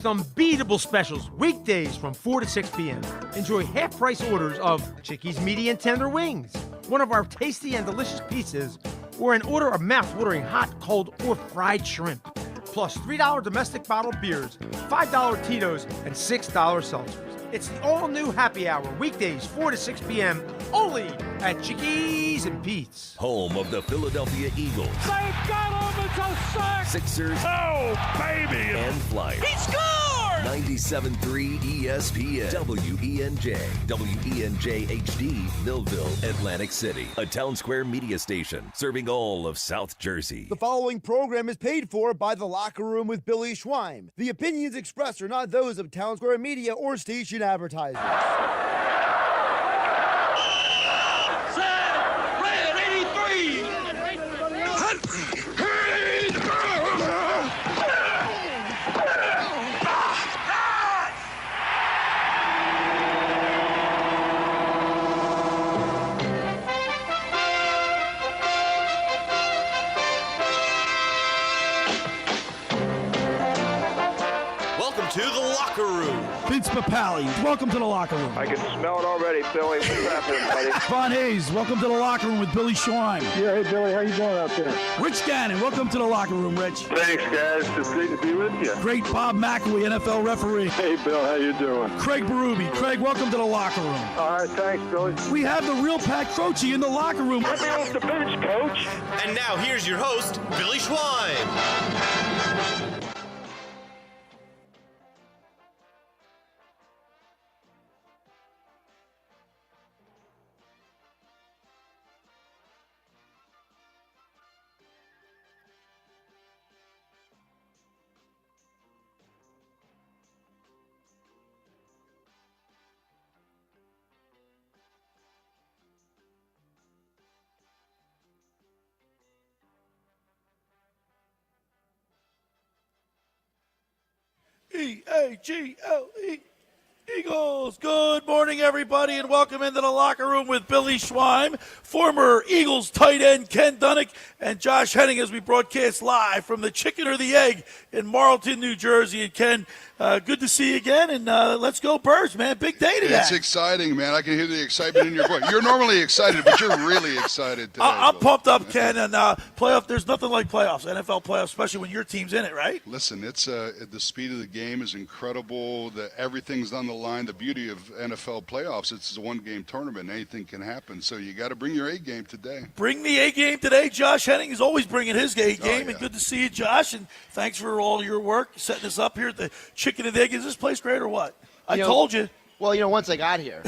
Some beatable specials weekdays from 4 to 6 p.m. Enjoy half-price orders of Chickies medium tender wings, one of our tasty and delicious pizzas, or an order of mouth-watering hot, cold, or fried shrimp. Plus $3 domestic bottled beers, $5 Tito's, and $6 seltzers. It's the all-new happy hour, weekdays 4 to 6 p.m. only at Chickies and Pete's. Home of the Philadelphia Eagles. They've got him, it's a sack! Sixers. Oh, baby! And Flyers. He scored! 97.3 ESPN. WENJ. WENJ HD, Millville, Atlantic City. A Town Square media station serving all of South Jersey. The following program is paid for by The Locker Room with Billy Schweim. The opinions expressed are not those of Town Square Media or station advertisers. Red 83! Welcome to the Locker Room. Vince Papali, welcome to the Locker Room. I can smell it already, Billy. What's happening, buddy? Von Hayes, welcome to the Locker Room with Billy Schweim. Yeah, hey, Billy. How you doing out there? Rich Gannon, welcome to the Locker Room, Rich. Thanks, guys. It's great to be with you. Great Bob McElwee, NFL referee. Hey, Bill. How you doing? Craig Berube. Craig, welcome to the Locker Room. All right, thanks, Billy. We have the real Pat Croce in the Locker Room. Let me off the bench, Coach. And now here's your host, Billy Schweim. E-A-G-L-E. Eagles. Good morning, everybody, and welcome into the Locker Room with Billy Schweim, former Eagles tight end Ken Dunek, and Josh Hennig as we broadcast live from the Chicken or the Egg in Marlton, New Jersey. And Ken, good to see you again, and let's go Birds, man. Big day today. It's exciting, man. I can hear the excitement in your voice. You're normally excited, but you're really excited today. I'm pumped up, Ken, and playoff. There's nothing like playoffs, NFL playoffs, especially when your team's in it, right? Listen, it's the speed of the game is incredible. Everything's on the line. The beauty of NFL playoffs, it's a one-game tournament. Anything can happen, so you got to bring your A game today. Bring the A game today. Josh Hennig is always bringing his A game, and good to see you, Josh, and thanks for all your work setting us up here at the Chicken and Egg. Is this place great or what? I told you. Well, once I got here.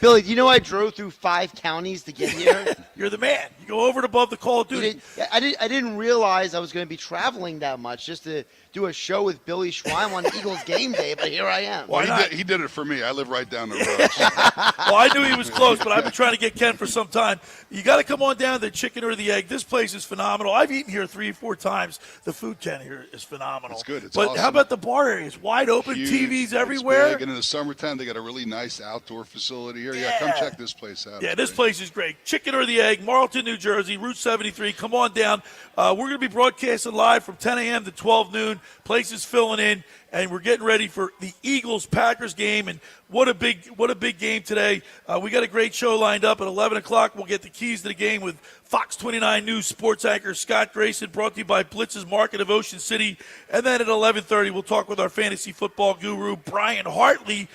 Billy, do you know I drove through 5 counties to get here? You're the man. You go over and above the Call of Duty. I didn't realize I was going to be traveling that much just to do a show with Billy Schweim on Eagles game day, but here I am. Well, he did it for me. I live right down the road. Well, I knew he was close, but I've been trying to get Ken for some time. You got to come on down to the Chicken or the Egg. This place is phenomenal. I've eaten here 3 or 4 times. The food, Ken, here is phenomenal. It's good. It's but awesome. How about the bar area? It's wide open, Huge. TVs everywhere. It's big. And in the summertime, they got a really nice outdoor facility here. Yeah, come check this place out. Yeah, this place is great. Chicken or the Egg, Marlton, New Jersey, Route 73. Come on down. We're going to be broadcasting live from 10 a.m. to 12 noon. Place is filling in, and we're getting ready for the Eagles-Packers game. And what a big game today. We got a great show lined up at 11 o'clock. We'll get the keys to the game with Fox 29 News sports anchor Scott Grayson, brought to you by Blitz's Market of Ocean City. And then at 11:30, we'll talk with our fantasy football guru, Brian Hartley,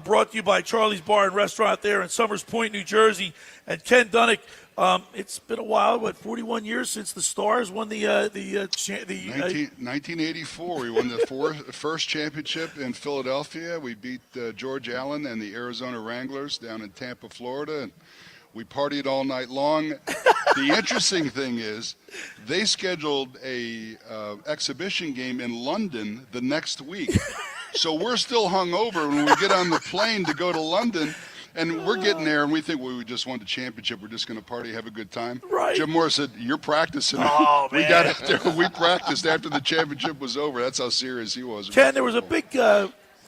brought to you by Charlie's Bar and Restaurant there in Somers Point, New Jersey. And Ken Dunek, it's been a while, 41 years since the Stars won the 1984. We won the first championship in Philadelphia. We beat George Allen and the Arizona Wranglers down in Tampa, Florida, and we partied all night long. The interesting thing is they scheduled a exhibition game in London the next week. So we're still hungover when we get on the plane to go to London. And we're getting there, and we think we just won the championship. We're just going to party, have a good time. Right. Jim Moore said, "You're practicing." Oh, man. We got out there. We practiced after the championship was over. That's how serious he was. Ken, there was a big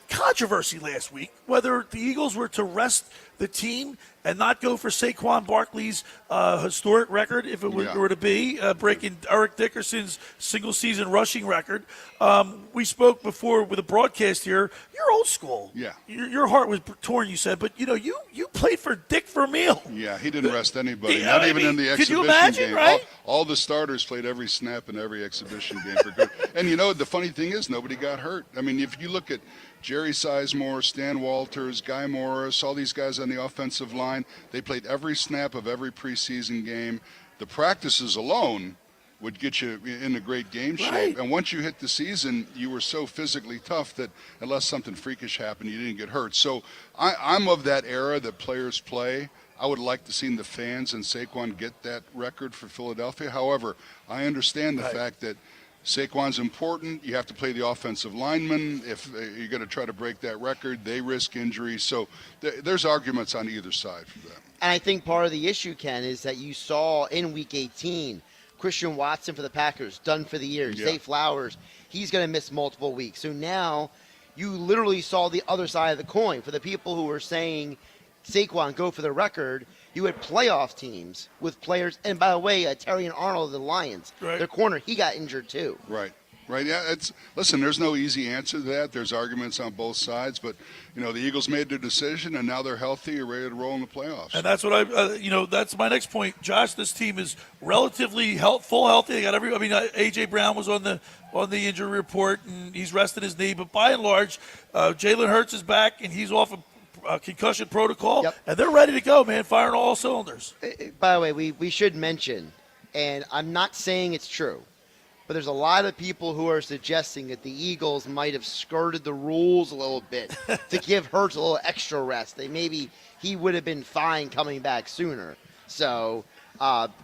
controversy last week whether the Eagles were to rest the team and not go for Saquon Barkley's historic record, if it were to be, breaking Eric Dickerson's single-season rushing record. We spoke before with a broadcast here. You're old school. Yeah. Your heart was torn, you said, but, you played for Dick Vermeil. Yeah, he didn't rest anybody, Yeah, not even in the exhibition could you imagine, game. right? All the starters played every snap in every exhibition game for good. And, the funny thing is nobody got hurt. I mean, if you look at Jerry Sizemore, Stan Walters, Guy Morris, all these guys on the offensive line, they played every snap of every preseason game. The practices alone would get you in a great game shape. Right. And once you hit the season, you were so physically tough that unless something freakish happened, you didn't get hurt. So I'm of that era that players play. I would like to see the fans and Saquon get that record for Philadelphia. However, I understand the fact that Saquon's important. You have to play the offensive lineman. If you're going to try to break that record, they risk injury. So there's arguments on either side for that. And I think part of the issue, Ken, is that you saw in Week 18, Christian Watson for the Packers, done for the year. Zay Flowers, he's going to miss multiple weeks. So now you literally saw the other side of the coin. For the people who were saying, Saquon, go for the record, you had playoff teams with players. And by the way, Terry and Arnold of the Lions, their corner, he got injured too. Right. Yeah, listen, there's no easy answer to that. There's arguments on both sides, but the Eagles made their decision and now they're healthy and ready to roll in the playoffs. And that's what that's my next point. Josh, this team is relatively full healthy. They got AJ Brown was on the injury report and he's rested his knee, but by and large, Jalen Hurts is back and he's off a concussion protocol, and they're ready to go, man, firing all cylinders. By the way, we should mention, and I'm not saying it's true, but there's a lot of people who are suggesting that the Eagles might have skirted the rules a little bit to give Hurts a little extra rest. He would have been fine coming back sooner. So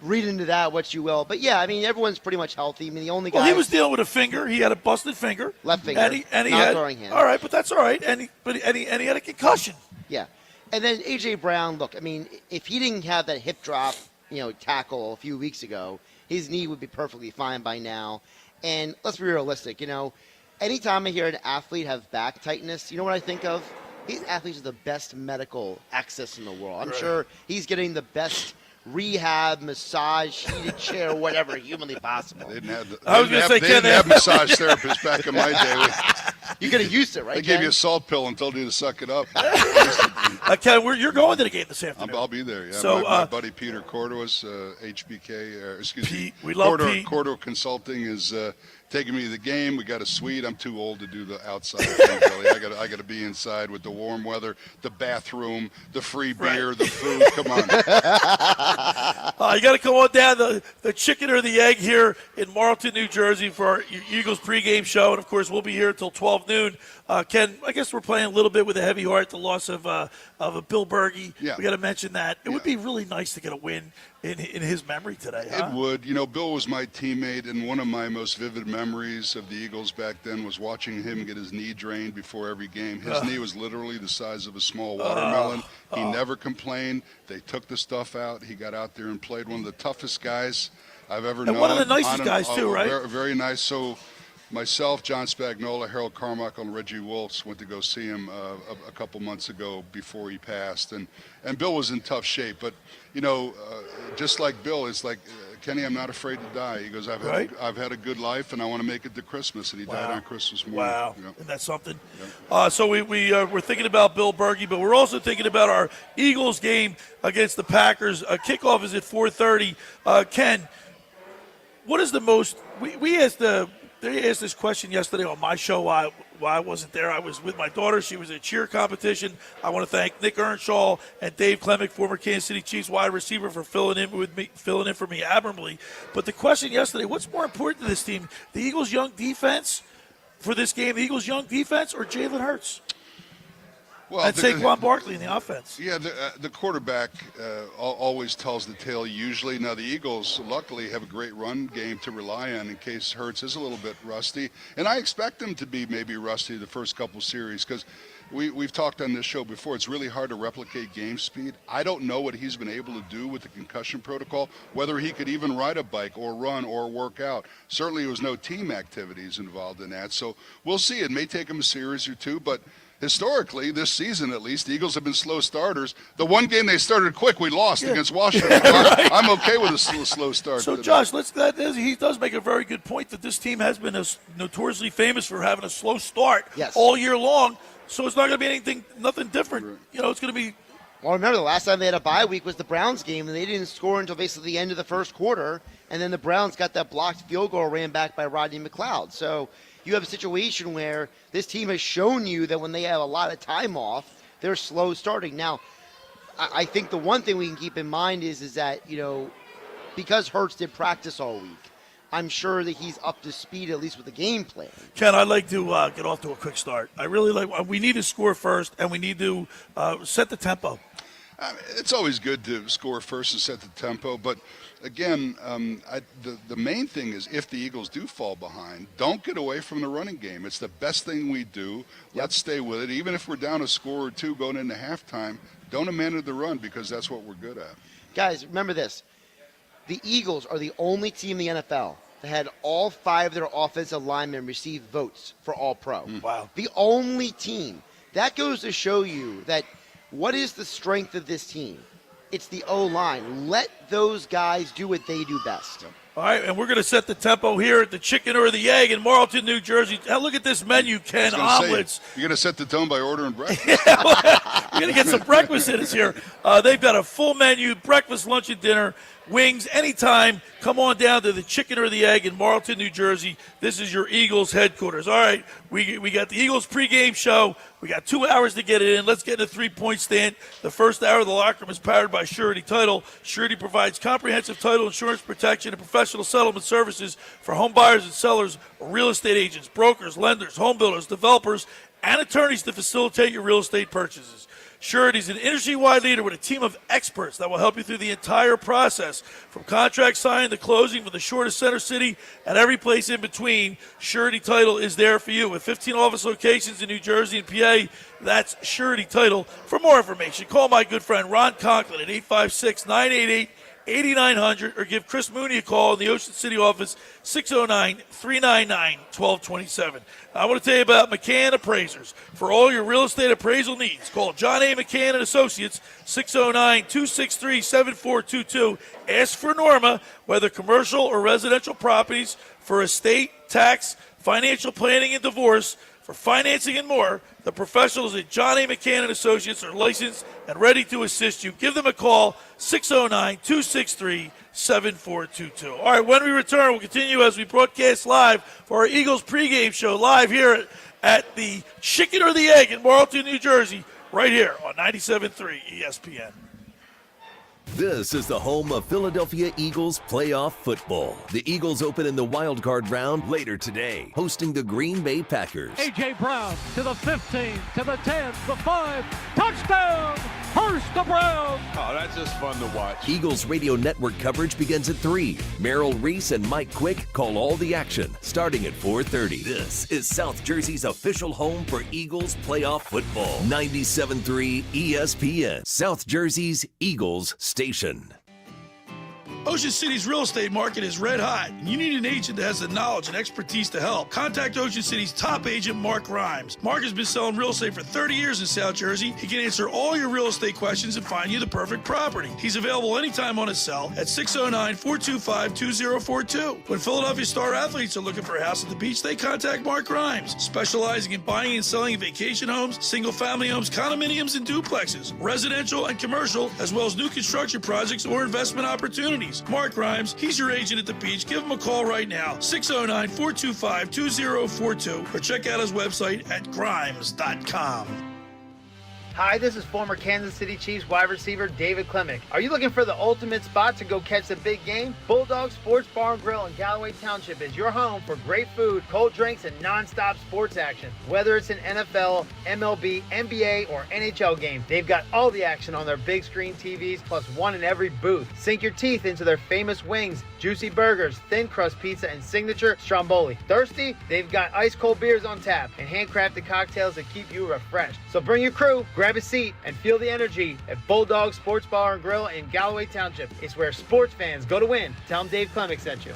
read into that what you will. But, yeah, everyone's pretty much healthy. The only guy. Well, he was dealing with a finger. He had a busted finger. Left finger. And he not had, throwing hand. all right, but that's all right. And he had a concussion. Yeah. And then A.J. Brown, look, if he didn't have that hip drop, tackle a few weeks ago, his knee would be perfectly fine by now. And let's be realistic, anytime I hear an athlete have back tightness, you know what I think of? These athletes are the best medical access in the world. I'm sure he's getting the best rehab, massage, heated chair, whatever humanly possible. They didn't have massage therapists back in my day. You could have used it, right? They gave you a salt pill and told you to suck it up. Ken, you're going to the game this afternoon. I'll be there. Yeah, so, my buddy Peter Cordo's HBK, Pete, we love Pete. Cordo Consulting is taking me to the game. We got a suite. I'm too old to do the outside thing, Billy. I got to be inside with the warm weather, the bathroom, the free beer, the food. Come on. You got to come on down the chicken or the egg here in Marlton, New Jersey for our Eagles pregame show. And, of course, we'll be here until 12 noon. Ken, I guess we're playing a little bit with a heavy heart, the loss of Bill Berge. Yeah. We got to mention that. It would be really nice to get a win in his memory today. Huh? It would. Bill was my teammate, and one of my most vivid memories of the Eagles back then was watching him get his knee drained before every game. His knee was literally the size of a small watermelon. He never complained. They took the stuff out. He got out there and played, one of the toughest guys I've ever known. One of the nicest guys, too, right? Very, very nice. So myself, John Spagnola, Harold Carmichael, and Reggie Wolfs went to go see him a couple months ago before he passed. And Bill was in tough shape. But, just like Bill, it's like, Kenny, I'm not afraid to die. He goes, I've had a good life, and I want to make it to Christmas. And he died on Christmas morning. Wow. Isn't that something? Yeah. So we're thinking about Bill Berge, but we're also thinking about our Eagles game against the Packers. Kickoff is at 4:30. Ken, what is the most – they asked this question yesterday on my show while I wasn't there. I was with my daughter. She was at a cheer competition. I want to thank Nick Earnshaw and Dave Klemick, former Kansas City Chiefs wide receiver, for filling in for me admirably. But the question yesterday, what's more important to this team, the Eagles' young defense for this game, the Eagles' young defense, or Jalen Hurts? Well, and Saquon Barkley in the offense. Yeah, the quarterback always tells the tale usually. Now, the Eagles, luckily, have a great run game to rely on in case Hurts is a little bit rusty. And I expect him to be maybe rusty the first couple series because we've talked on this show before. It's really hard to replicate game speed. I don't know what he's been able to do with the concussion protocol, whether he could even ride a bike or run or work out. Certainly, there was no team activities involved in that. So we'll see. It may take him a series or two, but historically, this season at least, the Eagles have been slow starters. The one game they started quick, we lost against Washington. I'm okay with a slow start. So, Josh, he does make a very good point that this team has been notoriously famous for having a slow start all year long. So it's not going to be nothing different. Right. It's going to be. Well, remember the last time they had a bye week was the Browns game, and they didn't score until basically the end of the first quarter, and then the Browns got that blocked field goal ran back by Rodney McLeod. So you have a situation where this team has shown you that when they have a lot of time off, they're slow starting. Now, I think the one thing we can keep in mind is that, because Hurts did practice all week, I'm sure that he's up to speed at least with the game plan. Ken, I'd like to get off to a quick start. I really we need to score first, and we need to set the tempo. It's always good to score first and set the tempo, but again, the main thing is if the Eagles do fall behind, don't get away from the running game. It's the best thing we do. Let's stay with it. Even if we're down a score or two going into halftime, don't abandon the run because that's what we're good at. Guys, remember this. The Eagles are the only team in the NFL that had all 5 of their offensive linemen receive votes for All-Pro. Wow. The only team. That goes to show you that what is the strength of this team? It's the O-line. Let those guys do what they do best. All right, and we're going to set the tempo here at the Chicken or the Egg in Marlton, New Jersey. Now look at this menu, Ken. Omelets. You're going to set the tone by ordering breakfast. We're going to get some breakfast in us here. They've got a full menu, breakfast, lunch, and dinner. Wings anytime. Come on down to the Chicken or the Egg in Marlton, New Jersey. This is your Eagles headquarters. All right, we got the Eagles pregame show. We got 2 hours to get it in. Let's get in a 3-point stand. The first hour of the locker room is powered by Surety Title. Surety provides comprehensive title insurance protection and professional settlement services for home buyers and sellers, real estate agents, brokers, lenders, home builders, developers, and attorneys to facilitate your real estate purchases. Surety is an industry-wide leader with a team of experts that will help you through the entire process, from contract signing to closing, from the shore to Center City and every place in between. Surety Title is there for you. With 15 office locations in New Jersey and PA, that's Surety Title. For more information, call my good friend Ron Conklin at 856-988-8900 or give Chris Mooney a call in the Ocean City office, 609-399-1227. I want to tell you about McCann Appraisers. For all your real estate appraisal needs, call John A. McCann & Associates, 609-263-7422. Ask for Norma, whether commercial or residential properties, for estate, tax, financial planning, and divorce. For financing and more, the professionals at John A. McCann & Associates are licensed and ready to assist you. Give them a call, 609-263-7422. All right, when we return, we'll continue as we broadcast live for our Eagles pregame show live here at the Chicken or the Egg in Marlton, New Jersey, right here on 97.3 ESPN. This is the home of Philadelphia Eagles playoff football. The Eagles open in the wildcard round later today, hosting the Green Bay Packers. A.J. Brown to the 15, to the 10, the 5, touchdown! Hurst the Browns! Oh, that's just fun to watch. Eagles radio network coverage begins at 3. Merrill Reese and Mike Quick call all the action, starting at 4:30. This is South Jersey's official home for Eagles playoff football. 97.3 ESPN, South Jersey's Eagles station. Ocean City's real estate market is red hot, and you need an agent that has the knowledge and expertise to help. Contact Ocean City's top agent, Mark Rhymes. Mark has been selling real estate for 30 years in South Jersey. He can answer all your real estate questions and find you the perfect property. He's available anytime on his cell at 609-425-2042. When Philadelphia star athletes are looking for a house at the beach, they contact Mark Rhymes, specializing in buying and selling vacation homes, single-family homes, condominiums, and duplexes, residential and commercial, as well as new construction projects or investment opportunities. Mark Rhymes, he's your agent at the beach. Give him a call right now, 609-425-2042, or check out his website at grimes.com. Hi, this is former Kansas City Chiefs wide receiver David Klemick. Are you looking for the ultimate spot to go catch the big game? Bulldog Sports Bar and Grill in Galloway Township is your home for great food, cold drinks, and non-stop sports action. Whether it's an NFL, MLB, NBA, or NHL game, they've got all the action on their big screen TVs, plus one in every booth. Sink your teeth into their famous wings, juicy burgers, thin crust pizza, and signature stromboli. Thirsty? They've got ice cold beers on tap and handcrafted cocktails that keep you refreshed. So bring your crew, grab a seat, and feel the energy at Bulldog Sports Bar and Grill in Galloway Township. It's where sports fans go to win. Tell them Dave Klemick sent you.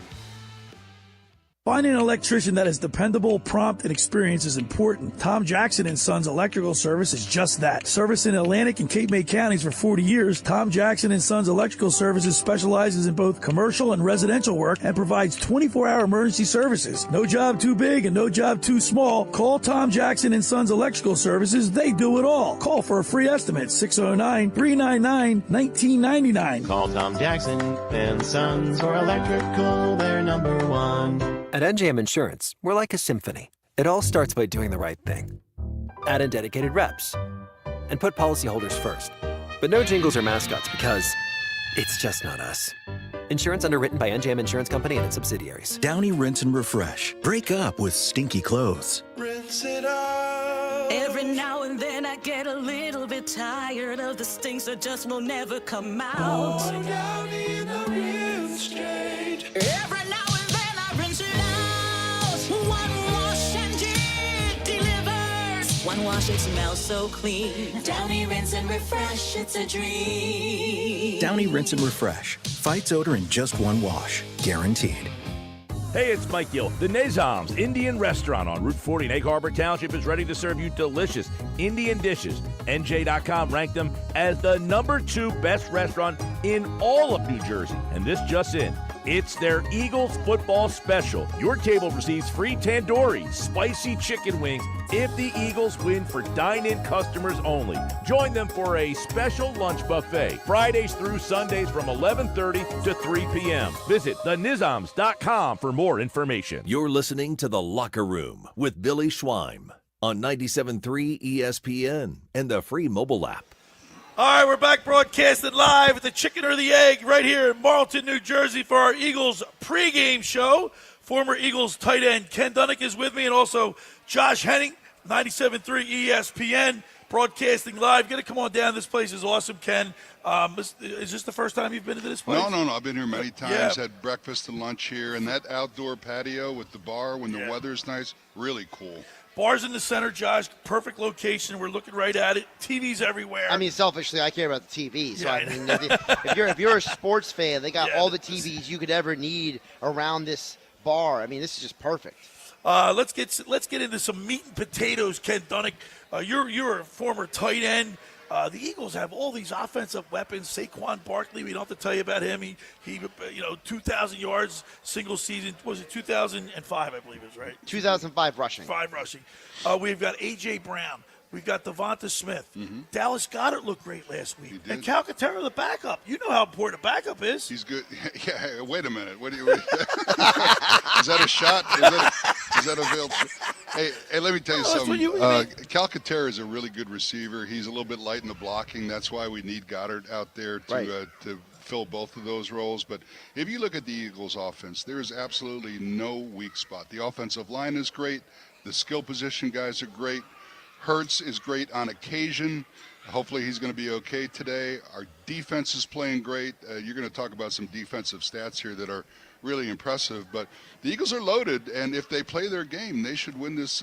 Finding an electrician that is dependable, prompt, and experienced is important. Tom Jackson & Sons Electrical Service is just that. Service in Atlantic and Cape May counties for 40 years, Tom Jackson & Sons Electrical Services specializes in both commercial and residential work and provides 24-hour emergency services. No job too big and no job too small. Call Tom Jackson & Sons Electrical Services. They do it all. Call for a free estimate, 609-399-1999. Call Tom Jackson & Sons for electrical, they're number one. At NJM Insurance, we're like a symphony. It all starts by doing the right thing. Add in dedicated reps and put policyholders first. But no jingles or mascots because it's just not us. Insurance underwritten by NJM Insurance Company and its subsidiaries. Downy Rinse and Refresh. Break up with stinky clothes. Rinse it out. Every now and then I get a little bit tired of the stinks that just will never come out. Oh, Downy in the rinse change. Every now and then I rinse it out. One wash and it delivers. One wash, it smells so clean. Downy Rinse and Refresh, it's a dream. Downy Rinse and Refresh. Fights odor in just one wash. Guaranteed. Hey, it's Mike Gill. The Nizam's Indian Restaurant on Route 40 in Egg Harbor Township is ready to serve you delicious Indian dishes. NJ.com ranked them as the #2 best restaurant in all of New Jersey. And this just in. It's their Eagles football special. Your table receives free tandoori, spicy chicken wings if the Eagles win for dine-in customers only. Join them for a special lunch buffet, Fridays through Sundays from 11:30 to 3 p.m. Visit thenizams.com for more information. You're listening to The Locker Room with Billy Schweim on 97.3 ESPN and the free mobile app. All right, we're back broadcasting live at the Chicken or the Egg right here in Marlton, New Jersey for our Eagles pregame show. Former Eagles tight end Ken Dunek is with me, and also Josh Hennig, 97.3 ESPN, broadcasting live. Got to come on down. This place is awesome, Ken. Is this the first time you've been to this place? No. I've been here many times, had breakfast and lunch here, and that outdoor patio with the bar when the weather's nice, really cool. Bar's in the center, Josh. Perfect location. We're looking right at it. TVs everywhere. I mean, selfishly, I care about the TV. So, I mean, if you're a sports fan, they got all the TVs you could ever need around this bar. I mean, this is just perfect. Let's get into some meat and potatoes, Ken Dunek. You're a former tight end. The Eagles have all these offensive weapons. Saquon Barkley, we don't have to tell you about him. He 2,000 yards single season. Was it 2005, I believe it was, right? 2005 rushing. 5 rushing. We've got A.J. Brown. We've got Devonta Smith. Mm-hmm. Dallas Goedert looked great last week. And Calcaterra, the backup. You know how important a backup is. He's good. Yeah, wait a minute. What do you? Is that a shot? Is that a veiled? Hey, let me tell you something. Calcaterra is a really good receiver. He's a little bit light in the blocking. That's why we need Goddard out there to fill both of those roles. But if you look at the Eagles' offense, there is absolutely no weak spot. The offensive line is great. The skill position guys are great. Hurts is great on occasion. Hopefully he's going to be okay today. Our defense is playing great. You're going to talk about some defensive stats here that are really impressive. But the Eagles are loaded, and if they play their game, they should win this.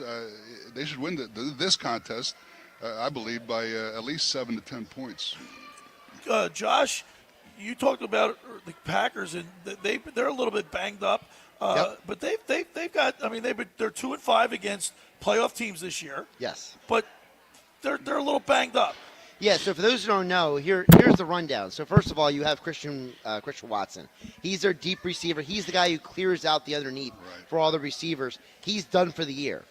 They should win this contest, I believe, by at least 7 to 10 points. Josh, you talked about the Packers, and they're a little bit banged up. But they've got. I mean, they're 2-5 against playoff teams this year. Yes. But they're a little banged up. Yeah, so for those who don't know, here's the rundown. So first of all, you have Christian Watson. He's their deep receiver. He's the guy who clears out the underneath for all the receivers. He's done for the year.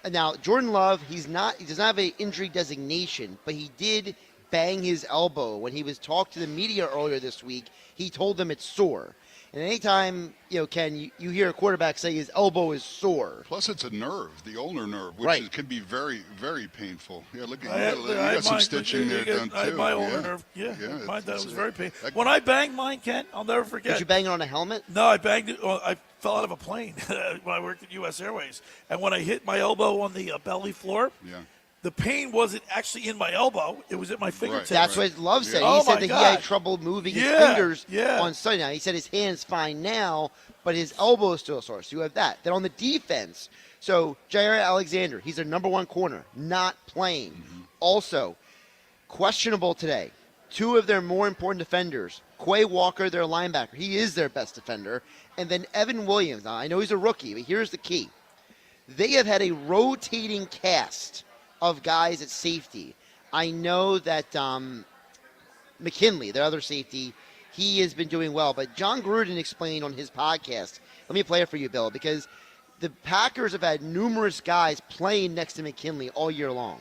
And now Jordan Love, he does not have an injury designation, but he did bang his elbow. When he was talked to the media earlier this week, he told them it's sore. And anytime, Ken, you hear a quarterback say his elbow is sore. Plus, it's a nerve, the ulnar nerve, which can be very, very painful. Yeah, look, you got some stitching there done, too. I had my ulnar nerve. Mine was very painful. When I banged mine, Ken, I'll never forget. Did you bang it on a helmet? No, I banged it. I fell out of a plane when I worked at U.S. Airways. And when I hit my elbow on the belly floor, the pain wasn't actually in my elbow. It was at my fingertips. That's what Love said. He said that he had trouble moving his fingers on Sunday night. He said his hand's fine now, but his elbow is still sore. So you have that. Then on the defense, so Jair Alexander, he's their number 1 corner, not playing. Mm-hmm. Also, questionable today. 2 of their more important defenders, Quay Walker, their linebacker. He is their best defender. And then Evan Williams. Now, I know he's a rookie, but here's the key. They have had a rotating cast of guys at safety. I know that McKinley, their other safety, he has been doing well. But John Gruden explained on his podcast, let me play it for you, Bill, because the Packers have had numerous guys playing next to McKinley all year long.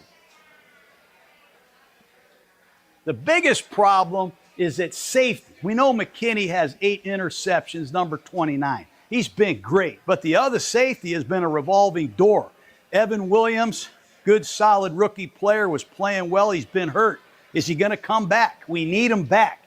The biggest problem is at safety. We know McKinney has 8 interceptions, number 29. He's been great, but the other safety has been a revolving door. Evan Williams, good, solid rookie player, was playing well. He's been hurt. Is he going to come back? We need him back.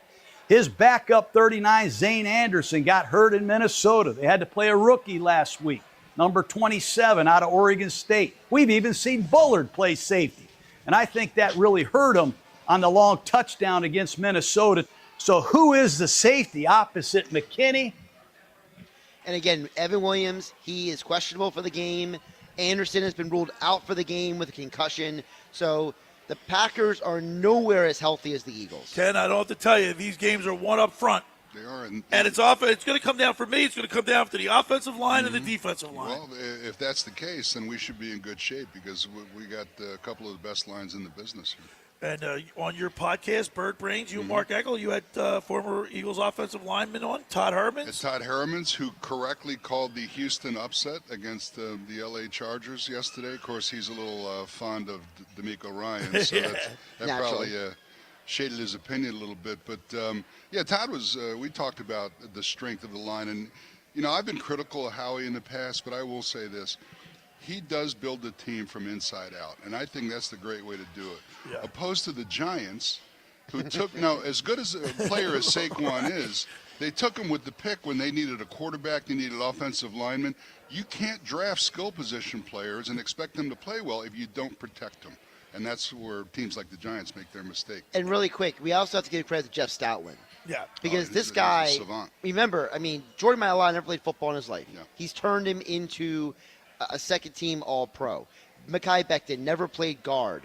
His backup 39, Zane Anderson, got hurt in Minnesota. They had to play a rookie last week, number 27 out of Oregon State. We've even seen Bullard play safety, and I think that really hurt him on the long touchdown against Minnesota. So who is the safety opposite McKinney? And again, Evan Williams, he is questionable for the game. Anderson has been ruled out for the game with a concussion. So the Packers are nowhere as healthy as the Eagles. Ken, I don't have to tell you, these games are one up front. They are. And it's going to come down for me. It's going to come down to the offensive line and the defensive line. Well, if that's the case, then we should be in good shape because we got a couple of the best lines in the business here. And on your podcast, Bird Brains, you and Mark Eckel, you had former Eagles offensive lineman on, Todd Hermans. Todd Hermans, who correctly called the Houston upset against the L.A. Chargers yesterday. Of course, he's a little fond of D'Amico Ryan, so that probably shaded his opinion a little bit. But, Todd was we talked about the strength of the line. And, I've been critical of Howie in the past, but I will say this. He does build the team from inside out, and I think that's the great way to do it. Yeah. Opposed to the Giants, who took as good as a player as Saquon is, they took him with the pick when they needed a quarterback, they needed offensive linemen. You can't draft skill position players and expect them to play well if you don't protect them, and that's where teams like the Giants make their mistake. And really quick, we also have to give credit to Jeff Stoutland. Yeah. Because this guy, remember, Jordan Mailata never played football in his life. Yeah. He's turned him into a second-team All-Pro. Mekhi Becton never played guard,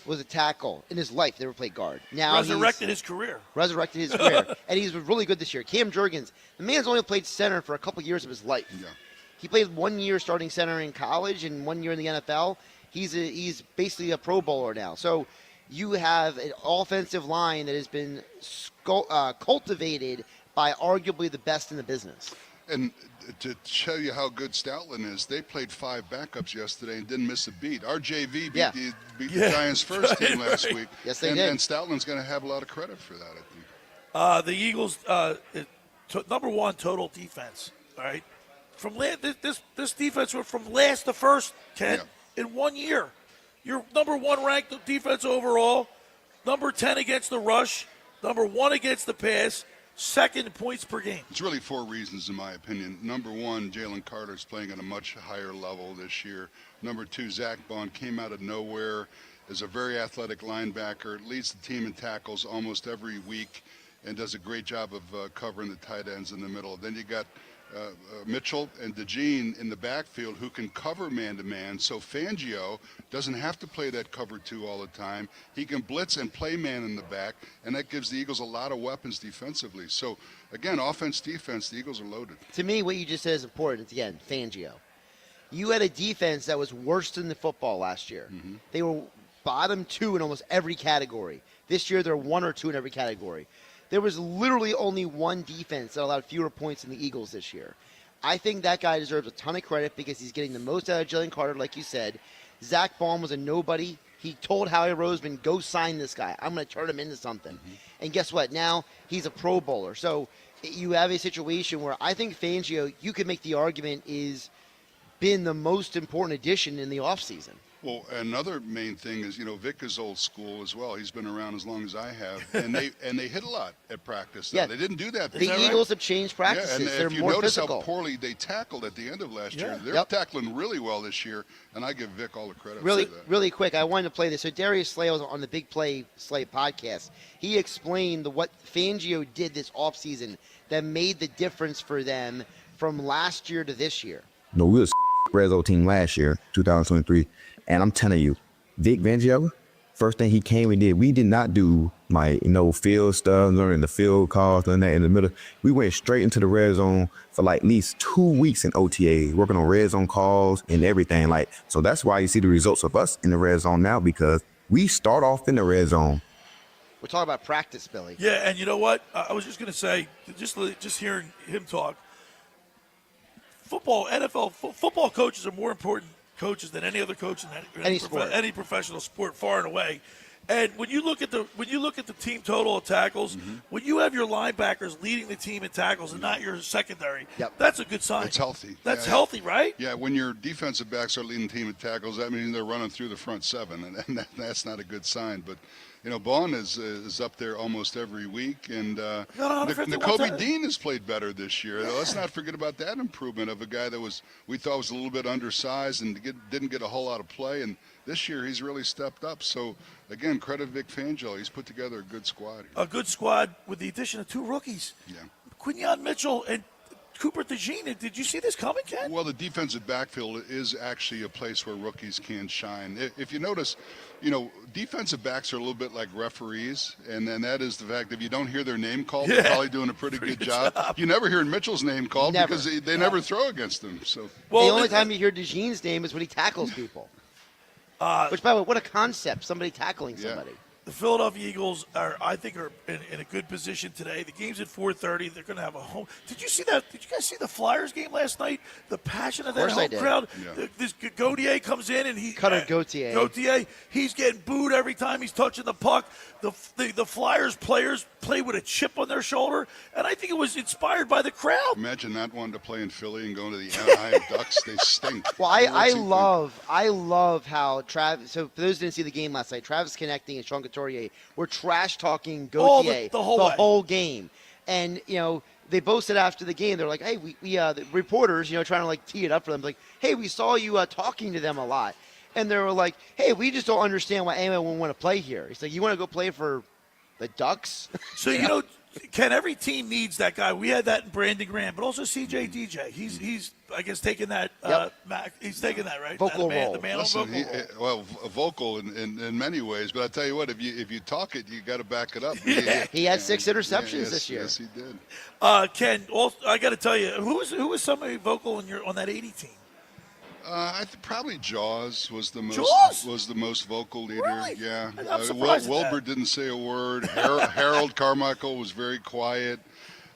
was a tackle in his life. Never played guard. Now resurrected his career. And he's really good this year. Cam Jurgens, the man's only played center for a couple years of his life. Yeah. He played 1 year starting center in college and 1 year in the NFL. He's basically a Pro Bowler now. So you have an offensive line that has been cultivated by arguably the best in the business. And to show you how good Stoutland is, they played 5 backups yesterday and didn't miss a beat. Our JV beat the Giants' first team last week. Yes, they did. And Stoutland's going to have a lot of credit for that, I think. The Eagles, number one total defense. All right, from this defense went from last to first, Ken, in 1 year. You're number one ranked defense overall, number 10 against the rush, number 1 against the pass. Second points per game. It's really 4 reasons, in my opinion. Number 1, Jalen Carter's playing at a much higher level this year. Number 2, Zach Bond came out of nowhere, is a very athletic linebacker, leads the team in tackles almost every week, and does a great job of covering the tight ends in the middle. Then you got Mitchell and DeJean in the backfield who can cover man-to-man, so Fangio doesn't have to play that cover 2 all the time. He can blitz and play man in the back, and that gives the Eagles a lot of weapons defensively. So, again, offense, defense, the Eagles are loaded. To me, what you just said is important. Again, Fangio. You had a defense that was worse than the football last year. Mm-hmm. They were bottom 2 in almost every category. This year, they're 1 or 2 in every category. There was literally only one defense that allowed fewer points than the Eagles this year. I think that guy deserves a ton of credit because he's getting the most out of Jalen Carter, like you said. Zach Baum was a nobody. He told Howie Roseman, go sign this guy. I'm going to turn him into something. Mm-hmm. And guess what? Now he's a Pro Bowler. So you have a situation where I think Fangio, you could make the argument, is been the most important addition in the offseason. Well, another main thing is, Vic is old school as well. He's been around as long as I have, and they hit a lot at practice. Yeah, they didn't do that. The Eagles have changed practices. Yeah, and they're if you more notice physical. how poorly they tackled at the end of last year, they're tackling really well this year, and I give Vic all the credit for that. Really quick, I wanted to play this. So Darius Slay was on the Big Play Slay podcast. He explained what Fangio did this offseason that made the difference for them from last year to this year. No, we was red zone team last year, 2023, and I'm telling you, Vic Fangio, first thing he came and did, we did not do my, field stuff, learning the field calls, and that in the middle. We went straight into the red zone for like at least 2 weeks in OTA, working on red zone calls and everything. So that's why you see the results of us in the red zone now, because we start off in the red zone. We're talking about practice, Billy. Yeah, and you know what? I was just going to say, just hearing him talk, NFL football coaches are more important coaches than any other coach in any professional sport, far and away. And when you look at the team total of tackles, when you have your linebackers leading the team in tackles and not your secondary, that's a good sign. It's healthy. That's healthy, right? Yeah, when your defensive backs are leading the team in tackles, that means they're running through the front seven, and that's not a good sign. But Bond is up there almost every week, and Nakobe Dean has played better this year. Let's not forget about that improvement of a guy that we thought was a little bit undersized and didn't get a whole lot of play, and this year he's really stepped up. So again, credit Vic Fangio. He's put together a good squad here. A good squad with the addition of 2 rookies. Yeah, Quinyon Mitchell and Cooper DeJean. Did you see this coming, Ken? Well, the defensive backfield is actually a place where rookies can shine. If you notice, defensive backs are a little bit like referees, and then that is the fact that if you don't hear their name called, they're probably doing a pretty good job. You never hear Mitchell's name called because they never throw against them. So the only time you hear DeJean's name is when he tackles people. Which, by the way, what a concept, somebody tackling somebody. The Philadelphia Eagles are in a good position today. The game's at 4:30. They're going to have a home. Did you see that? Did you guys see the Flyers game last night? The passion of that home crowd. Yeah. This Gauthier comes in and Gauthier. He's getting booed every time he's touching the puck. The Flyers players play with a chip on their shoulder, and I think it was inspired by the crowd. Imagine not wanting to play in Philly and going to the Anaheim Ducks. They stink. Well, I love how Travis. So for those who didn't see the game last night, Travis Connecting and Sean Couturier were trash talking Gauthier the whole game, and they both said after the game, they're like, hey, we the reporters, trying to tee it up for them, like, hey, we saw you talking to them a lot. And they were like, hey, we just don't understand why anyone would want to play here. He's like, you want to go play for the Ducks? So, Ken, every team needs that guy. We had that in Brandon Graham, but also CJ DJ. He's I guess, taking that. He's taking that, right? Vocal role. The man Listen, on vocal role. Well, vocal in many ways, but I tell you what, if you talk it, you got to back it up. He had 6 interceptions this year. Yes, he did. Ken, I got to tell you, who was somebody vocal on that 80 team? Probably Jaws was the most vocal leader. Really? Yeah. I'm surprised Wilbur didn't say a word. Harold Carmichael was very quiet.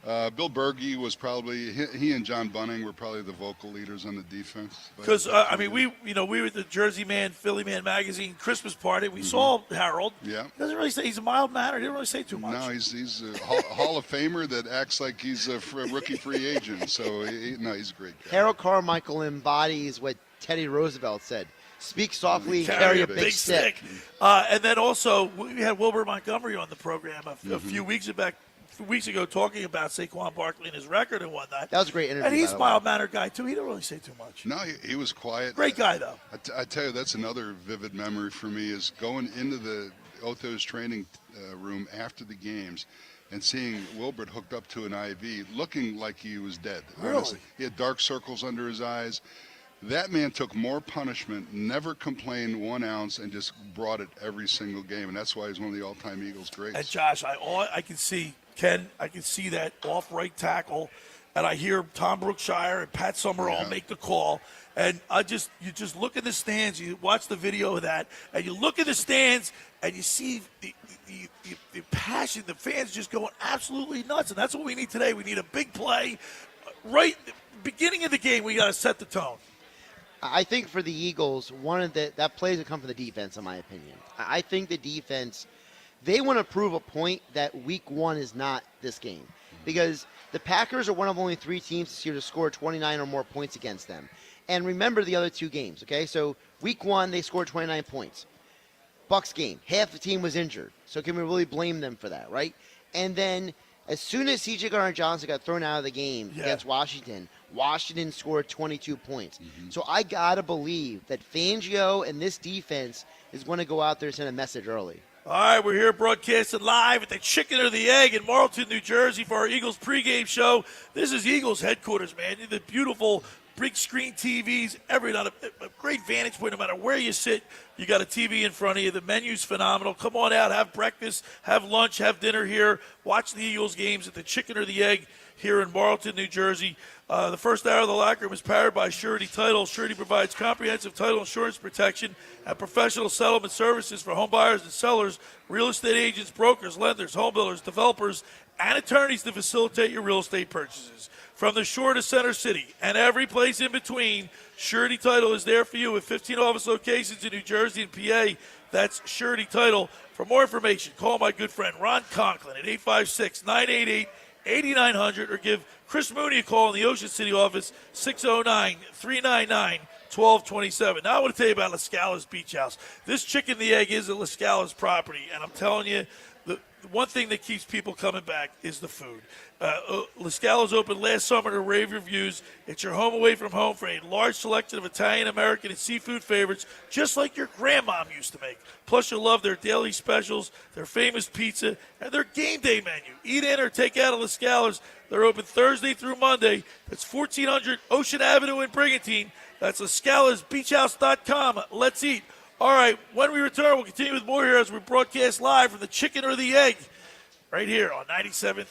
Bill Berge was probably he and John Bunning were probably the vocal leaders on the defense. Because we were at the Jersey Man, Philly Man magazine Christmas party. We saw Harold. Yeah. He doesn't really say, he's a mild mannered. He didn't really say too much. No, he's a Hall of Famer that acts like he's a rookie free agent. So he's a great guy. Harold Carmichael embodies what Teddy Roosevelt said: "Speak softly, carry a big stick." And then also we had Wilbur Montgomery on the program a few weeks ago talking about Saquon Barkley and his record and whatnot. That was a great interview. And he's a mild-mannered guy, too. He didn't really say too much. No, he was quiet. Great guy, though. I tell you, that's another vivid memory for me is going into the Otho's training room after the games and seeing Wilbert hooked up to an IV, looking like he was dead. Really? Honestly. He had dark circles under his eyes. That man took more punishment, never complained 1 ounce, and just brought it every single game. And that's why he's one of the all-time Eagles greats. And, Josh, I can see – Ken, I can see that off right tackle, and I hear Tom Brookshire and Pat Summerall make the call. And you just look at the stands, you watch the video of that, and you look at the stands, and you see the passion, the fans just going absolutely nuts. And that's what we need today. We need a big play. Right at the beginning of the game, we got to set the tone. I think for the Eagles, that plays will come from the defense, in my opinion. I think the defense, they want to prove a point that week 1 is not this game. Because the Packers are one of only 3 teams this year to score 29 or more points against them. And remember the other 2 games, okay? So week 1, they scored 29 points. Bucs game, half the team was injured. So can we really blame them for that, right? And then as soon as C.J. Gardner-Johnson got thrown out of the game against Washington scored 22 points. So I got to believe that Fangio and this defense is going to go out there and send a message early. All right, we're here broadcasting live at the Chicken or the Egg in Marlton, New Jersey for our Eagles pregame show. This is Eagles headquarters, man. The beautiful big screen TVs, a great vantage point no matter where you sit. You got a TV in front of you. The menu's phenomenal. Come on out, have breakfast, have lunch, have dinner here. Watch the Eagles games at the Chicken or the Egg here in Marlton, New Jersey. The first hour of the locker room is powered by Surety Title. Surety provides comprehensive title insurance protection and professional settlement services for home buyers and sellers, real estate agents, brokers, lenders, home builders, developers, and attorneys to facilitate your real estate purchases. From the shore to Center City and every place in between, Surety Title is there for you with 15 office locations in New Jersey and PA. That's Surety Title. For more information, call my good friend Ron Conklin at 856-988-8900 or give Chris Mooney a call in the Ocean City office, 609-399-1227. Now I want to tell you about La Scala's Beach House. This Chicken the Egg is a La Scala's property, and I'm telling you, the one thing that keeps people coming back is the food. La Scala's opened last summer to rave reviews. It's your home away from home for a large selection of Italian, American, and seafood favorites, just like your grandmom used to make. Plus, you'll love their daily specials, their famous pizza, and their game day menu. Eat in or take out at La Scala's. They're open Thursday through Monday. That's 1400 Ocean Avenue in Brigantine. That's LaScalasBeachHouse.com. Let's eat. All right, when we return, we'll continue with more here as we broadcast live from the Chicken or the Egg right here on 97.3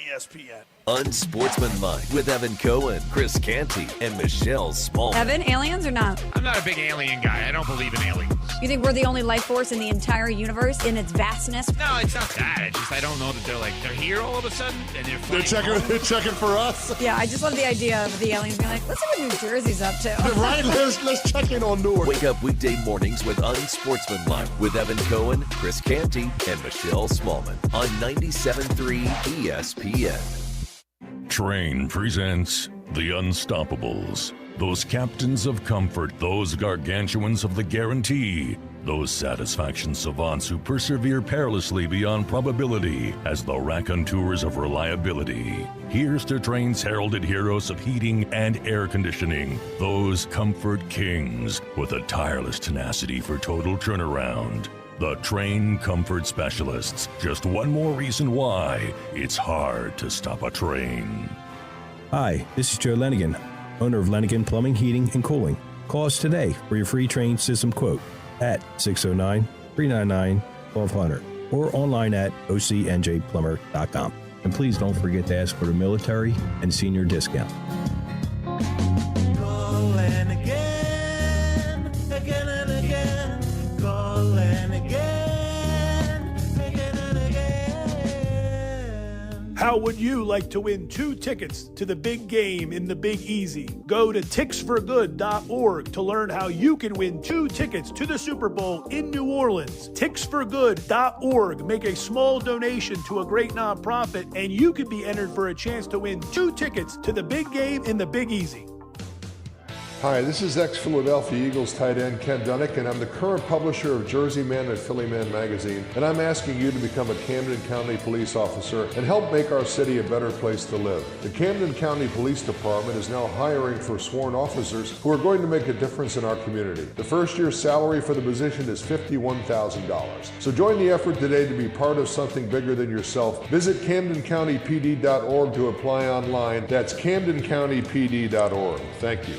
ESPN. Unsportsmanlike with Evan Cohen, Chris Canty, and Michelle Small. Evan, aliens or not? I'm not a big alien guy. I don't believe in aliens. You think we're the only life force in the entire universe in its vastness? No, it's not that. It's just I don't know that they're here all of a sudden and they're checking for us. Yeah, I just love the idea of the aliens being like, let's see what New Jersey's up to. Right, let's check in on Newark. Wake up weekday mornings with Unsportsmanlike with Evan Cohen, Chris Canty, and Michelle Smallman on 97.3 ESPN. Train presents The Unstoppables. Those captains of comfort, those gargantuans of the guarantee, those satisfaction savants who persevere perilously beyond probability as the raconteurs of reliability. Here's to Train's heralded heroes of heating and air conditioning, those comfort kings with a tireless tenacity for total turnaround. The Train Comfort Specialists. Just one more reason why it's hard to stop a train. Hi, this is Joe Lenigan, owner of Lenigan Plumbing, Heating, and Cooling. Call us today for your free train system quote at 609-399-1200 or online at ocnjplumber.com. And please don't forget to ask for the military and senior discount. Call and again and again. Call and again and again. How would you like to win 2 tickets to the big game in the Big Easy? Go to ticksforgood.org to learn how you can win 2 tickets to the Super Bowl in New Orleans. Ticksforgood.org. Make a small donation to a great nonprofit, and you could be entered for a chance to win 2 tickets to the big game in the Big Easy. Hi, this is ex-Philadelphia Eagles tight end Ken Dunek, and I'm the current publisher of Jersey Man and Philly Man magazine, and I'm asking you to become a Camden County police officer and help make our city a better place to live. The Camden County Police Department is now hiring for sworn officers who are going to make a difference in our community. The first year's salary for the position is $51,000. So join the effort today to be part of something bigger than yourself. Visit CamdenCountyPD.org to apply online. That's CamdenCountyPD.org. Thank you.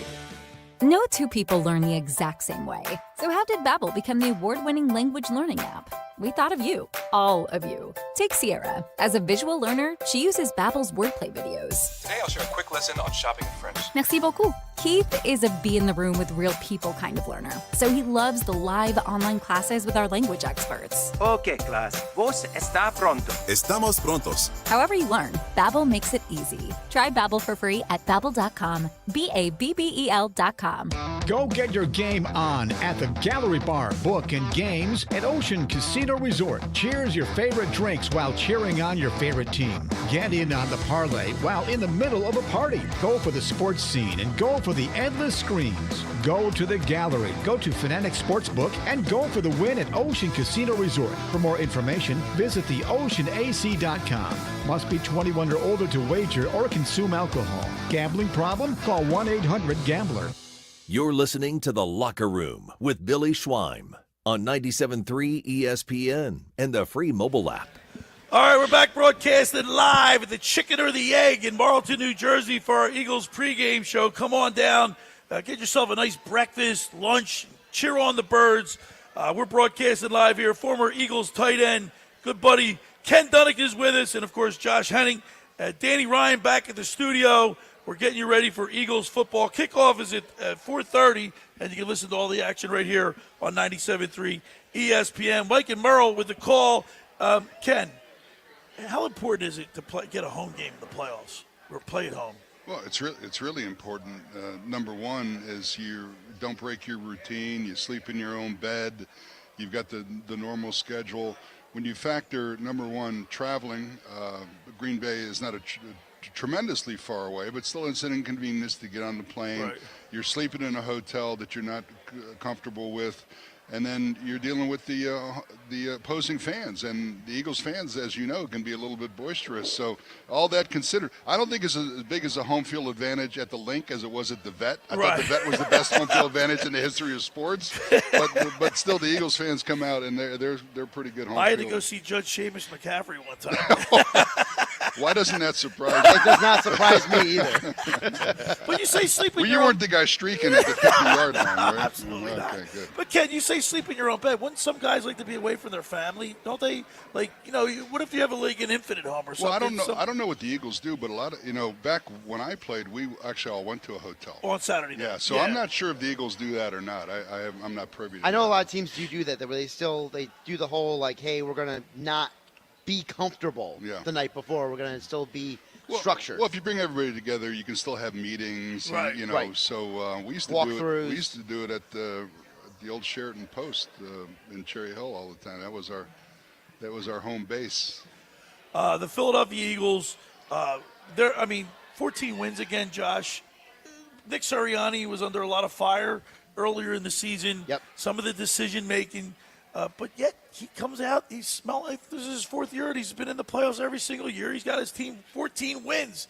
No two people learn the exact same way. So how did Babbel become the award-winning language learning app? We thought of you, all of you. Take Sierra. As a visual learner, she uses Babbel's wordplay videos. Today I'll share a quick lesson on shopping in French. Merci beaucoup. Keith is a be in the room with real people kind of learner, so he loves the live online classes with our language experts. Okay, class. Vos está pronto. Estamos prontos. However you learn, Babbel makes it easy. Try Babbel for free at Babbel.com. Babbel.com. Go get your game on at the Gallery Bar, Book, and Games at Ocean Casino Resort. Cheers your favorite drinks while cheering on your favorite team. Get in on the parlay while in the middle of a party. Go for the sports scene and go for the endless screens. Go to the Gallery, go to Fanatic Sportsbook, and go for the win at Ocean Casino Resort. For more information, visit theoceanac.com. Must be 21 or older to wager or consume alcohol. Gambling problem? Call 1-800-GAMBLER. You're listening to The Locker Room with Billy Schweim on 97.3 ESPN and the free mobile app. All right, we're back broadcasting live at the Chicken or the Egg in Marlton, New Jersey for our Eagles pregame show. Come on down, get yourself a nice breakfast, lunch, cheer on the birds. We're broadcasting live here. Former Eagles tight end, good buddy Ken Dunek is with us, and, of course, Josh Hennig. Danny Ryan back at the studio. We're getting you ready for Eagles football. Kickoff is at 4:30, and you can listen to all the action right here on 97.3 ESPN. Mike and Merle with the call. Ken, how important is it to get a home game in the playoffs or play at home? Well, it's really important. Number one is you don't break your routine. You sleep in your own bed. You've got the normal schedule. When you factor, number one, traveling, Green Bay is not tremendously far away, but still it's an inconvenience to get on the plane. Right. You're sleeping in a hotel that you're not comfortable with. And then you're dealing with the opposing fans, and the Eagles fans, as you know, can be a little bit boisterous. So all that considered, I don't think it's as big as a home field advantage at the Link as it was at the Vet. I thought the Vet was the best home field advantage in the history of sports. But still, the Eagles fans come out and they're pretty good home. I had field. to go see Judge Seamus McCaffrey one time. Why doesn't that surprise you? It does not surprise me either. But you say sleep in Well, your you weren't the guy streaking at the 50-yard line, right? Absolutely not. Okay, good. But Ken, you say sleep in your own bed. Wouldn't some guys like to be away from their family? Don't they? Like, what if you have an infant at home or something? Well, I don't know. I don't know what the Eagles do, but a lot of back when I played, we actually all went to a hotel on Saturday night. Yeah, so I'm not sure if the Eagles do that or not. I'm not privy to I know that. a lot of teams do that, where they do the whole like, hey, we're gonna not be comfortable the night before. We're gonna still be structured. Well, if you bring everybody together, you can still have meetings. Right. Right. So we used to Walkthroughs. We used to do it at the old Sheraton Post in Cherry Hill all the time. That was our home base. The Philadelphia Eagles, 14 wins again, Josh. Nick Sirianni was under a lot of fire earlier in the season. Yep. Some of the decision-making. But yet he comes out, he smells like this is his fourth year, and he's been in the playoffs every single year. He's got his team 14 wins.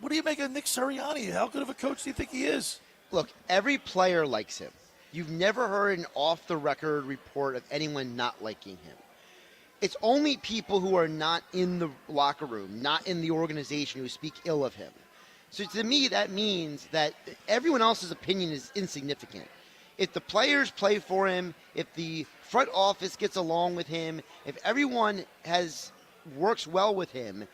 What do you make of Nick Sirianni? How good of a coach do you think he is? Look, every player likes him. You've never heard an off-the-record report of anyone not liking him. It's only people who are not in the locker room, not in the organization, who speak ill of him. So to me, that means that everyone else's opinion is insignificant. If the players play for him, if the front office gets along with him, if everyone works well with him,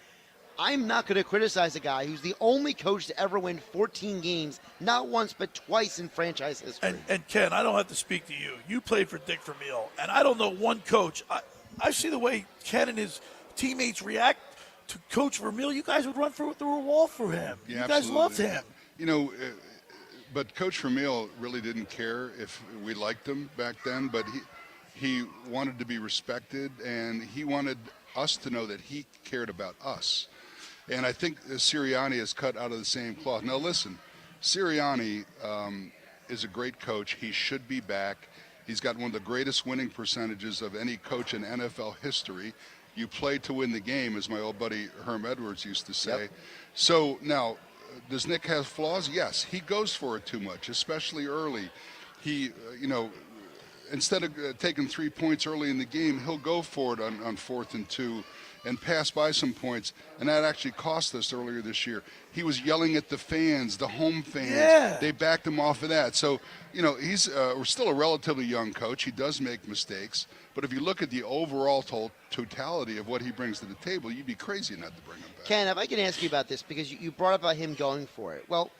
I'm not going to criticize a guy who's the only coach to ever win 14 games, not once but twice in franchise history. And Ken, I don't have to speak to you. You played for Dick Vermeil, and I don't know one coach. I see the way Ken and his teammates react to Coach Vermeil. You guys would run through a wall for him. Yeah, you guys loved him. But Coach Vermeil really didn't care if we liked him back then, but he wanted to be respected, and he wanted us to know that he cared about us. And I think Sirianni is cut out of the same cloth. Now, listen, Sirianni is a great coach. He should be back. He's got one of the greatest winning percentages of any coach in NFL history. You play to win the game, as my old buddy Herm Edwards used to say. Yep. So now, does Nick have flaws? Yes. He goes for it too much, especially early. He, instead of taking 3 points early in the game, he'll go for it on 4th and 2 and pass by some points, and that actually cost us earlier this year. He was yelling at the fans, the home fans. Yeah. They backed him off of that. So, he's we're still a relatively young coach. He does make mistakes, but if you look at the overall totality of what he brings to the table, you'd be crazy not to bring him back. Ken, if I can ask you about this, because you brought up about him going for it. Well,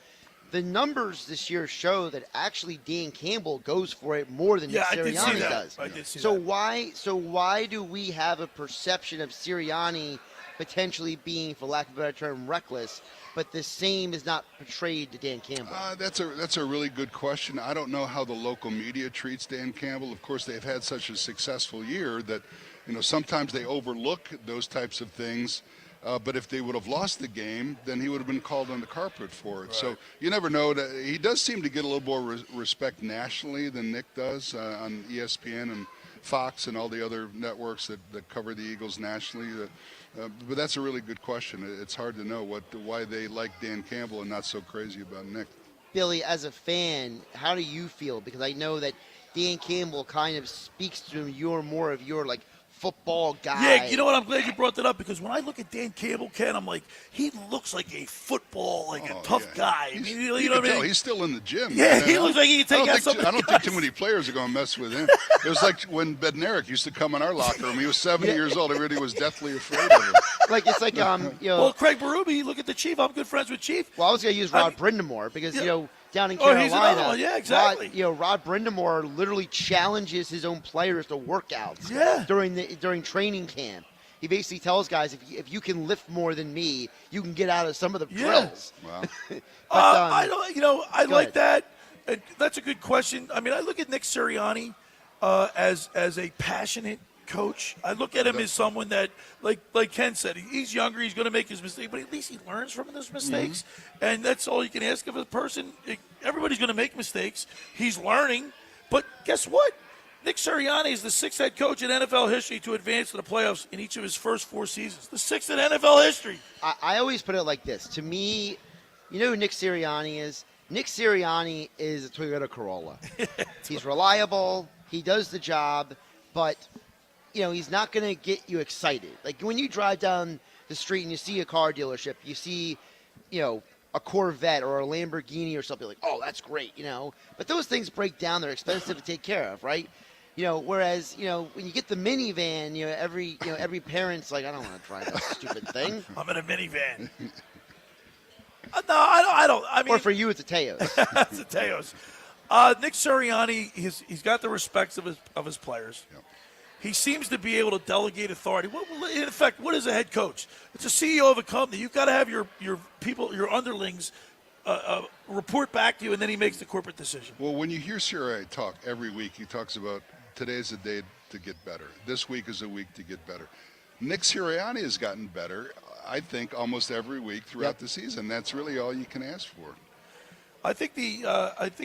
the numbers this year show that actually Dan Campbell goes for it more than Nick Sirianni does. I did see so that. why do we have a perception of Sirianni potentially being, for lack of a better term, reckless, but the same is not portrayed to Dan Campbell? That's a really good question. I don't know how the local media treats Dan Campbell. Of course, they've had such a successful year that sometimes they overlook those types of things. But if they would have lost the game, then he would have been called on the carpet for it. Right. So you never know. He does seem to get a little more respect nationally than Nick does on ESPN and Fox and all the other networks that cover the Eagles nationally. But that's a really good question. It's hard to know why they like Dan Campbell and not so crazy about Nick. Billy, as a fan, how do you feel? Because I know that Dan Campbell kind of speaks to you more of your football guy. Yeah, you know what? I'm glad you brought that up because when I look at Dan Campbell, Ken, I'm like, he looks like a football, a tough guy. I mean, you know what I mean? He's still in the gym. Yeah, man. he looks like he can take out some. I don't think too many players are going to mess with him. It was like when Bednarik used to come in our locker room. He was 70 years old. Everybody was deathly afraid of him. It's like Well, Craig Berube, look at the Chief. I'm good friends with Chief. Well, I was going to use Rod Brindamore because down in Carolina, he's another one. Yeah, exactly. Rod Brindamore literally challenges his own players to workouts. During training camp. He basically tells guys, if you can lift more than me, you can get out of some of the drills. Wow. I like that. That's a good question. I mean, I look at Nick Sirianni as a passionate coach. I look at him as someone that, like Ken said, he's younger, he's going to make his mistake, but at least he learns from those mistakes. And that's all you can ask of a person. Everybody's going to make mistakes. He's learning. But guess what? Nick Sirianni is the sixth head coach in NFL history to advance to the playoffs in each of his first 4 seasons. The sixth in NFL history. I always put it like this. To me, you know who Nick Sirianni is? Nick Sirianni is a Toyota Corolla. He's reliable. He does the job. But, he's not going to get you excited. Like when you drive down the street and you see a car dealership, you see, a Corvette or a Lamborghini or something like, oh, that's great, But those things break down. They're expensive to take care of, right? Whereas, when you get the minivan, every parent's like, I don't want to drive that stupid thing. I'm in a minivan. No, I don't. I mean, or for you, it's a Teos. It's a Teos. Nick Sirianni, he's got the respects of his players. Yep. He seems to be able to delegate authority. In effect, what is a head coach? It's a CEO of a company. You've got to have your people, your underlings, report back to you, and then he makes the corporate decision. Well, when you hear Sirianni talk every week, he talks about today's a day to get better. This week is a week to get better. Nick Sirianni has gotten better, I think, almost every week throughout the season. That's really all you can ask for. I think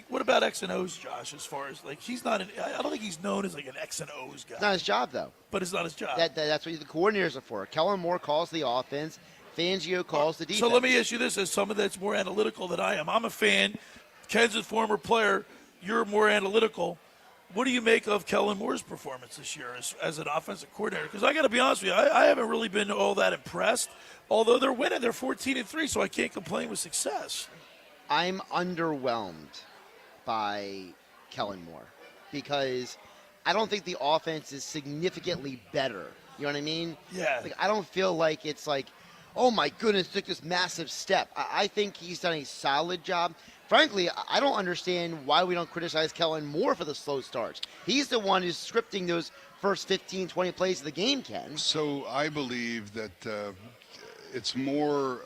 what about X and O's, Josh? As far as he's not. I don't think he's known as an X and O's guy. It's not his job though. But it's not his job. That's what the coordinators are for. Kellen Moore calls the offense. Fangio calls the defense. So let me ask you this: as someone that's more analytical than I am, I'm a fan. Ken's a former player. You're more analytical. What do you make of Kellen Moore's performance this year as an offensive coordinator? Because I got to be honest with you, I haven't really been all that impressed. Although they're winning, they're 14-3, so I can't complain with success. I'm underwhelmed by Kellen Moore because I don't think the offense is significantly better. You know what I mean? Yeah. I don't feel like it's like, oh my goodness, took this massive step. I think he's done a solid job. Frankly, I don't understand why we don't criticize Kellen Moore for the slow starts. He's the one who's scripting those first 15, 20 plays of the game, Ken. So I believe that it's more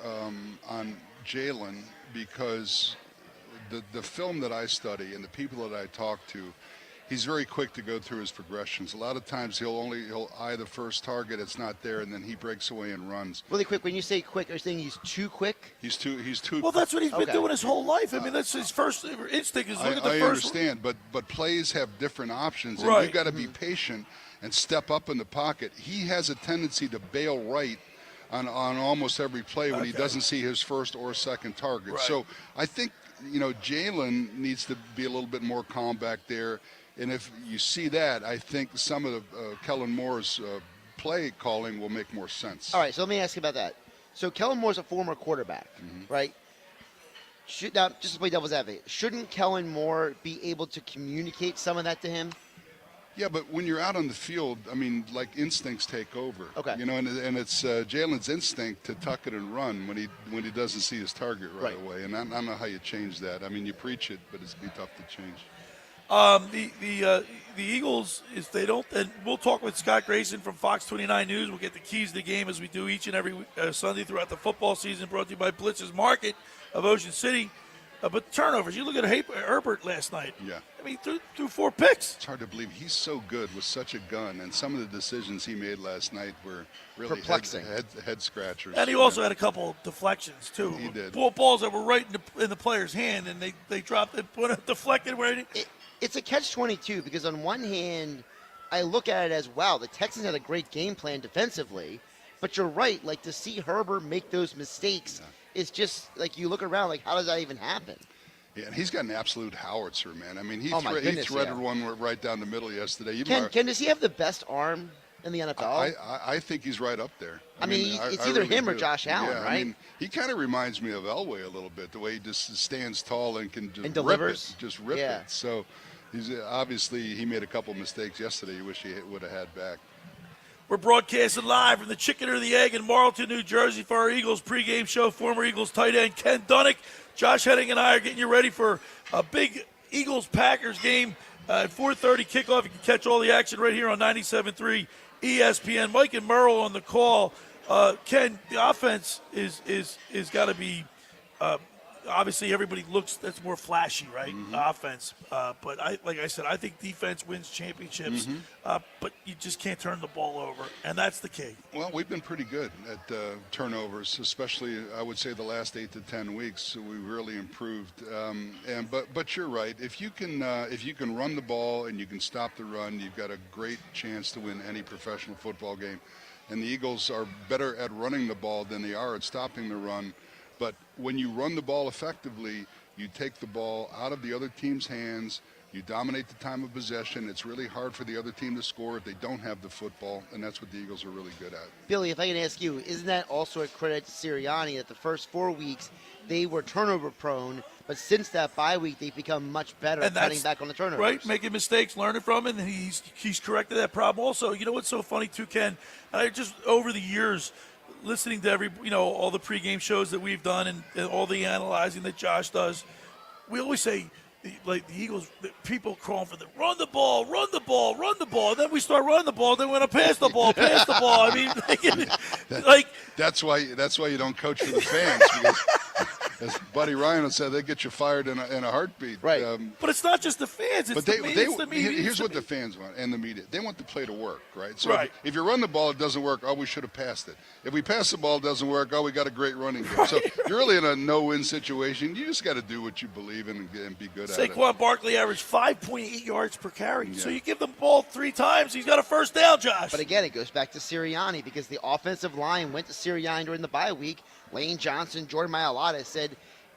on Jalen because the film that I study and the people that I talk to, he's very quick to go through his progressions. A lot of times he'll eye the first target, it's not there, and then he breaks away and runs. Really quick, when you say quick, are you saying he's too quick? He's too. Well, that's what he's been doing his whole life. I mean, that's his first instinct is look at the first. I understand, but plays have different options, and you've got to be patient and step up in the pocket. He has a tendency to bail right on almost every play when he doesn't see his first or second target. Right. So I think Jalen needs to be a little bit more calm back there. And if you see that, I think some of the Kellen Moore's play calling will make more sense. All right, so let me ask you about that. So Kellen Moore's a former quarterback, right? Now, just to play devil's advocate, shouldn't Kellen Moore be able to communicate some of that to him? Yeah, but when you're out on the field, I mean, like instincts take over. Okay. And it's Jalen's instinct to tuck it and run when he doesn't see his target right away. And I don't know how you change that. I mean, you preach it, but it's tough to change. The Eagles, if they don't, and we'll talk with Scott Grayson from Fox 29 News. We'll get the keys to the game as we do each and every Sunday throughout the football season, brought to you by Blitz's Market of Ocean City. But turnovers, you look at Herbert last night. Yeah. I mean, threw 4 picks. It's hard to believe he's so good with such a gun, and some of the decisions he made last night were really perplexing, head scratchers. And he also had a couple deflections too. He did. Balls that were right in the player's hand, and they dropped it, put it deflected. It's a catch-22 because on one hand, I look at it as, wow, the Texans had a great game plan defensively, but you're right. Like to see Herbert make those mistakes. Yeah. It's just like you look around, like how does that even happen? Yeah, and he's got an absolute howitzer, man. I mean, he goodness, threaded one right down the middle yesterday. Ken, does he have the best arm in the NFL. I think he's right up there. I mean, it's either him or Josh Allen, right? I mean, he kind of reminds me of Elway a little bit, the way he just stands tall and can just delivers. rip it. So he's obviously he made a couple mistakes yesterday. You wish he would have had back. We're broadcasting live from the Chicken or the Egg in Marlton, New Jersey for our Eagles pregame show. Former Eagles tight end Ken Dunek, Josh Hennig, and I are getting you ready for a big Eagles-Packers game at 4:30 kickoff. You can catch all the action right here on 97.3 ESPN. Mike and Merle on the call. Ken, the offense is got to be obviously everybody looks that's more flashy, right? Offense, but like I said, I think defense wins championships. But you just can't turn the ball over, and that's the key. Well, we've been pretty good at turnovers, especially I would say the last 8 to 10 weeks. So we really improved. But you're right. If you can run the ball and you can stop the run, you've got a great chance to win any professional football game. And the Eagles are better at running the ball than they are at stopping the run. But when you run the ball effectively, you take the ball out of the other team's hands, you dominate the time of possession. It's really hard for the other team to score if they don't have the football, and that's what the Eagles are really good at. Billy, if I can ask you, isn't that also a credit to Sirianni that the first 4 weeks they were turnover prone, but since that bye week they've become much better at cutting back on the turnovers? Right, making mistakes, learning from it, and he's corrected that problem. Also, you know what's so funny too, Ken? I just over the years, listening to all the pregame shows that we've done and all the analyzing that Josh does, we always say, like the Eagles, people calling for the run the ball, run the ball, run the ball. And then we start running the ball, then we're going to pass the ball, pass the ball. I mean, that's why you don't coach for the fans, because as Buddy Ryan said, they get you fired in a heartbeat. Right. But it's not just the fans. It's the media. Here's what the fans want and the media. They want the play to work, right? So if you run the ball, it doesn't work. Oh, we should have passed it. If we pass the ball, it doesn't work. Oh, we got a great running game. So you're really in a no-win situation. You just got to do what you believe in and be good at it. Saquon Barkley averaged 5.8 yards per carry. Yeah. So you give the ball 3 times, he's got a first down, Josh. But again, it goes back to Sirianni, because the offensive line went to Sirianni during the bye week. Lane Johnson, Jordan Mailata said,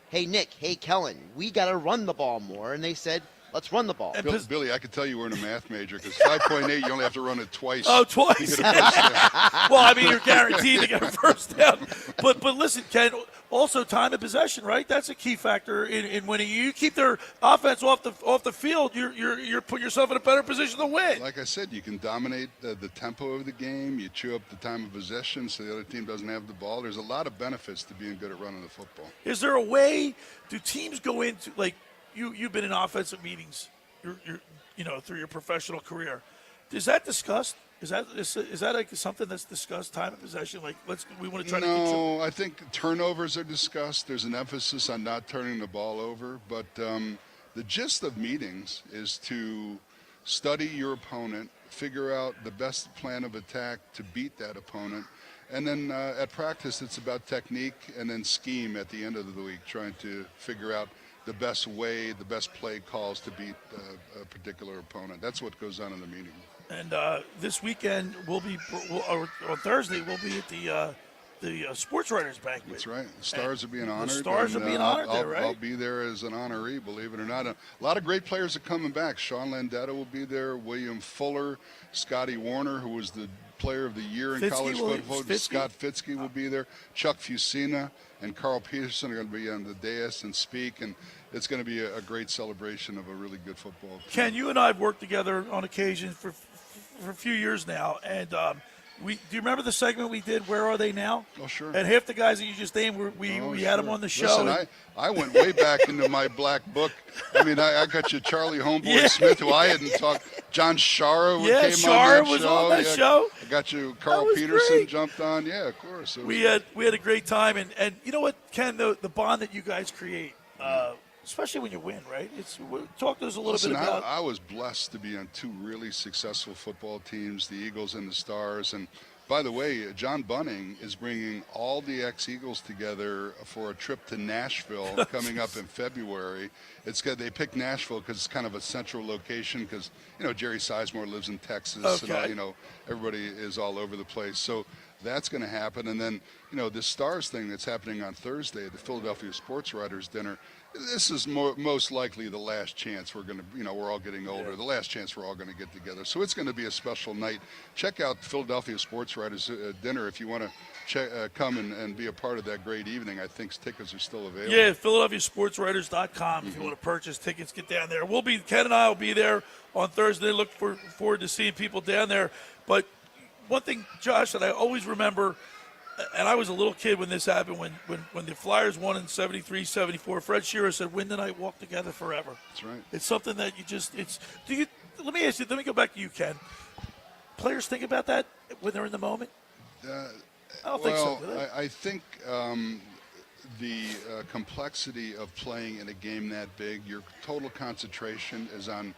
hey, Nick, hey, Kellen, we got to run the ball more. And they said, let's run the ball. Billy, I could tell you weren't a math major, because 5.8, you only have to run it twice. Oh, twice. Well, I mean, you're guaranteed to get a first down. But listen, Ken, also time of possession, right? That's a key factor in winning. You keep their offense off the field, you're putting yourself in a better position to win. Like I said, you can dominate the tempo of the game. You chew up the time of possession so the other team doesn't have the ball. There's a lot of benefits to being good at running the football. Is there a way, do teams go into, like, you've been in offensive meetings, through your professional career. Is that discussed? Is that like something that's discussed? Time of possession, like we want to try to. No, I think turnovers are discussed. There's an emphasis on not turning the ball over, but the gist of meetings is to study your opponent, figure out the best plan of attack to beat that opponent. And then at practice, it's about technique and then scheme at the end of the week, trying to figure out the best way, the best play calls to beat a particular opponent. That's what goes on in the meeting. And this weekend, on Thursday, we'll be at the Sports Writers Banquet. That's right. The Stars are being honored. The Stars are being honored there, right? I'll be there as an honoree, believe it or not. A lot of great players are coming back. Sean Landeta will be there. William Fuller, Scotty Warner, who was the Player of the Year in college football. Scott Fitzke will be there. Chuck Fusina and Carl Peterson are going to be on the dais and speak, and it's going to be a great celebration of a really good football team. Ken, you and I have worked together on occasion for a few years now, and do you remember the segment we did, Where Are They Now? Oh, sure. And half the guys that you just named, we had them on the show. Listen, I went way back into my black book. I mean, I got you Charlie Homeboy Smith, who I hadn't talked. John Shara was on that show. I got you Carl Peterson jumped on. Yeah, of course. We had a great time, and you know what, Ken, the bond that you guys create, especially when you win, right? Talk to us a little bit about. I was blessed to be on 2 really successful football teams, the Eagles and the Stars. And by the way, John Bunning is bringing all the ex-Eagles together for a trip to Nashville coming up in February. They picked Nashville because it's kind of a central location, because Jerry Sizemore lives in Texas, and everybody is all over the place. So that's going to happen. And then this Stars thing that's happening on Thursday, the Philadelphia Sports Writers Dinner. This is most likely the last chance we're going to, we're all getting older. The last chance we're all going to get together. So it's going to be a special night. Check out Philadelphia Sports Writers Dinner if you want to come and be a part of that great evening. I think tickets are still available. Yeah, PhiladelphiaSportsWriters.com. If you want to purchase tickets, get down there. Ken and I will be there on Thursday. Look forward to seeing people down there. But one thing, Josh, that I always remember, and I was a little kid when this happened, when the Flyers won in 73-74, Fred Shearer said, "Win the night, walk together forever." That's right. It's something that let me ask you, let me go back to you, Ken. Players think about that when they're in the moment? I don't think so, do they? I think the complexity of playing in a game that big, your total concentration is on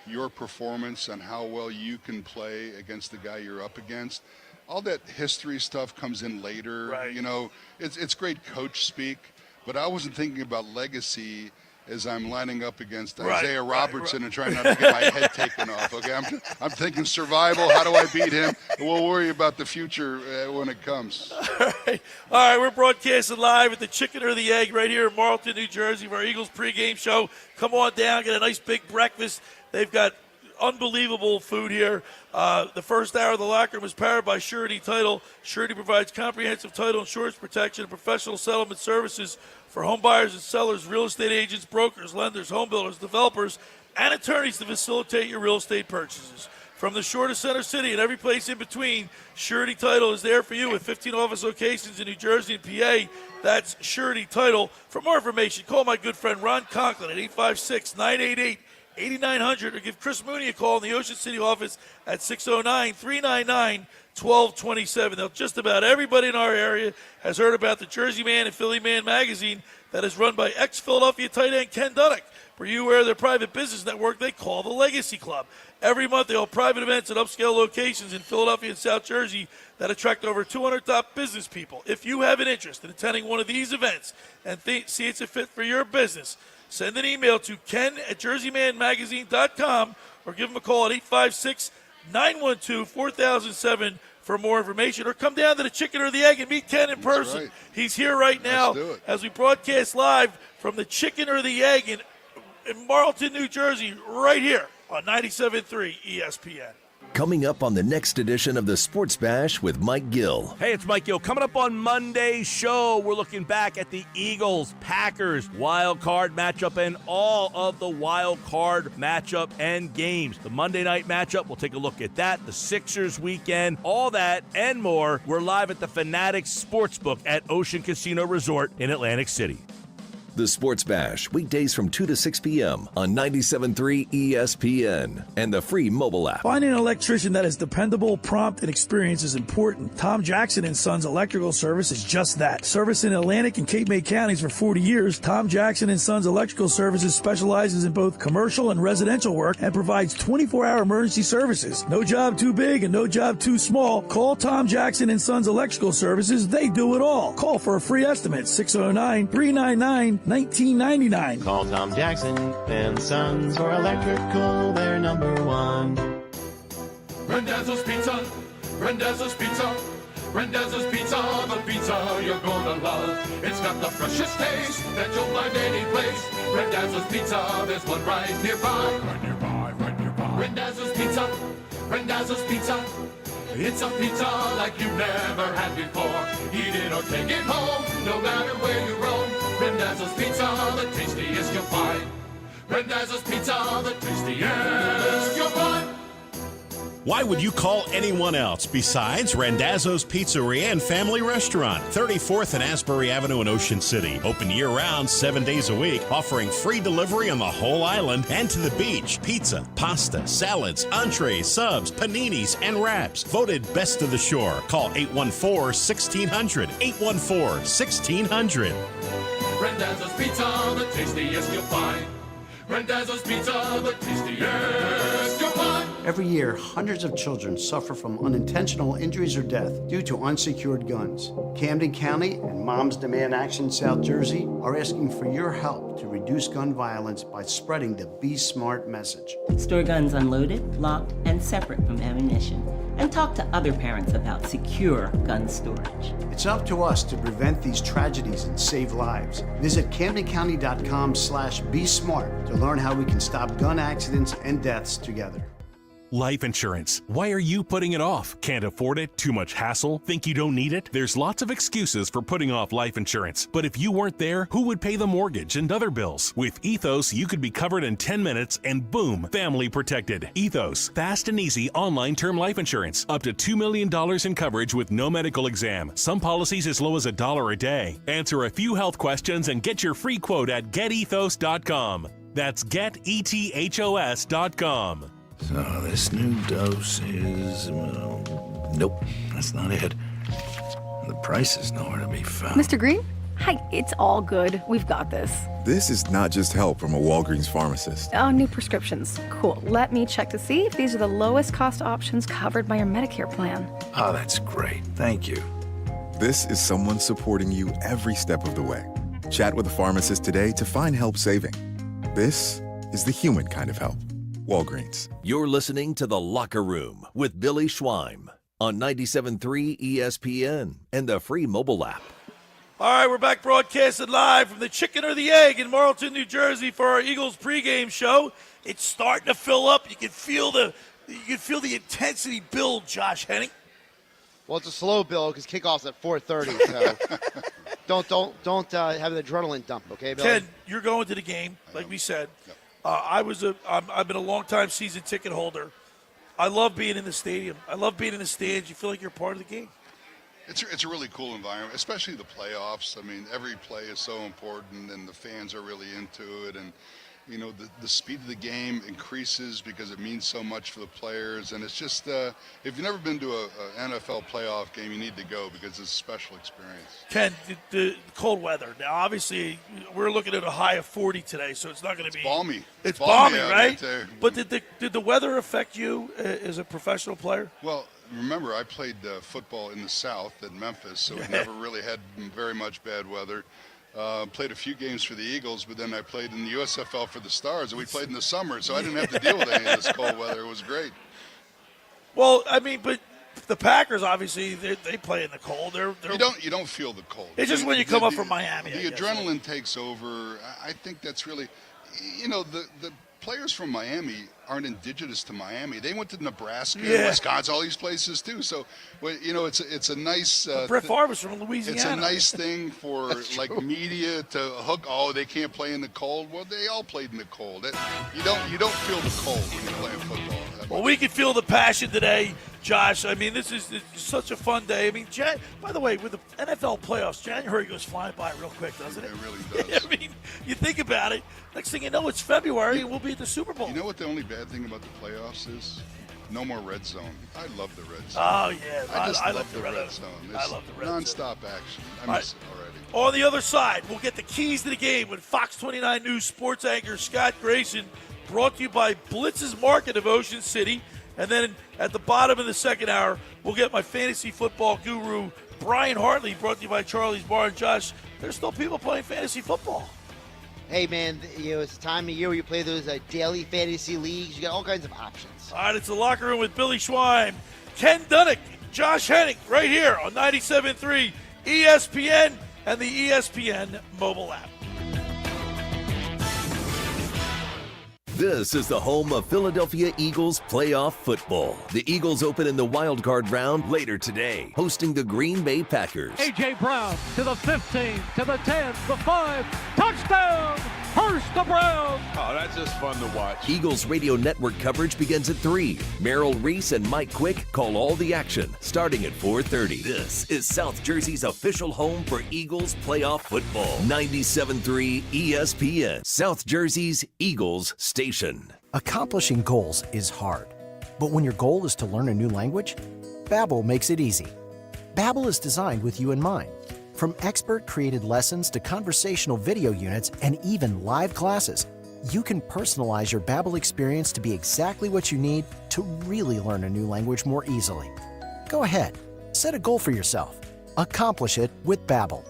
your performance, on how well you can play against the guy you're up against. All that history stuff comes in later. Right. It's great coach speak, but I wasn't thinking about legacy as I'm lining up against Isaiah Robertson and trying not to get my head taken off. Okay, I'm thinking survival. How do I beat him? And we'll worry about the future when it comes. All right. We're broadcasting live at the Chicken or the Egg right here in Marlton, New Jersey for our Eagles pregame show. Come on down, get a nice big breakfast. They've got unbelievable food here. The first hour of the locker room is powered by Surety Title. Surety provides comprehensive title insurance protection and professional settlement services for home buyers and sellers, real estate agents, brokers, lenders, home builders, developers, and attorneys to facilitate your real estate purchases. From the shore to Center City and every place in between, Surety Title is there for you with 15 office locations in New Jersey and PA. That's Surety Title. For more information, call my good friend Ron Conklin at 856-988-8900 or give Chris Mooney a call in the Ocean City office at 609-399-1227. Now, just about everybody in our area has heard about the Jersey Man and Philly Man magazine that is run by ex-Philadelphia tight end Ken Dunek. Were you aware of their private business network they call the Legacy Club? Every month they hold private events at upscale locations in Philadelphia and South Jersey that attract over 200 top business people. If you have an interest in attending one of these events and see it's a fit for your business, send an email to ken@jerseymanmagazine.com or give them a call at 856-912-4007 for more information, or come down to the Chicken or the Egg and meet Ken in person. Right. He's here right now as we broadcast live from the Chicken or the Egg in Marlton, New Jersey, right here on 97.3 ESPN. Coming up on the next edition of the Sports Bash with Mike Gill. Hey, it's Mike Gill. Coming up on Monday's show, we're looking back at the Eagles-Packers wild card matchup and all of the wild card matchup and games. The Monday night matchup, we'll take a look at that. The Sixers weekend, all that and more. We're live at the Fanatics Sportsbook at Ocean Casino Resort in Atlantic City. The Sports Bash, weekdays from 2 to 6 p.m. on 97.3 ESPN and the free mobile app. Finding an electrician that is dependable, prompt, and experienced is important. Tom Jackson & Sons Electrical Service is just that. Service in Atlantic and Cape May counties for 40 years, Tom Jackson & Sons Electrical Services specializes in both commercial and residential work and provides 24-hour emergency services. No job too big and no job too small. Call Tom Jackson & Sons Electrical Services. They do it all. Call for a free estimate, 609-399-1999. Call Tom Jackson and Sons for electrical, they're number one. Rendezvous Pizza, Rendezvous Pizza, Rendezvous Pizza, the pizza you're gonna love. It's got the freshest taste that you'll find any place. Rendezvous Pizza, there's one right nearby. Right nearby. Rendezvous Pizza, Rendezvous Pizza. It's a pizza like you've never had before. Eat it or take it home, no matter where you roam. Rendezvous Pizza, the tastiest you'll find. Rendezvous Pizza, the tastiest you'll find. Why would you call anyone else besides Randazzo's Pizzeria and Family Restaurant, 34th and Asbury Avenue in Ocean City. Open year-round, 7 days a week, offering free delivery on the whole island and to the beach. Pizza, pasta, salads, entrees, subs, paninis, and wraps. Voted best of the shore. Call 814-1600. 814-1600. Rendezvous Pizza, the tastiest you'll find. Rendezvous Pizza, the tastiest you'll find. Every year, hundreds of children suffer from unintentional injuries or death due to unsecured guns. Camden County and Moms Demand Action South Jersey are asking for your help to reduce gun violence by spreading the Be Smart message. Store guns unloaded, locked, and separate from ammunition. and talk to other parents about secure gun storage. It's up to us to prevent these tragedies and save lives. Visit CamdenCounty.com/BeSmart to learn how we can stop gun accidents and deaths together. Life insurance. Why are you putting it off? Can't afford it? Too much hassle? Think you don't need it? There's lots of excuses for putting off life insurance. But if you weren't there, who would pay the mortgage and other bills? With Ethos, you could be covered in 10 minutes and boom, family protected. Ethos, fast and easy online term life insurance. Up to $2 million in coverage with no medical exam. Some policies as low as $1 a day. Answer a few health questions and get your free quote at getethos.com. That's getethos.com. So this new dose is, well, nope, that's not it. The price is nowhere to be found. Mr. Green? Hi, it's all good. We've got this. This is not just help from a Walgreens pharmacist. Oh, new prescriptions. Cool. Let me check to see if these are the lowest cost options covered by your Medicare plan. Oh, that's great. Thank you. This is someone supporting you every step of the way. Chat with a pharmacist today to find help saving. This is the human kind of help. Walgreens. You're listening to The Locker Room with Billy Schweim on 97.3 ESPN and the free mobile app. All right, we're back broadcasting live from the Chicken or the Egg in Marlton, New Jersey for our Eagles pregame show. It's starting to fill up. You can feel the intensity build, Josh Hennig. Well, it's a slow build because kickoff's at 4:30. So don't have an adrenaline dump, okay, Bill? Ken, you're going to the game, like we said. I've been a long-time season ticket holder. I love being in the stadium. I love being in the stands. You feel like you're part of the game. It's a really cool environment, especially the playoffs. I mean, every play is so important, and the fans are really into it. And, you know, the speed of the game increases because it means so much for the players. And it's just, if you've never been to an NFL playoff game, you need to go because it's a special experience. Ken, the cold weather. Now, obviously, we're looking at a high of 40 today, so it's not going to be balmy. It's balmy, right? There. But did the weather affect you as a professional player? Well, remember, I played football in the South at Memphis, so we never really had very much bad weather. Played a few games for the Eagles, but then I played in the USFL for the Stars, and we played in the summer, so I didn't have to deal with any of this cold weather. It was great. Well, I mean, but the Packers, obviously, they play in the cold. You don't feel the cold. It's just when you come up from Miami. The adrenaline takes over. I think that's really, you know, the players from Miami aren't indigenous to Miami. They went to Nebraska, and Wisconsin, all these places too. So, you know, it's a nice. Brett Favre was from Louisiana. It's a nice thing for like media to hook. Oh, they can't play in the cold. Well, they all played in the cold. You don't feel the cold when you're playing football. Well, we can feel the passion today, Josh. I mean, this is such a fun day. I mean, by the way, with the NFL playoffs, January goes flying by real quick, doesn't it? It really does. I mean, you think about it. Next thing you know, it's February, and we'll be at the Super Bowl. You know what the only bad thing about the playoffs is? No more red zone. I love the red zone. Oh, yeah. I love the red zone. I love the red zone. Non-stop action. I miss it already. On the other side, we'll get the keys to the game with Fox 29 News sports anchor Scott Grayson, brought to you by Blitz's Market of Ocean City. And then at the bottom of the second hour, we'll get my fantasy football guru, Brian Hartley, brought to you by Charlie's Bar. And Josh, there's still people playing fantasy football. Hey, man, you know, it's the time of year where you play those daily fantasy leagues. You got all kinds of options. All right, it's the Locker Room with Billy Schweim, Ken Dunek, Josh Hennig, right here on 97.3 ESPN and the ESPN mobile app. This is the home of Philadelphia Eagles playoff football. The Eagles open in the wildcard round later today, hosting the Green Bay Packers. A.J. Brown to the 15, to the 10, the 5, touchdown! Hurst the Browns! Oh, that's just fun to watch. Eagles radio network coverage begins at 3. Merrill Reese and Mike Quick call all the action, starting at 4:30. This is South Jersey's official home for Eagles playoff football. 97.3 ESPN, South Jersey's Eagles station. Accomplishing goals is hard, but when your goal is to learn a new language, Babbel makes it easy. Babbel is designed with you in mind. From expert-created lessons to conversational video units and even live classes, you can personalize your Babbel experience to be exactly what you need to really learn a new language more easily. Go ahead, set a goal for yourself. Accomplish it with Babbel.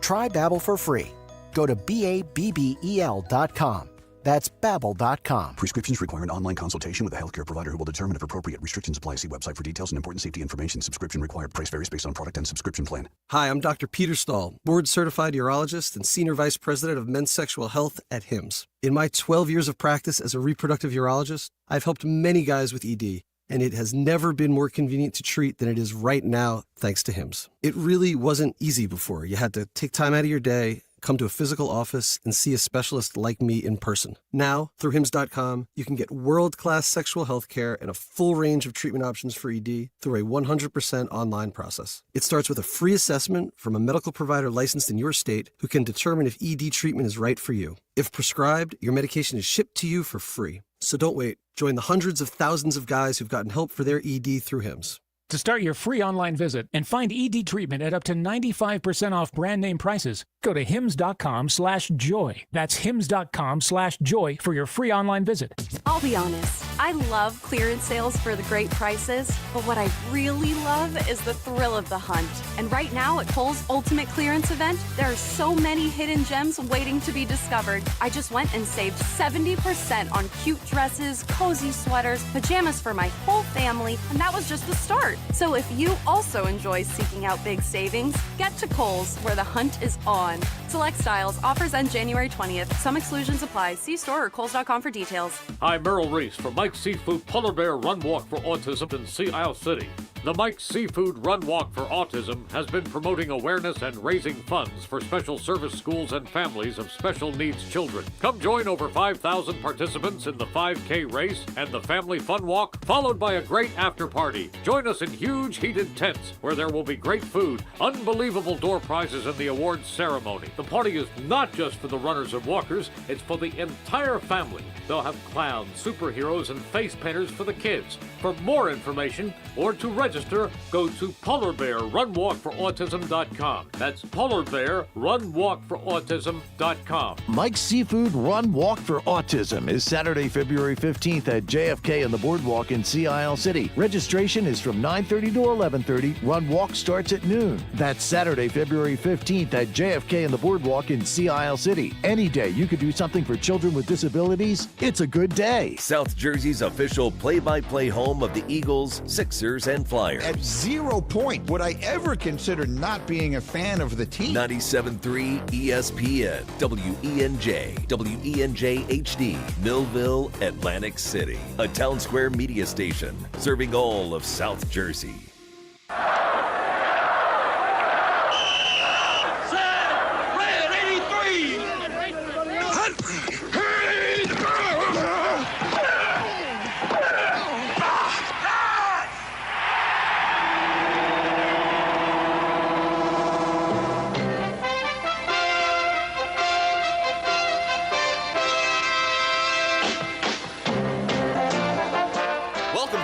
Try Babbel for free. Go to BABBEL.com. That's Babbel.com. Prescriptions require an online consultation with a healthcare provider who will determine if appropriate. Restrictions apply. See website for details and important safety information. Subscription required. Price varies based on product and subscription plan. Hi, I'm Dr. Peter Stahl, board-certified urologist and senior vice president of men's sexual health at HIMSS. In my 12 years of practice as a reproductive urologist, I've helped many guys with ED, and it has never been more convenient to treat than it is right now, thanks to HIMSS. It really wasn't easy before. You had to take time out of your day, come to a physical office, and see a specialist like me in person. Now, through HIMSS.com, you can get world-class sexual health care and a full range of treatment options for ED through a 100% online process. It starts with a free assessment from a medical provider licensed in your state who can determine if ED treatment is right for you. If prescribed, your medication is shipped to you for free. So don't wait. Join the hundreds of thousands of guys who've gotten help for their ED through HIMSS. To start your free online visit and find ED treatment at up to 95% off brand name prices, go to hims.com/joy. That's hims.com/joy for your free online visit. I'll be honest, I love clearance sales for the great prices, but what I really love is the thrill of the hunt. And right now at Kohl's Ultimate Clearance Event, there are so many hidden gems waiting to be discovered. I just went and saved 70% on cute dresses, cozy sweaters, pajamas for my whole family, and that was just the start. So if you also enjoy seeking out big savings, get to Kohl's, where the hunt is on. Select styles, offers end January 20th. Some exclusions apply. See store or Kohl's.com for details. Hi, Merrill Reese from Mike's Seafood Polar Bear Run Walk for Autism in Sea Isle City. The Mike's Seafood Run Walk for Autism has been promoting awareness and raising funds for special service schools and families of special needs children. Come join over 5,000 participants in the 5K race and the Family Fun Walk, followed by a great after party. Join us in huge heated tents where there will be great food, unbelievable door prizes, and the awards ceremony. The party is not just for the runners and walkers, it's for the entire family. They'll have clowns, superheroes, and face painters for the kids. For more information or to register, go to polarbearrunwalkforautism.com. That's polarbearrunwalkforautism.com. Mike's Seafood Run Walk for Autism is Saturday, February 15th at JFK and the Boardwalk in Sea Isle City. Registration is from 9:30 to 11:30. Run Walk starts at noon. That's Saturday, February 15th at JFK and the Boardwalk in Sea Isle City. Any day you could do something for children with disabilities, it's a good day. South Jersey's official play-by-play home of the Eagles, Sixers, and Flyers. At 0 point would I ever consider not being a fan of the team. 97.3 ESPN, WENJ, WENJ HD, Millville, Atlantic City. A Town Square media station serving all of South Jersey.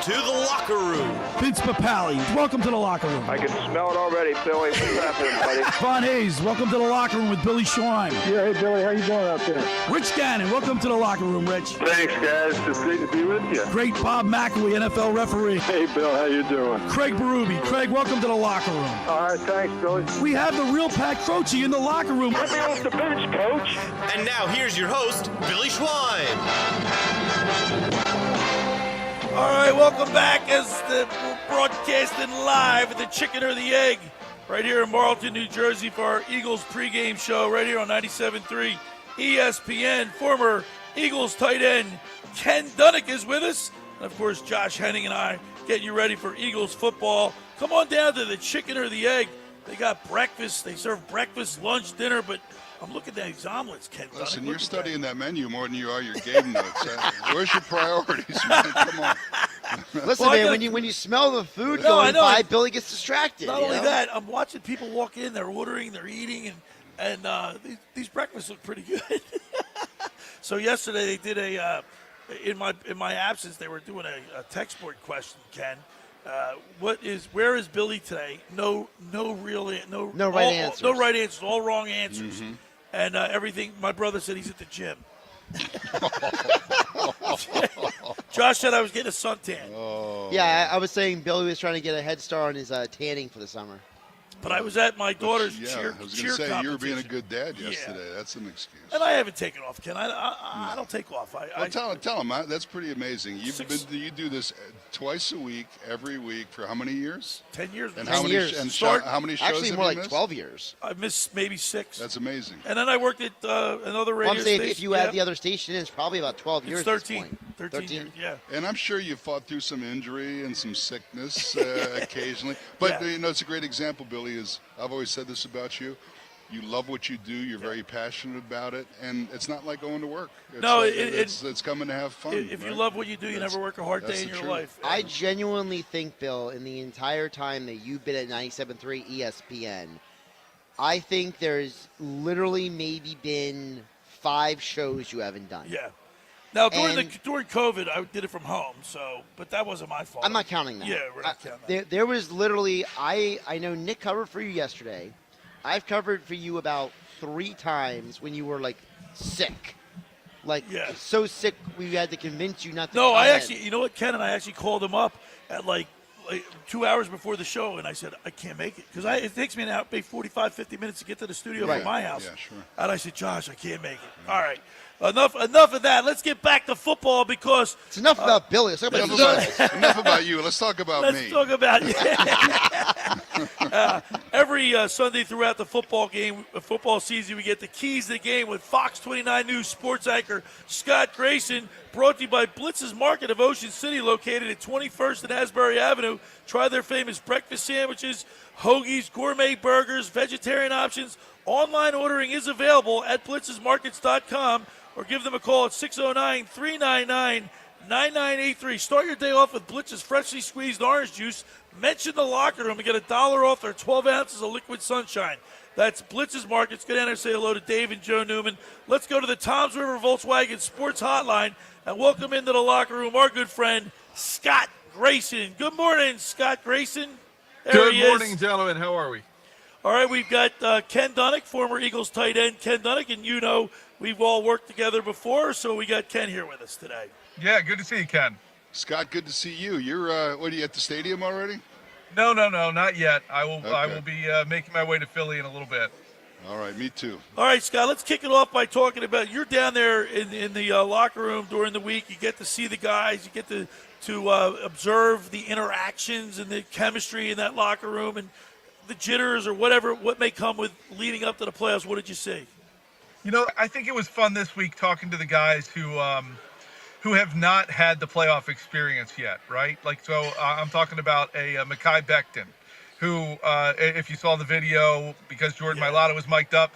To the locker room. Vince Papali, welcome to the locker room. I can smell it already, Billy. What's happening, buddy? Von Hayes, welcome to the locker room with Billy Schwein. Yeah, hey, Billy, how you doing out there? Rich Gannon, welcome to the locker room, Rich. Thanks, guys. It's great to be with you. Great Bob McElwee, NFL referee. Hey, Bill, how you doing? Craig Berube. Craig, welcome to the locker room. All right, thanks, Billy. We have the real Pat Croce in the locker room. Let me off the bench, Coach. And now here's your host, Billy Schwein. All right, welcome back as we're broadcasting live at the Chicken or the Egg right here in Marlton, New Jersey for our Eagles pregame show right here on 97.3 ESPN. Former Eagles tight end Ken Dunek is with us. And, of course, Josh Hennig and I getting you ready for Eagles football. Come on down to the Chicken or the Egg. They got breakfast. They serve breakfast, lunch, dinner, but I'm looking at these omelets, Ken. Listen, you're studying that menu more than you are your game notes. Where's your priorities, man? Come on. Listen, well, man, when you smell the food going by, Billy gets distracted. Not only that, I'm watching people walk in. They're ordering, they're eating, and these breakfasts look pretty good. So yesterday they did in my absence they were doing a text board question, Ken. Where is Billy today? No right answers. No right answers. All wrong answers. Mm-hmm. And everything. My brother said he's at the gym. Josh said I was getting a suntan. Yeah, I was saying Billy was trying to get a head start on his tanning for the summer. But I was at my daughter's Yeah, I was going to say, you were being a good dad yesterday. That's an excuse. And I haven't taken off, Ken. I don't take off. Tell him. That's pretty amazing. You do this twice a week, every week for how many years? 10 years. And 10 how many years. how many shows Actually, have more you like missed? 12 years. I missed maybe 6. That's amazing. And then I worked at another radio I'm saying station. if you add the other station, it's probably about 12 years. It's 13. 13 years, yeah. And I'm sure you fought through some injury and some sickness occasionally. But, it's a great example, Billy, is I've always said this about you. You love what you do. You're very passionate about it. And it's not like going to work. It's coming to have fun. If you love what you do, you never work a hard day in your life. I genuinely think, Bill, in the entire time that you've been at 97.3 ESPN, I think there's literally maybe been 5 shows you haven't done. Yeah. Now, during COVID, I did it from home, but that wasn't my fault. I'm not counting that. Yeah, we're not counting that. There was literally, I know Nick covered for you yesterday. I've covered for you about 3 times when you were, sick. So sick we had to convince you not to No, come I in. actually, you know what, Ken, and I actually called him up at, 2 hours before the show, and I said, I can't make it. Because it takes me maybe 45, 50 minutes to get to the studio from my house. Yeah, sure. And I said, Josh, I can't make it. All right. Enough of that. Let's get back to football because it's enough about Billy. Let's talk about enough about you. Let's talk about me. Let's talk about every Sunday throughout the football season, we get the keys to the game with Fox 29 News sports anchor Scott Grayson, brought to you by Blitz's Market of Ocean City, located at 21st and Asbury Avenue. Try their famous breakfast sandwiches, hoagies, gourmet burgers, vegetarian options. Online ordering is available at blitzesmarkets.com. Or give them a call at 609-399-9983. Start your day off with Blitz's freshly squeezed orange juice. Mention the locker room and get $1 off their 12 ounces of liquid sunshine. That's Blitz's Markets. Go down there and say hello to Dave and Joe Newman. Let's go to the Toms River Volkswagen Sports Hotline and welcome into the locker room our good friend, Scott Grayson. Good morning, Scott Grayson. Good morning, gentlemen. How are we? All right, we've got Ken Dunek, former Eagles tight end Ken Dunek, and we've all worked together before, so we got Ken here with us today. Yeah, good to see you, Ken. Scott, good to see you. You're, what are you, at the stadium already? No, not yet. I will be making my way to Philly in a little bit. All right, me too. All right, Scott, let's kick it off by talking about you're down there in the locker room during the week. You get to see the guys. You get to observe the interactions and the chemistry in that locker room and the jitters or what may come with leading up to the playoffs. What did you see? I think it was fun this week talking to the guys who have not had the playoff experience yet, right? I'm talking about a Mekhi Becton, who, if you saw the video, because Jordan Mailata was mic'd up,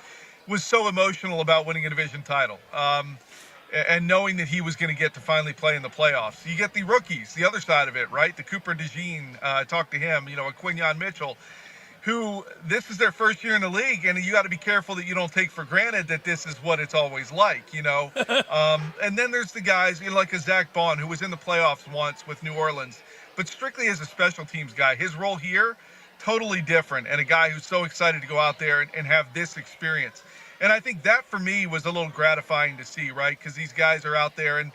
was so emotional about winning a division title. And knowing that he was going to get to finally play in the playoffs. You get the rookies, the other side of it, right? The Cooper DeJean, talked to him, a Quinyon Mitchell, who this is their first year in the league, and you got to be careful that you don't take for granted that this is what it's always like, And then there's the guys, like a Zach Bond, who was in the playoffs once with New Orleans, but strictly as a special teams guy. His role here, totally different, and a guy who's so excited to go out there and have this experience. And I think that, for me, was a little gratifying to see, right? Because these guys are out there, and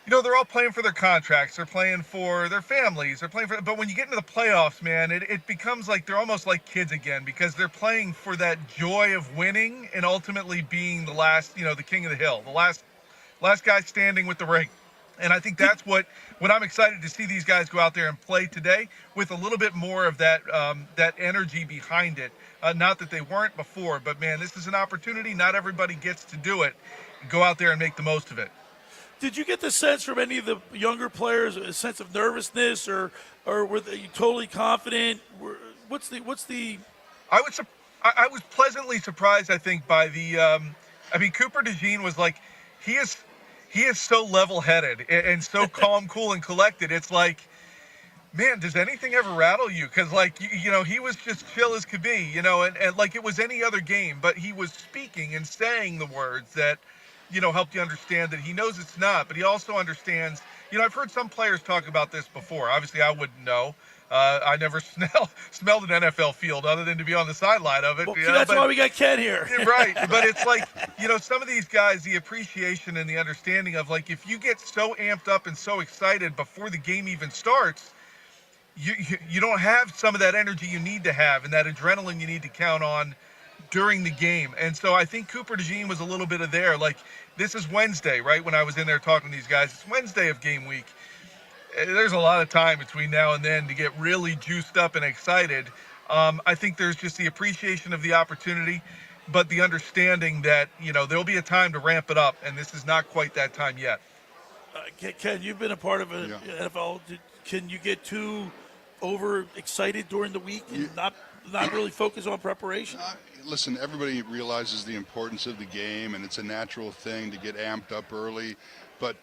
they're all playing for their contracts. They're playing for their families. But when you get into the playoffs, man, it becomes like they're almost like kids again because they're playing for that joy of winning and ultimately being the last, the king of the hill, the last guy standing with the ring. And I think that's what I'm excited to see these guys go out there and play today with a little bit more of that energy behind it. Not that they weren't before, but man, this is an opportunity. Not everybody gets to do it. Go out there and make the most of it. Did you get the sense from any of the younger players, a sense of nervousness, or were they totally confident? What's the? I was pleasantly surprised. I think by the. Cooper DeJean was like, he is so level-headed and so calm, cool, and collected. It's like, man, does anything ever rattle you? Because he was just chill as could be, and like it was any other game, but he was speaking and saying the words that. Helped you understand that he knows it's not, but he also understands, I've heard some players talk about this before. Obviously, I wouldn't know. I never smelled an NFL field other than to be on the sideline of it. Well, that's why we got Ken here. Right. But it's like, some of these guys, the appreciation and the understanding of, like, if you get so amped up and so excited before the game even starts, you don't have some of that energy you need to have and that adrenaline you need to count on during the game. And so I think Cooper DeJean was a little bit of there. Like, this is Wednesday, right? When I was in there talking to these guys, it's Wednesday of game week. There's a lot of time between now and then to get really juiced up and excited. I think there's just the appreciation of the opportunity, but the understanding that, there'll be a time to ramp it up, and this is not quite that time yet. Ken, you've been a part of an NFL. Can you get too overexcited during the week and not really focus on preparation? Listen, everybody realizes the importance of the game, and it's a natural thing to get amped up early. But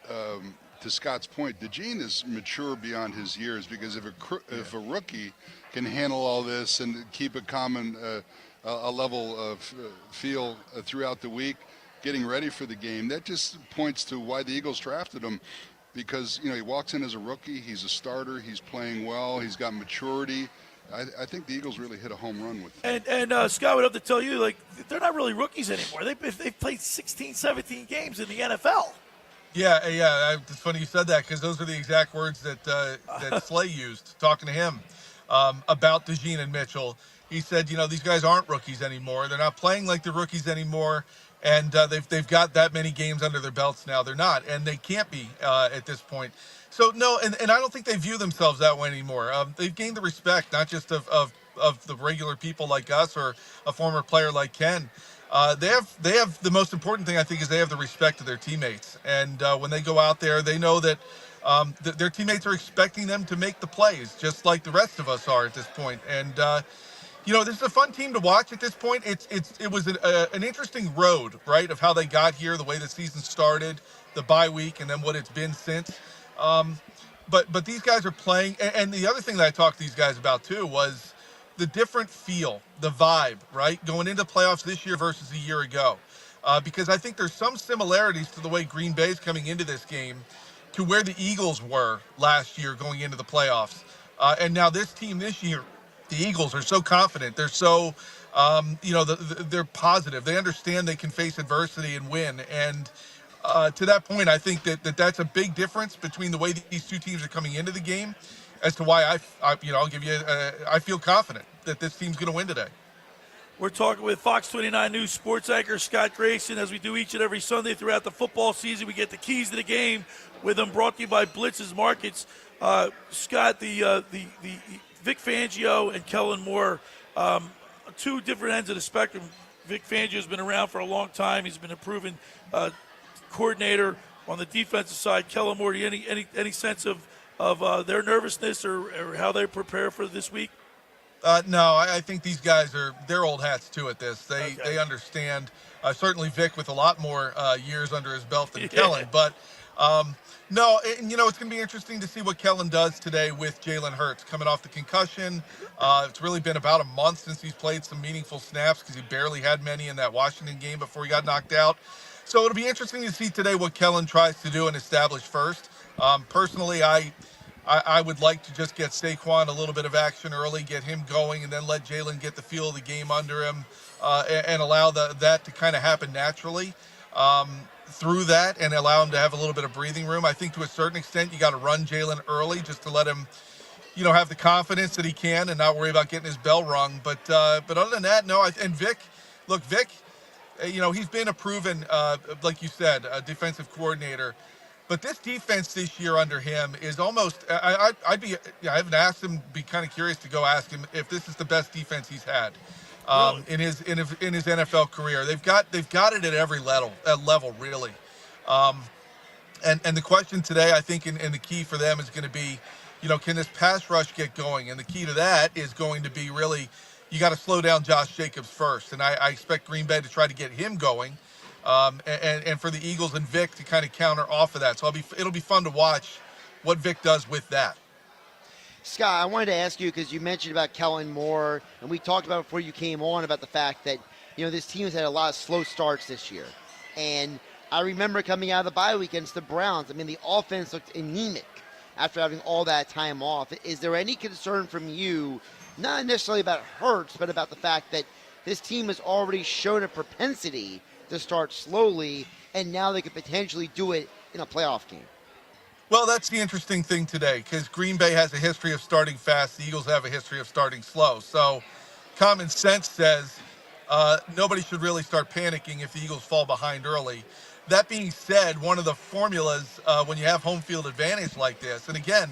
to Scott's point, DeJean is mature beyond his years, because if a rookie can handle all this and keep a common a level of feel throughout the week, getting ready for the game, that just points to why the Eagles drafted him. Because, he walks in as a rookie, he's a starter, he's playing well, he's got maturity. I think the Eagles really hit a home run with him. And Scott would have to tell you, they're not really rookies anymore. They've played 16, 17 games in the NFL. Yeah. It's funny you said that, because those are the exact words that Slay used, talking to him about DeJean and Mitchell. He said, these guys aren't rookies anymore. They're not playing like they're rookies anymore. And they've got that many games under their belts now. They're not, and they can't be at this point. So, no, and I don't think they view themselves that way anymore. They've gained the respect, not just of the regular people like us or a former player like Ken. They have the most important thing, I think, is they have the respect of their teammates. And when they go out there, they know that their teammates are expecting them to make the plays, just like the rest of us are at this point. And this is a fun team to watch at this point. It was an interesting road, right, of how they got here, the way the season started, the bye week, and then what it's been since. But these guys are playing, and the other thing that I talked to these guys about too was the different feel, the vibe, right, going into playoffs this year versus a year ago. Because I think there's some similarities to the way Green Bay's coming into this game to where the Eagles were last year going into the playoffs. And now this team this year, the Eagles, are so confident. They're so, they're positive. They understand they can face adversity and win. And to that point, I think that's a big difference between the way these two teams are coming into the game as to why I'll give you, I feel confident that this team's going to win today. We're talking with Fox 29 News sports anchor Scott Grayson. As we do each and every Sunday throughout the football season, we get the keys to the game with them, brought to you by Blitz's Markets. Scott, the Vic Fangio and Kellen Moore, two different ends of the spectrum. Vic Fangio has been around for a long time. He's been a proven coordinator on the defensive side. Kellen Moore, any sense of their nervousness or how they prepare for this week? No, I think these guys they're old hats too at this. They understand. Certainly Vic with a lot more years under his belt than Kellen, but no, and, it's going to be interesting to see what Kellen does today with Jalen Hurts coming off the concussion. It's really been about a month since he's played some meaningful snaps because he barely had many in that Washington game before he got knocked out. So it'll be interesting to see today what Kellen tries to do and establish first. Personally, I would like to just get Saquon a little bit of action early, get him going, and then let Jalen get the feel of the game under him and allow that to kind of happen naturally through that and allow him to have a little bit of breathing room. I think to a certain extent you got to run Jalen early just to let him, have the confidence that he can and not worry about getting his bell rung. But other than that, no. And Vic, he's been a proven, like you said, a defensive coordinator. But this defense this year under him is almost. I haven't asked him. Be kind of curious to go ask him if this is the best defense he's had in his NFL career. They've got it at every level really. And the question today, I think, and the key for them is going to be, can this pass rush get going? And the key to that is going to be really, you got to slow down Josh Jacobs first. And I expect Green Bay to try to get him going. And for the Eagles and Vic to kind of counter off of that. So it'll be fun to watch what Vic does with that. Scott, I wanted to ask you, because you mentioned about Kellen Moore, and we talked about before you came on about the fact that, this team has had a lot of slow starts this year. And I remember coming out of the bye week against the Browns. I mean, the offense looked anemic after having all that time off. Is there any concern from you, not necessarily about Hurts, but about the fact that this team has already shown a propensity to start slowly, and now they could potentially do it in a playoff game? Well, that's the interesting thing today, because Green Bay has a history of starting fast. The Eagles have a history of starting slow. So common sense says nobody should really start panicking if the Eagles fall behind early. That being said, one of the formulas when you have home field advantage like this, and again,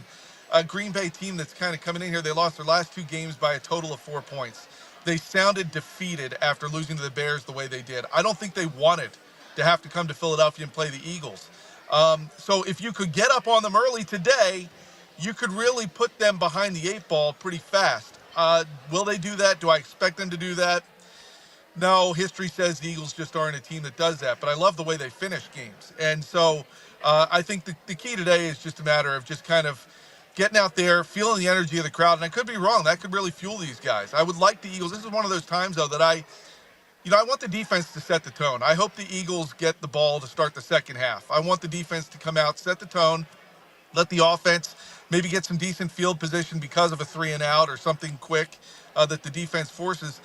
a Green Bay team that's kind of coming in here, they lost their last 2 games by a total of 4 points. They sounded defeated after losing to the Bears the way they did. I don't think they wanted to have to come to Philadelphia and play the Eagles. So if you could get up on them early today, you could really put them behind the 8 ball pretty fast. Will they do that? Do I expect them to do that? No, history says the Eagles just aren't a team that does that, but I love the way they finish games. And so I think the key today is just a matter of just kind of getting out there, feeling the energy of the crowd. And I could be wrong. That could really fuel these guys. I would like the Eagles. This is one of those times, though, that I want the defense to set the tone. I hope the Eagles get the ball to start the second half. I want the defense to come out, set the tone, let the offense maybe get some decent field position because of a 3-and-out or something quick that the defense forces,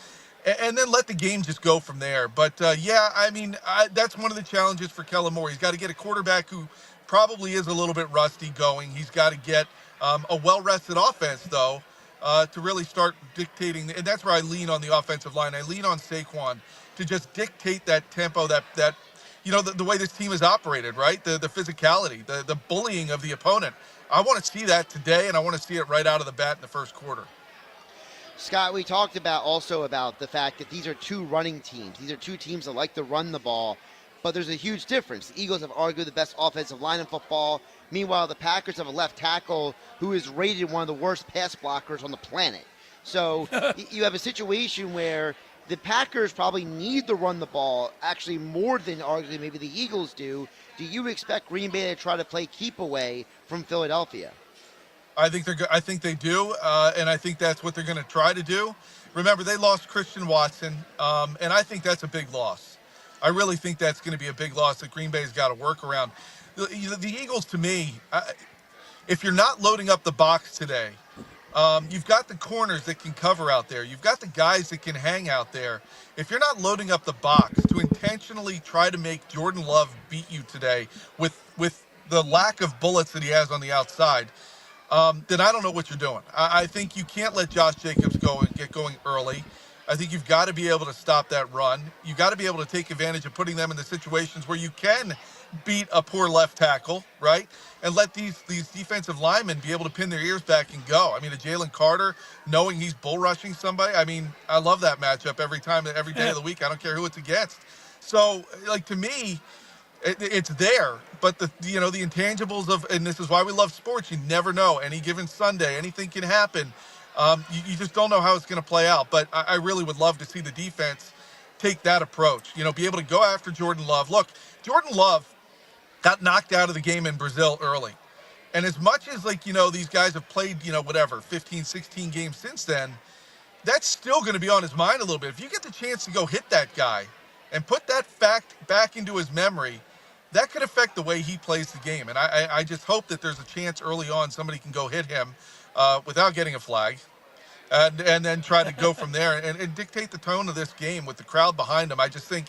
and then let the game just go from there. But, that's one of the challenges for Kellen Moore. He's got to get a quarterback who probably is a little bit rusty going. He's got to get a well-rested offense, though, to really start dictating, and that's where I lean on the offensive line. I lean on Saquon to just dictate that tempo, that the way this team is operated, right? The physicality, the bullying of the opponent. I want to see that today, and I want to see it right out of the bat in the first quarter. Scott, we talked about the fact that these are 2 running teams. These are 2 teams that like to run the ball, but there's a huge difference. The Eagles have arguably the best offensive line in football. Meanwhile, the Packers have a left tackle who is rated one of the worst pass blockers on the planet. So you have a situation where the Packers probably need to run the ball actually more than arguably maybe the Eagles do. Do you expect Green Bay to try to play keep away from Philadelphia? I think they do, and I think that's what they're going to try to do. Remember, they lost Christian Watson, and I think that's a big loss. I really think that's going to be a big loss that Green Bay's got to work around. The Eagles, to me, if you're not loading up the box today, you've got the corners that can cover out there. You've got the guys that can hang out there. If you're not loading up the box to intentionally try to make Jordan Love beat you today with the lack of bullets that he has on the outside, then I don't know what you're doing. I think you can't let Josh Jacobs get going early. I think you've got to be able to stop that run. You've got to be able to take advantage of putting them in the situations where you can beat a poor left tackle, right? And let these defensive linemen be able to pin their ears back and go. I mean, a Jalen Carter, knowing he's bull rushing somebody, I love that matchup every day of the week. I don't care who it's against. So, to me, it's there, but the intangibles of, and this is why we love sports, you never know. Any given Sunday, anything can happen. You just don't know how it's going to play out. But I really would love to see the defense take that approach. Be able to go after Jordan Love. Look, Jordan Love got knocked out of the game in Brazil early. And as much as, these guys have played, 15, 16 games since then, that's still going to be on his mind a little bit. If you get the chance to go hit that guy and put that fact back into his memory, that could affect the way he plays the game. And I just hope that there's a chance early on somebody can go hit him without getting a flag and then try to go from there and dictate the tone of this game with the crowd behind him. I just think,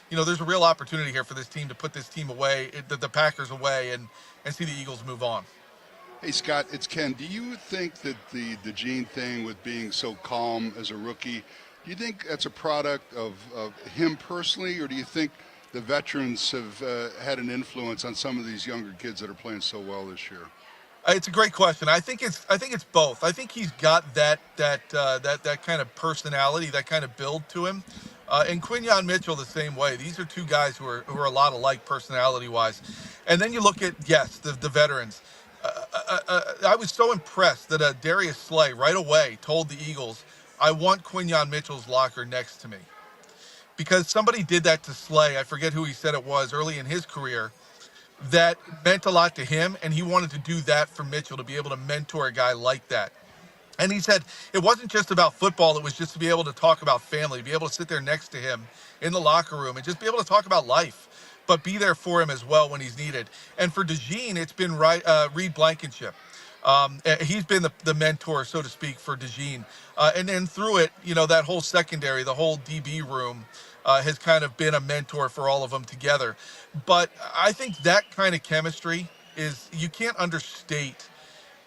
there's a real opportunity here for this team to put this team away, the Packers away, and see the Eagles move on. Hey, Scott, it's Ken. Do you think that the Gene thing with being so calm as a rookie, do you think that's a product of him personally, or do you think the veterans have had an influence on some of these younger kids that are playing so well this year? It's a great question. I think it's both. I think he's got that kind of personality, that kind of build to him. And Quinyon Mitchell the same way. These are 2 guys who are a lot alike personality-wise. And then you look at, the veterans. I was so impressed that Darius Slay right away told the Eagles, I want Quinyon Mitchell's locker next to me. Because somebody did that to Slay, I forget who he said it was, early in his career, that meant a lot to him, and he wanted to do that for Mitchell, to be able to mentor a guy like that. And he said it wasn't just about football, it was just to be able to talk about family, be able to sit there next to him in the locker room and just be able to talk about life, but be there for him as well when he's needed. And for DeJean, it's been Reed Blankenship. He's been the mentor, so to speak, for DeJean. And then through it, that whole secondary, the whole DB room, has kind of been a mentor for all of them together. But I think that kind of chemistry is you can't understate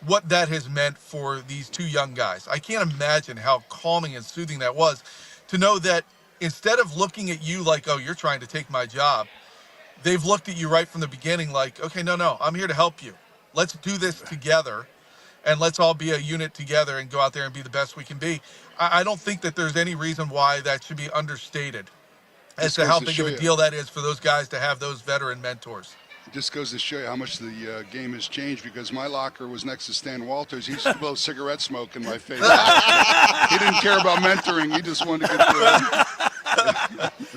what that has meant for these two young guys. I can't imagine how calming and soothing that was to know that instead of looking at you like, oh, you're trying to take my job, they've looked at you right from the beginning like, okay, no, I'm here to help you. Let's do this together, and let's all be a unit together and go out there and be the best we can be. I don't think that there's any reason why that should be understated as to how big of a deal that is for those guys to have those veteran mentors. It just goes to show you how much the game has changed, because my locker was next to Stan Walters. He used to blow cigarette smoke in my face. He didn't care about mentoring. He just wanted to get through it.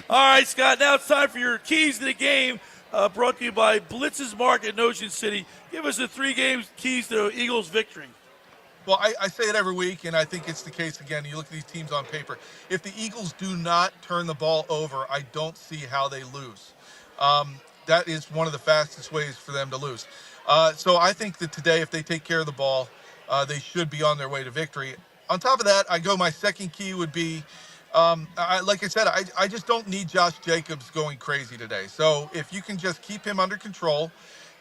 All right, Scott, now it's time for your keys to the game, brought to you by Blitz's Market in Ocean City. Give us the 3 games keys to Eagles victory. Well, I say it every week, and I think it's the case again. You look at these teams on paper. If the Eagles do not turn the ball over, I don't see how they lose. That is one of the fastest ways for them to lose. So I think that today, if they take care of the ball, they should be on their way to victory. On top of that, my second key would be, like I said, I just don't need Josh Jacobs going crazy today. So if you can just keep him under control,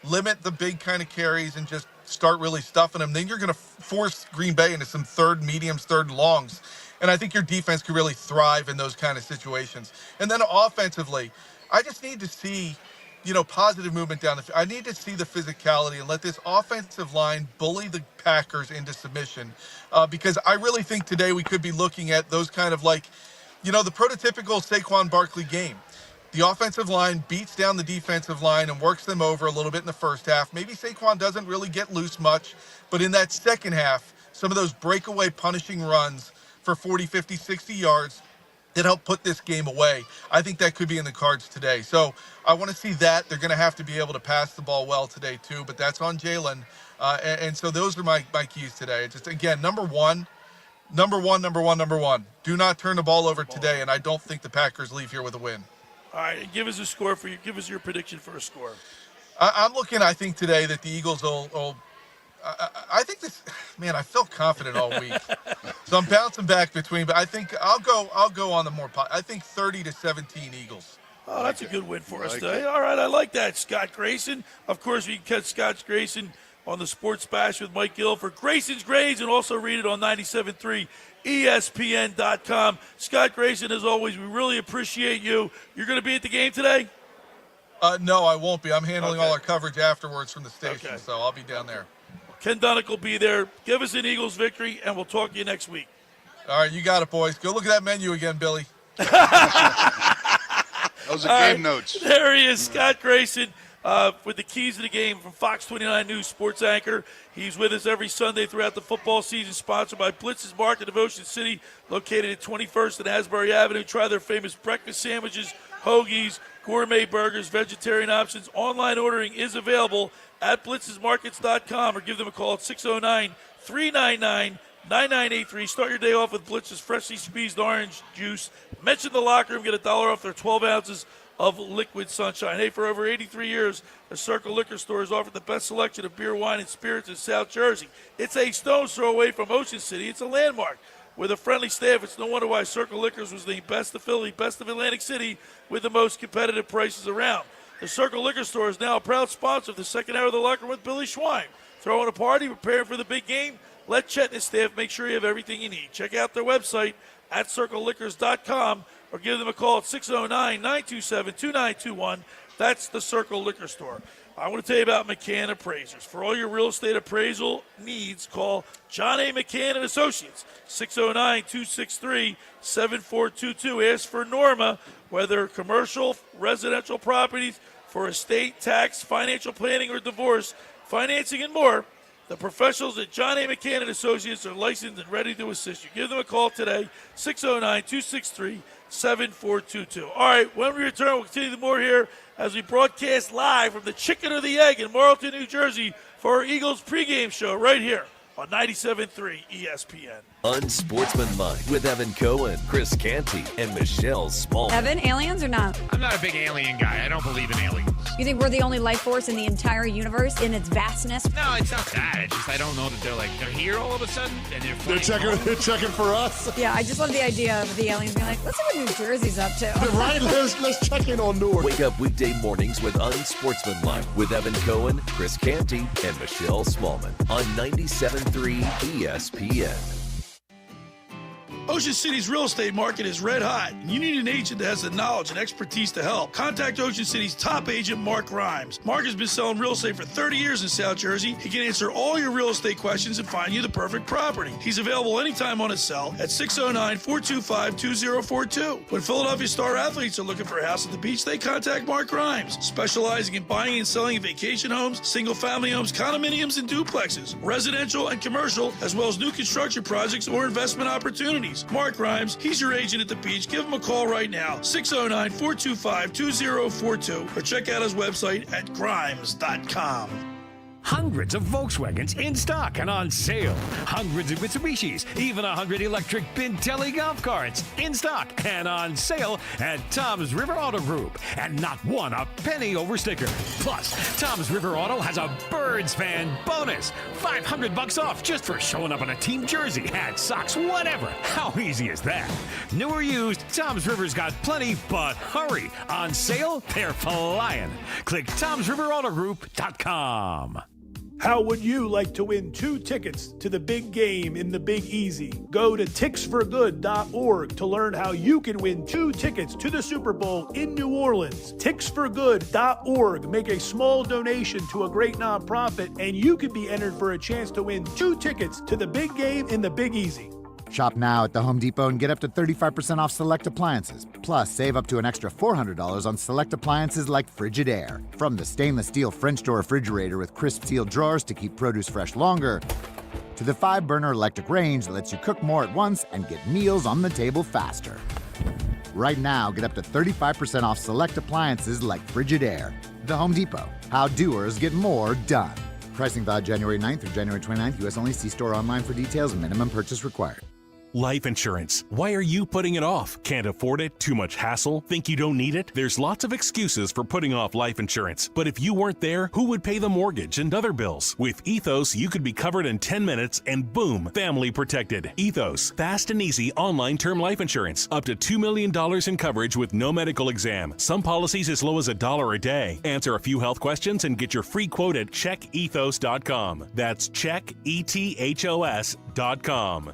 limit the big kind of carries, and just start really stuffing him, then you're going to force Green Bay into some third mediums, third longs. And I think your defense could really thrive in those kind of situations. And then offensively, I just need to see positive movement down the field. I need to see the physicality and let this offensive line bully the Packers into submission, because I really think today we could be looking at those kind of the prototypical Saquon Barkley game. The offensive line beats down the defensive line and works them over a little bit in the first half. Maybe Saquon doesn't really get loose much, but in that second half, some of those breakaway punishing runs for 40, 50, 60 yards that help put this game away, I think that could be in the cards today. So I want to see that. They're going to have to be able to pass the ball well today too, but that's on Jalen. And so those are my keys today. Just, again, number one. Do not turn the ball over today, and I don't think the Packers leave here with a win. All right, give us a score for you. Give us your prediction for a score. I think today that the Eagles will I think this, man, I felt confident all week. So I'm bouncing back between, but I think I'll go on the more, I think 30-17 Eagles. Oh, that's a good win for us today. All right, I like that. Scott Grayson. Of course, we can catch Scott Grayson on the Sports Bash with Mike Gill for Grayson's Grades, and also read it on 97.3 ESPN.com. Scott Grayson, as always, we really appreciate you. You're going to be at the game today? No, I won't be. I'm handling all our coverage afterwards from the station, so I'll be down there. Ken Dunek will be there. Give us an Eagles victory, and we'll talk to you next week. All right, you got it, boys. Go look at that menu again, Billy. Those are game notes. There he is, Scott Grayson, with the keys to the game from Fox 29 News sports anchor. He's with us every Sunday throughout the football season, sponsored by Blitz's Market of Ocean City, located at 21st and Asbury Avenue. Try their famous breakfast sandwiches, hoagies, gourmet burgers, vegetarian options. Online ordering is available at blitzesmarkets.com, or give them a call at 609-399-9983. Start your day off with Blitz's freshly squeezed orange juice. Mention the locker room, get $1 off their 12 ounces of liquid sunshine. Hey, for over 83 years, the Circle Liquor Store has offered the best selection of beer, wine, and spirits in South Jersey. It's a stone's throw away from Ocean City. It's a landmark. With a friendly staff, it's no wonder why Circle Liquors was the best of Philly, best of Atlantic City, with the most competitive prices around. The Circle Liquor Store is now a proud sponsor of the second hour of the locker room with Billy Schwein. Throwing a party, preparing for the big game? Let Chet and his staff make sure you have everything you need. Check out their website at circleliquors.com, or give them a call at 609-927-2921. That's the Circle Liquor Store. I want to tell you about McCann Appraisers. For all your real estate appraisal needs, call John A. McCann and Associates, 609-263-7422. Ask for Norma, whether commercial, residential properties, for estate, tax, financial planning, or divorce, financing, and more. The professionals at John A. McCann and Associates are licensed and ready to assist you. Give them a call today, 609-263-7422. All right, when we return, we'll continue more here as we broadcast live from the Chicken or the Egg in Marlton, New Jersey, for our Eagles pregame show right here on 97.3 ESPN. Unsportsmanlike with Evan Cohen, Chris Canty, and Michelle Small. Evan, aliens or not? I'm not a big alien guy. I don't believe in aliens. You think we're the only life force in the entire universe in its vastness? No, it's not that. It's just I don't know that they're here all of a sudden and they're checking for us. Yeah, I just love the idea of the aliens being like, let's see what New Jersey's up to. Right, let's check in on Newark. Wake up weekday mornings with Unsportsmanlike with Evan Cohen, Chris Canty, and Michelle Smallman on 97.3 ESPN. Ocean City's real estate market is red hot, and you need an agent that has the knowledge and expertise to help. Contact Ocean City's top agent, Mark Grimes. Mark has been selling real estate for 30 years in South Jersey. He can answer all your real estate questions and find you the perfect property. He's available anytime on his cell at 609-425-2042. When Philadelphia star athletes are looking for a house at the beach, they contact Mark Grimes, specializing in buying and selling vacation homes, single-family homes, condominiums, and duplexes, residential and commercial, as well as new construction projects or investment opportunities. Mark Grimes, he's your agent at the beach. Give him a call right now, 609-425-2042, or check out his website at grimes.com. Hundreds of Volkswagens in stock and on sale. Hundreds of Mitsubishis, even 100 electric Bintelli golf carts in stock and on sale at Tom's River Auto Group. And not one a penny over sticker. Plus, Tom's River Auto has a Birds fan bonus. $500 off just for showing up in a team jersey, hat, socks, whatever. How easy is that? New or used, Tom's River's got plenty, but hurry. On sale, they're flying. Click Tom'sRiverAutoGroup.com. How would you like to win 2 tickets to the big game in the Big Easy? Go to ticksforgood.org to learn how you can win 2 tickets to the Super Bowl in New Orleans. Ticksforgood.org. Make a small donation to a great nonprofit, and you could be entered for a chance to win 2 tickets to the big game in the Big Easy. Shop now at the Home Depot and get up to 35% off select appliances. Plus, save up to an extra $400 on select appliances like Frigidaire. From the stainless steel French door refrigerator with crisp steel drawers to keep produce fresh longer, to the 5-burner electric range that lets you cook more at once and get meals on the table faster. Right now, get up to 35% off select appliances like Frigidaire. The Home Depot. How doers get more done. Pricing valid January 9th through January 29th. U.S. only. See store online for details and minimum purchase required. Life insurance. Why are you putting it off? Can't afford it? Too much hassle? Think you don't need it? There's lots of excuses for putting off life insurance. But if you weren't there, who would pay the mortgage and other bills? With Ethos, you could be covered in 10 minutes and boom, family protected. Ethos, fast and easy online term life insurance. Up to $2 million in coverage with no medical exam. Some policies as low as $1 a day. Answer a few health questions and get your free quote at checkethos.com. That's checkethos.com.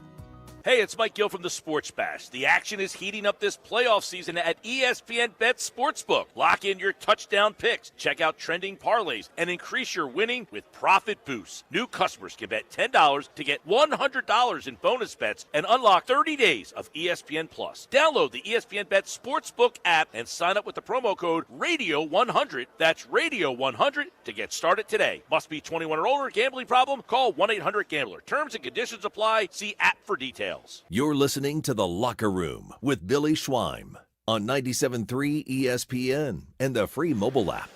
Hey, it's Mike Gill from the Sports Bash. The action is heating up this playoff season at ESPN Bet Sportsbook. Lock in your touchdown picks, check out trending parlays, and increase your winning with profit boosts. New customers can bet $10 to get $100 in bonus bets and unlock 30 days of ESPN Plus. Download the ESPN Bet Sportsbook app and sign up with the promo code RADIO100. That's RADIO100 to get started today. Must be 21 or older. Gambling problem? Call 1-800-GAMBLER. Terms and conditions apply. See app for details. You're listening to The Locker Room with Billy Schweim on 97.3 ESPN and the free mobile app.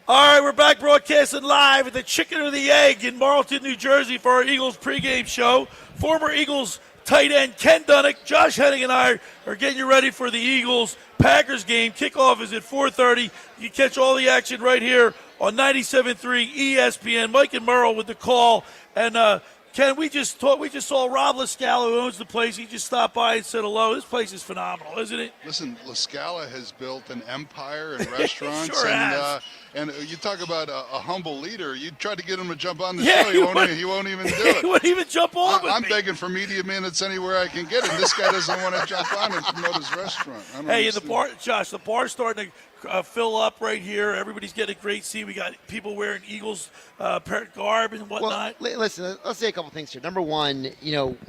All right, we're back broadcasting live at the Chicken or the Egg in Marlton, New Jersey for our Eagles pregame show. Former Eagles tight end Ken Dunek, Josh Hennig, and I are getting you ready for the Eagles-Packers game. Kickoff is at 4:30. You can catch all the action right here on 97.3 ESPN. Mike and Merle with the call. And Ken, we just saw Rob LaScala, who owns the place. He just stopped by and said hello. This place is phenomenal, isn't it? Listen, LaScala has built an empire in restaurants. Sure has. And you talk about a humble leader. You try to get him to jump on the show, he won't even do it. He won't even jump on with I'm me. begging for media minutes anywhere I can get him. This guy doesn't want to jump on and promote his restaurant. Hey, the bar, Josh, the bar's starting to fill up right here. Everybody's getting a great seat. We got people wearing Eagles garb and whatnot. Well, listen, let's say a couple things here. Number one,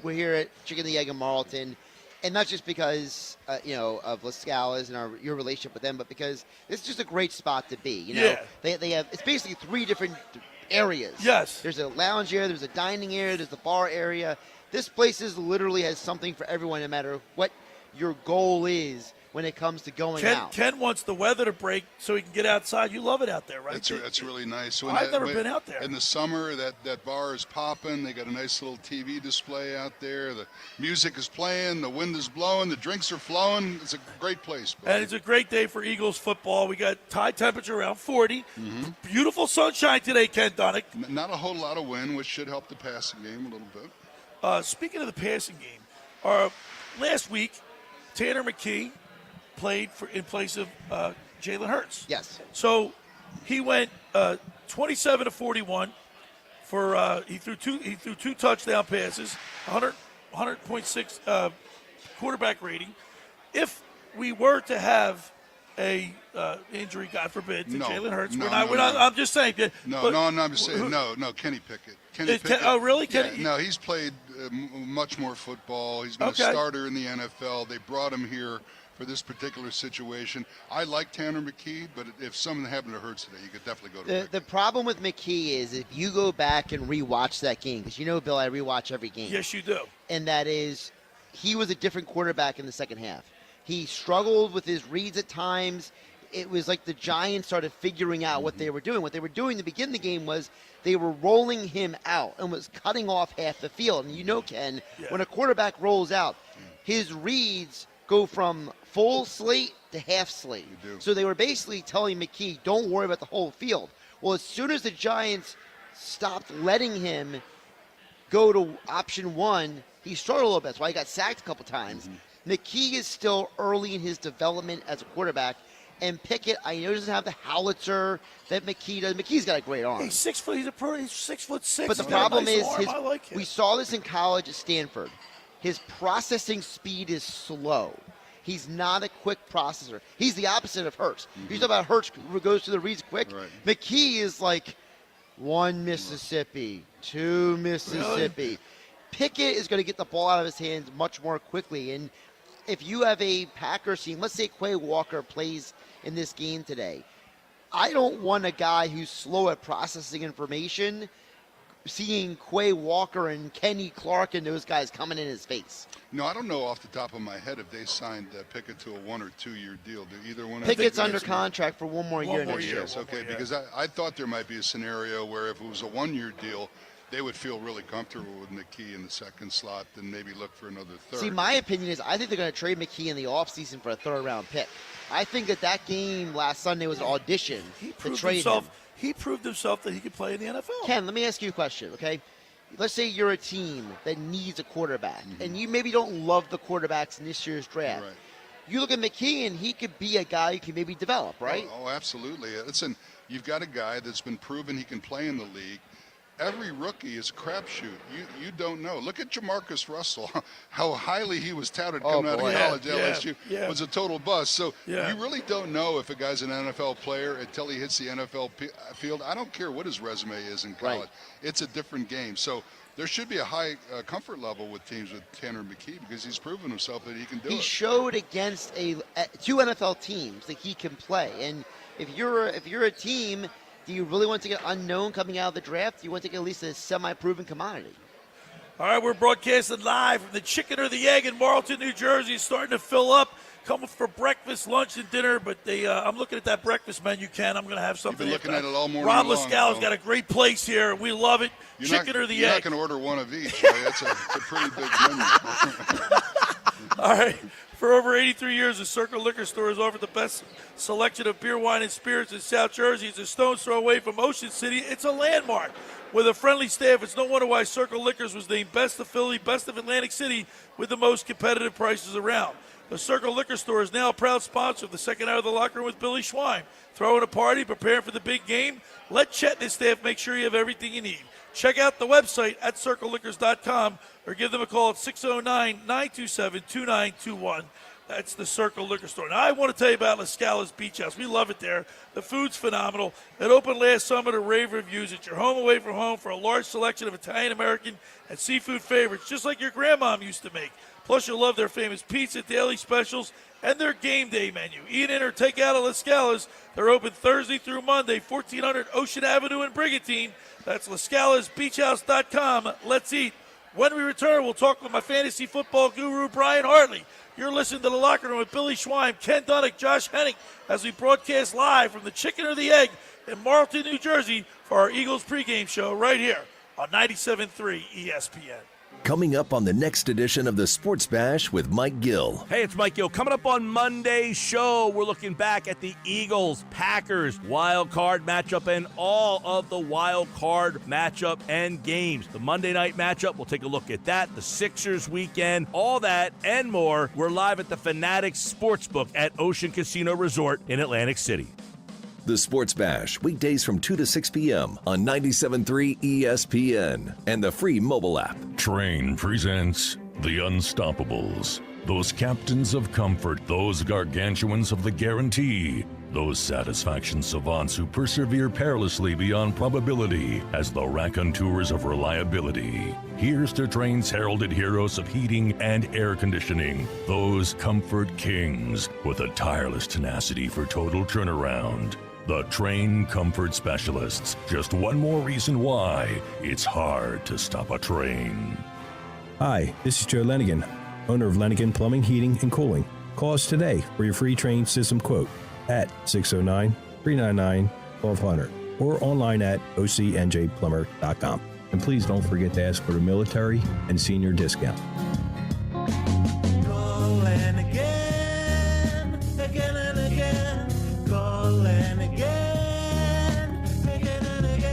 we're here at Chicken the Egg in Marlton, and not just because of LaScala's and your relationship with them, but because it's just a great spot to be. They have, it's basically 3 different areas. Yes. There's a lounge area, there's a dining area, there's the bar area. This place literally has something for everyone, no matter what your goal is when it comes to going out. Ken wants the weather to break so he can get outside. You love it out there, right? That's really nice. I've never been out there. In the summer, that bar is popping. They got a nice little TV display out there. The music is playing. The wind is blowing. The drinks are flowing. It's a great place. And it's a great day for Eagles football. We got high temperature around 40. Mm-hmm. Beautiful sunshine today, Ken Dunek. Not a whole lot of wind, which should help the passing game a little bit. Speaking of the passing game, last week, Tanner McKee played in place of Jalen Hurts. Yes. So he went 27-41 for he threw two touchdown passes, 100.6 quarterback rating. If we were to have a injury, God forbid, to Jalen Hurts, we're not. I'm just saying. I'm just saying. No, Kenny Pickett. Kenny Pickett. Oh, really? Kenny? No, he's played much more football. He's been a starter in the NFL. They brought him here for this particular situation. I like Tanner McKee, but if something happened to Hurts today, you could definitely go to Pickett. The problem with McKee is if you go back and rewatch that game, because Bill, I rewatch every game. Yes, you do. And that is, he was a different quarterback in the second half. He struggled with his reads at times. It was like the Giants started figuring out what they were doing. What they were doing to begin the game was they were rolling him out and was cutting off half the field. And Ken, when a quarterback rolls out, his reads go from full slate to half slate. So they were basically telling McKee, don't worry about the whole field. Well, as soon as the Giants stopped letting him go to option one, he struggled a little bit. That's why he got sacked a couple times. McKee is still early in his development as a quarterback. And Pickett, I know, doesn't have the howitzer that McKee does. McKee's got a great arm. He's 6 foot. He's 6'6". But the problem is, I like him. we saw this in college at Stanford. His processing speed is slow. He's not a quick processor. He's the opposite of Hurts. You talk about Hurts who goes to the reads quick. Right. McKee is like 1 Mississippi, 2 Mississippi. Really? Pickett is going to get the ball out of his hands much more quickly. And if you have a Packers team, let's say Quay Walker plays in this game today, I don't want a guy who's slow at processing information seeing Quay Walker and Kenny Clark and those guys coming in his face. No, I don't know off the top of my head if they signed Pickett to a 1 or 2 year deal. Do either one? Pickett's under contract for one more year next year. Okay, because I thought there might be a scenario where if it was a 1 year deal, they would feel really comfortable with McKee in the second slot and maybe look for another third. See, my opinion is I think they're going to trade McKee in the offseason for a third-round pick. I think that game last Sunday was an audition to trade him. He proved himself that he could play in the NFL. Ken, let me ask you a question, okay? Let's say you're a team that needs a quarterback, and you maybe don't love the quarterbacks in this year's draft. Right. You look at McKee, and he could be a guy you can maybe develop, right? Oh, absolutely. Listen, you've got a guy that's been proven he can play in the league. Every rookie is a crapshoot. You don't know. Look at Jamarcus Russell, how highly he was touted coming out of college. LSU was a total bust. So you really don't know if a guy's an NFL player until he hits the NFL field. I don't care what his resume is in college. Right. It's a different game. So there should be a high comfort level with teams with Tanner McKee because he's proven himself that he can do it. He showed against two NFL teams that he can play. And if you're a team, do you really want to get unknown coming out of the draft? Do you want to get at least a semi-proven commodity? All right, we're broadcasting live from the Chicken or the Egg in Marlton, New Jersey. It's starting to fill up. Coming for breakfast, lunch, and dinner. But I'm looking at that breakfast menu, Ken. I'm going to have something. You've been looking at it all morning Rob long. Lascala's got a great place here. We love it. Chicken or the Egg. You're not going to order one of each. Right? It's a pretty big menu. All right. For over 83 years, the Circle Liquor Store has offered the best selection of beer, wine, and spirits in South Jersey. It's a stone's throw away from Ocean City. It's a landmark. With a friendly staff, it's no wonder why Circle Liquors was named Best of Philly, Best of Atlantic City, with the most competitive prices around. The Circle Liquor Store is now a proud sponsor of the second hour of the Locker Room with Billy Schwein. Throwing a party, preparing for the big game? Let Chet and his staff make sure you have everything you need. Check out the website at circleliquors.com or give them a call at 609-927-2921. That's the Circle Liquor Store. Now, I want to tell you about Lascala's Beach House. We love it there. The food's phenomenal. It opened last summer to rave reviews. It's your home away from home for a large selection of Italian-American and seafood favorites, just like your grandmom used to make. Plus, you'll love their famous pizza, daily specials, and their game day menu. Eat in or take out at Lascala's. They're open Thursday through Monday, 1400 Ocean Avenue in Brigantine. That's LascalasBeachHouse.com. Let's eat. When we return, we'll talk with my fantasy football guru, Brian Hartley. You're listening to The Locker Room with Billy Schwein, Ken Dunek, Josh Hennig, as we broadcast live from the Chicken or the Egg in Marlton, New Jersey for our Eagles pregame show right here on 97.3 ESPN. Coming up on the next edition of the Sports Bash with Mike Gill. Hey, it's Mike Gill. Coming up on Monday's show, we're looking back at the Eagles-Packers wild card matchup and all of the wild card matchup and games. The Monday night matchup, we'll take a look at that. The Sixers weekend, all that and more. We're live at the Fanatics Sportsbook at Ocean Casino Resort in Atlantic City. The Sports Bash, weekdays from 2 to 6 p.m. on 97.3 ESPN and the free mobile app. Train presents The Unstoppables. Those captains of comfort, those gargantuans of the guarantee, those satisfaction savants who persevere perilously beyond probability as the raconteurs of reliability. Here's to Train's heralded heroes of heating and air conditioning, those comfort kings with a tireless tenacity for total turnaround. The Train Comfort Specialists. Just one more reason why it's hard to stop a train. Hi, this is Joe Lenigan, owner of Lenigan Plumbing, Heating, and Cooling. Call us today for your free train system quote at 609-399-1200 or online at ocnjplumber.com. And please don't forget to ask for the military and senior discount. Call Lenigan, again and again. Call Lenigan, again and again.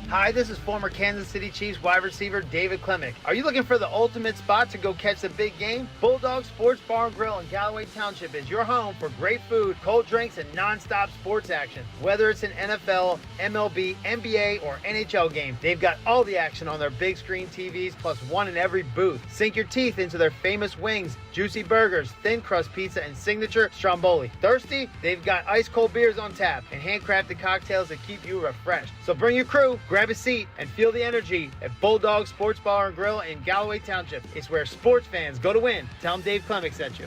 Hi, this is former Kansas City Chiefs wide receiver David Klemick. Are you looking for the ultimate spot to go catch the big game? Bulldog Sports Bar and Grill in Galloway Township is your home for great food, cold drinks, and non-stop sports action. Whether it's an NFL, MLB, NBA, or NHL game, they've got all the action on their big screen TVs plus one in every booth. Sink your teeth into their famous wings, juicy burgers, thin crust pizza, and signature stromboli. Thirsty? They've got ice cold beers on tap and handcrafted cocktails that keep you refreshed. So bring your crew, grab a seat, and feel the energy at Bulldog Sports Bar and Grill in Galloway Township. It's where sports fans go to win. Tell them Dave Klemick sent you.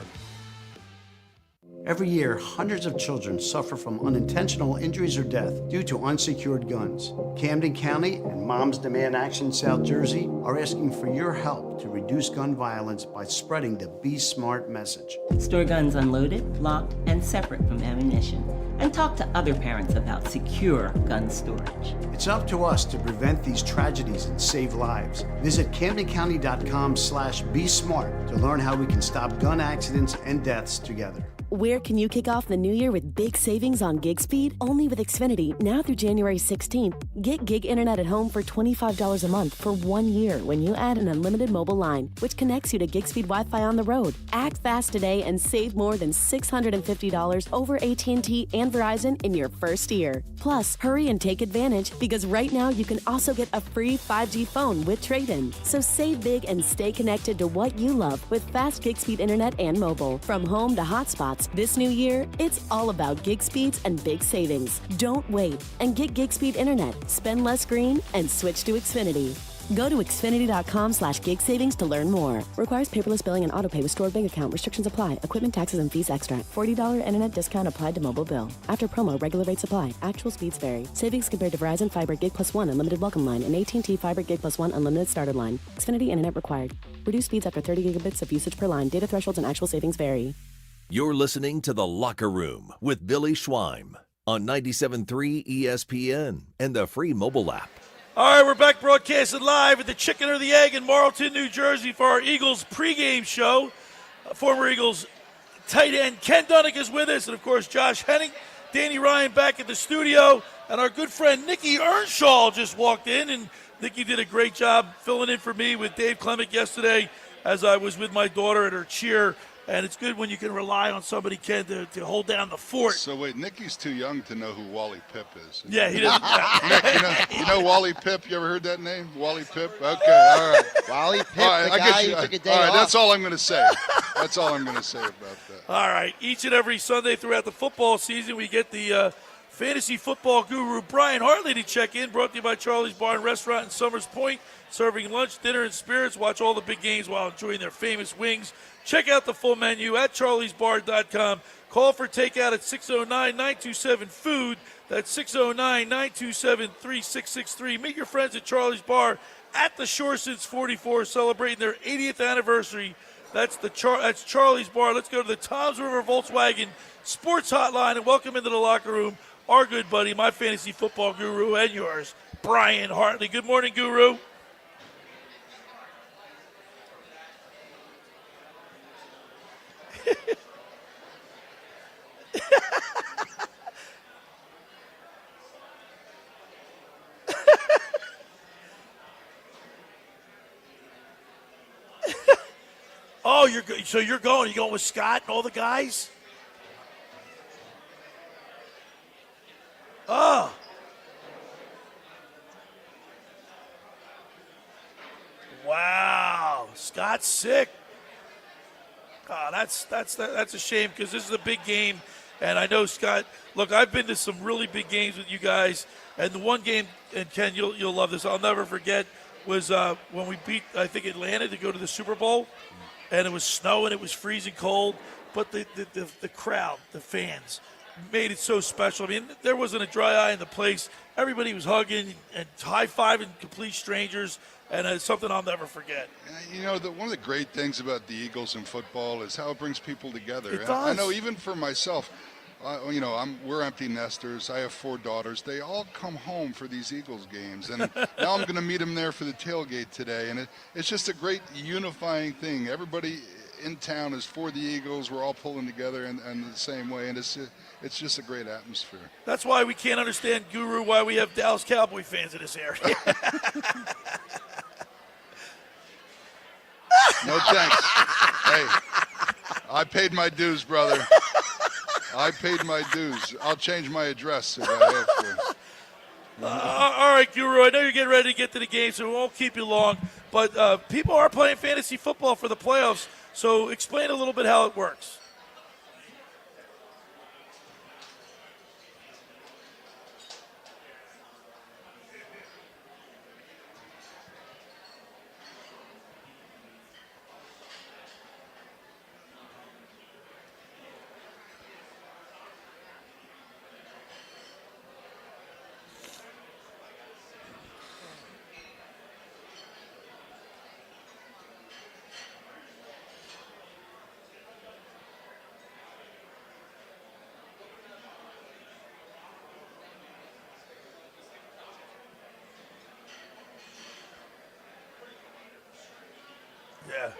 Every year, hundreds of children suffer from unintentional injuries or death due to unsecured guns. Camden County and Moms Demand Action South Jersey are asking for your help to reduce gun violence by spreading the Be Smart message. Store guns unloaded, locked, and separate from ammunition. And talk to other parents about secure gun storage. It's up to us to prevent these tragedies and save lives. Visit CamdenCounty.com/BeSmart to learn how we can stop gun accidents and deaths together. Where can you kick off the new year with big savings on gig speed? Only with Xfinity, now through January 16th. Get gig internet at home for $25 a month for 1 year when you add an unlimited mobile line, which connects you to gig speed Wi-Fi on the road. Act fast today and save more than $650 over AT&T and Verizon in your first year. Plus, hurry and take advantage because right now you can also get a free 5G phone with trade-in. So save big and stay connected to what you love with fast gig speed internet and mobile. From home to hotspots, this new year, it's all about gig speeds and big savings. Don't wait and get gig speed internet. Spend less green and switch to Xfinity. Go to Xfinity.com/gig savings to learn more. Requires paperless billing and autopay with stored bank account. Restrictions apply. Equipment, taxes, and fees extra. $40 internet discount applied to mobile bill. After promo, regular rates apply. Actual speeds vary. Savings compared to Verizon Fiber Gig Plus 1 Unlimited Welcome Line and AT&T Fiber Gig Plus 1 Unlimited Starter Line. Xfinity internet required. Reduced speeds after 30 gigabits of usage per line. Data thresholds and actual savings vary. You're listening to The Locker Room with Billy Schwein on 97.3 ESPN and the free mobile app. All right, we're back broadcasting live at the Chicken or the Egg in Marlton, New Jersey for our Eagles pregame show. Former Eagles tight end Ken Dunek is with us, and, of course, Josh Hennig, Danny Ryan back at the studio, and our good friend Nikki Earnshaw just walked in, and Nikki did a great job filling in for me with Dave Klemick yesterday as I was with my daughter at her cheer. And it's good when you can rely on somebody, Ken, to hold down the fort. So, wait, Nicky's too young to know who Wally Pipp is. Yeah, he doesn't. Nick, you know Wally Pipp? You ever heard that name? Wally Pipp? Okay, all right. Wally Pipp, all right, the guy who took a day off. All right, off. that's all I'm going to say. That's all I'm going to say about that. All right, each and every Sunday throughout the football season, we get the fantasy football guru Brian Hartley to check in, brought to you by Charlie's Bar and Restaurant in Summers Point, serving lunch, dinner, and spirits. Watch all the big games while enjoying their famous wings. Check out the full menu at charliesbar.com. Call for takeout at 609-927-FOOD. That's 609-927-3663. Meet your friends at Charlie's Bar at the Shore since 44, celebrating their 80th anniversary. That's Charlie's Bar. Let's go to the Toms River Volkswagen Sports Hotline and welcome into the locker room our good buddy, my fantasy football guru and yours, Brian Hartley. Good morning, Guru. Oh, you're going with Scott and all the guys? Oh. Wow. Scott's sick. Oh, that's a shame because this is a big game. And I know, Scott, look, I've been to some really big games with you guys. And the one game, and Ken, you'll love this, I'll never forget, was when we beat, I think, Atlanta to go to the Super Bowl. And it was snowing, it was freezing cold. But the crowd, the fans, made it so special. I mean, there wasn't a dry eye in the place. Everybody was hugging and high-fiving complete strangers. And it's something I'll never forget. You know, one of the great things about the Eagles in football is how it brings people together. It does. I know even for myself, we're empty nesters. I have 4 daughters. They all come home for these Eagles games. And now I'm going to meet them there for the tailgate today. And it's just a great unifying thing. Everybody in town is for the Eagles. We're all pulling together in the same way. And it's just a great atmosphere. That's why we can't understand, Guru, why we have Dallas Cowboy fans in this area. No thanks. Hey, I paid my dues, brother. I paid my dues. I'll change my address if I have to. All right, Guru, I know you're getting ready to get to the game, so we won't keep you long. But people are playing fantasy football for the playoffs, so explain a little bit how it works. Yeah.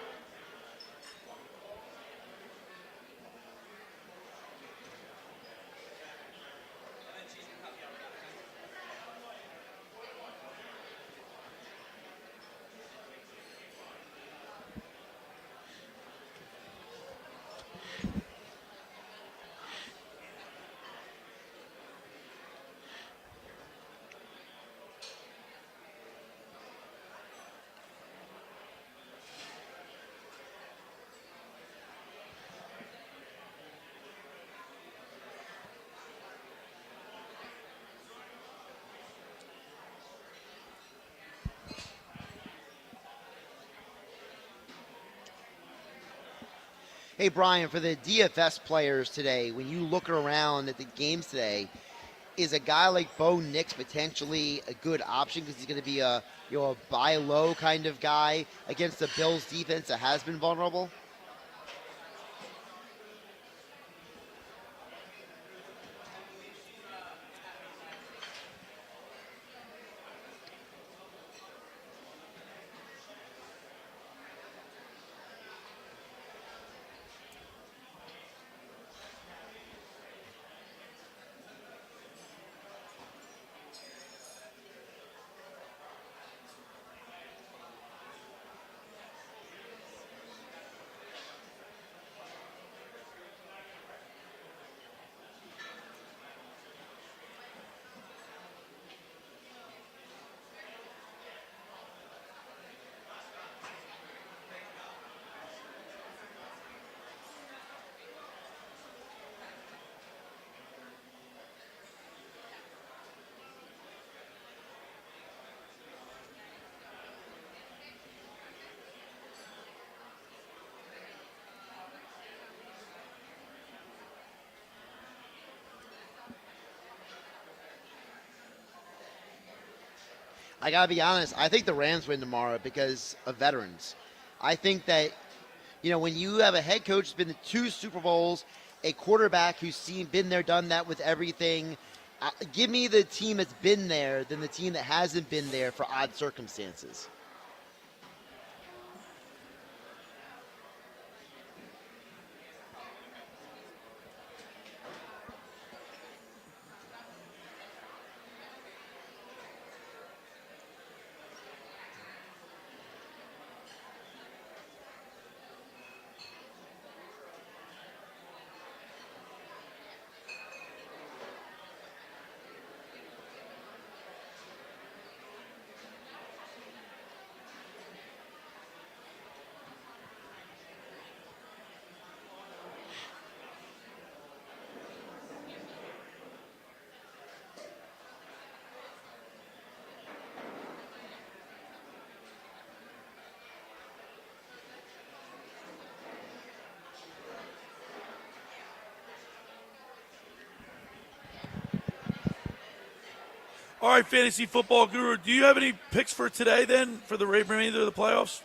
Hey, Brian, for the DFS players today, when you look around at the games today, is a guy like Bo Nix potentially a good option because he's going to be a buy low kind of guy against the Bills defense that has been vulnerable? I got to be honest, I think the Rams win tomorrow because of veterans. I think that, when you have a head coach who's been to 2 Super Bowls, a quarterback who's been there, done that with everything, give me the team that's been there than the team that hasn't been there for odd circumstances. All right, Fantasy Football Guru, do you have any picks for today then for the remainder of the playoffs?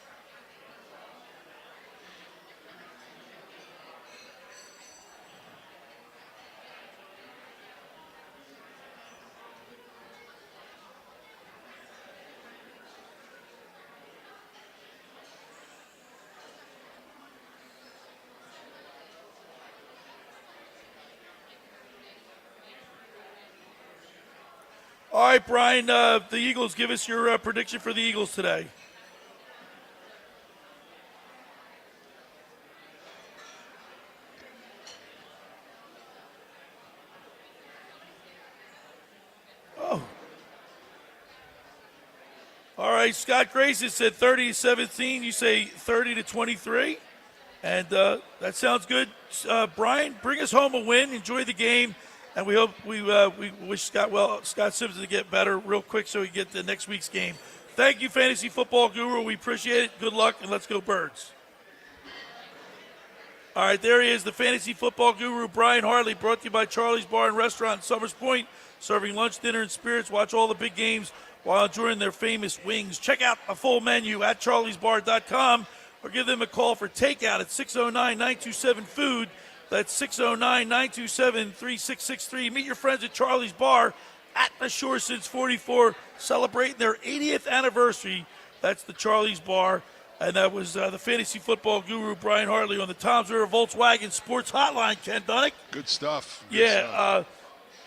All right, Brian, the Eagles, give us your prediction for the Eagles today. Oh. All right, Scott Grayson said 30-17. You say 30-23. And that sounds good. Brian, bring us home a win. Enjoy the game. And we hope we wish Scott Simpson to get better real quick so he can get to next week's game. Thank you, Fantasy Football Guru. We appreciate it. Good luck, and let's go Birds. All right, there he is, the Fantasy Football Guru, Brian Hartley, brought to you by Charlie's Bar and Restaurant in Summers Point, serving lunch, dinner, and spirits. Watch all the big games while enjoying their famous wings. Check out a full menu at charliesbar.com or give them a call for takeout at 609-927-FOOD. That's 609-927-3663. Meet your friends at Charlie's Bar at the Shore since 44, celebrating their 80th anniversary. That's the Charlie's Bar. And that was the Fantasy Football Guru, Brian Hartley, on the Toms River Volkswagen Sports Hotline. Ken Dunek. Good stuff. You're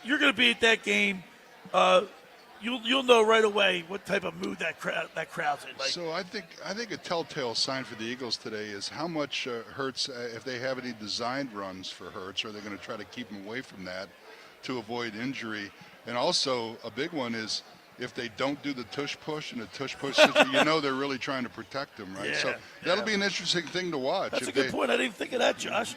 going to be at that game. You'll know right away what type of mood that crowd's in. So I think a telltale sign for the Eagles today is how much Hurts, if they have any designed runs for Hurts, or they're going to try to keep him away from that to avoid injury. And also a big one is if they don't do the tush push and the tush push, they're really trying to protect him, right? So that'll be an interesting thing to watch. That's a good point. I didn't even think of that, Josh.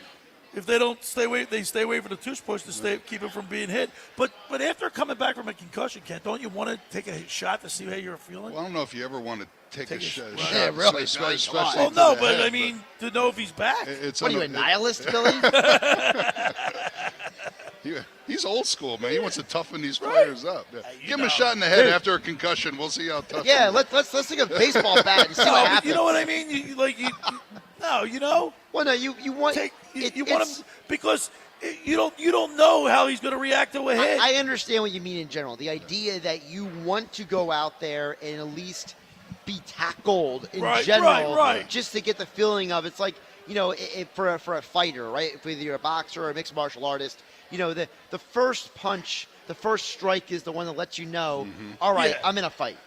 If they don't stay away, they stay away from the tush push to keep him from being hit. But after coming back from a concussion, Kent, don't you want to take a shot to see how you're feeling? Well, I don't know if you ever want to take a shot. Yeah, really. Especially well, no, but I mean, to know if he's back. What are you, a nihilist, Billy? He's old school, man. He wants to toughen these players up. Yeah. Give him a shot in the head after a concussion. We'll see how tough. Yeah, let's take a baseball bat and see what happens. You know what I mean? Well, no, you want you want him because you don't know how he's going to react to a hit. I understand what you mean in general. The idea that you want to go out there and at least be tackled in general, just to get the feeling of it's like for a fighter, right? If you're a boxer or a mixed martial artist, the first punch, the first strike is the one that lets you know, all right, I'm in a fight.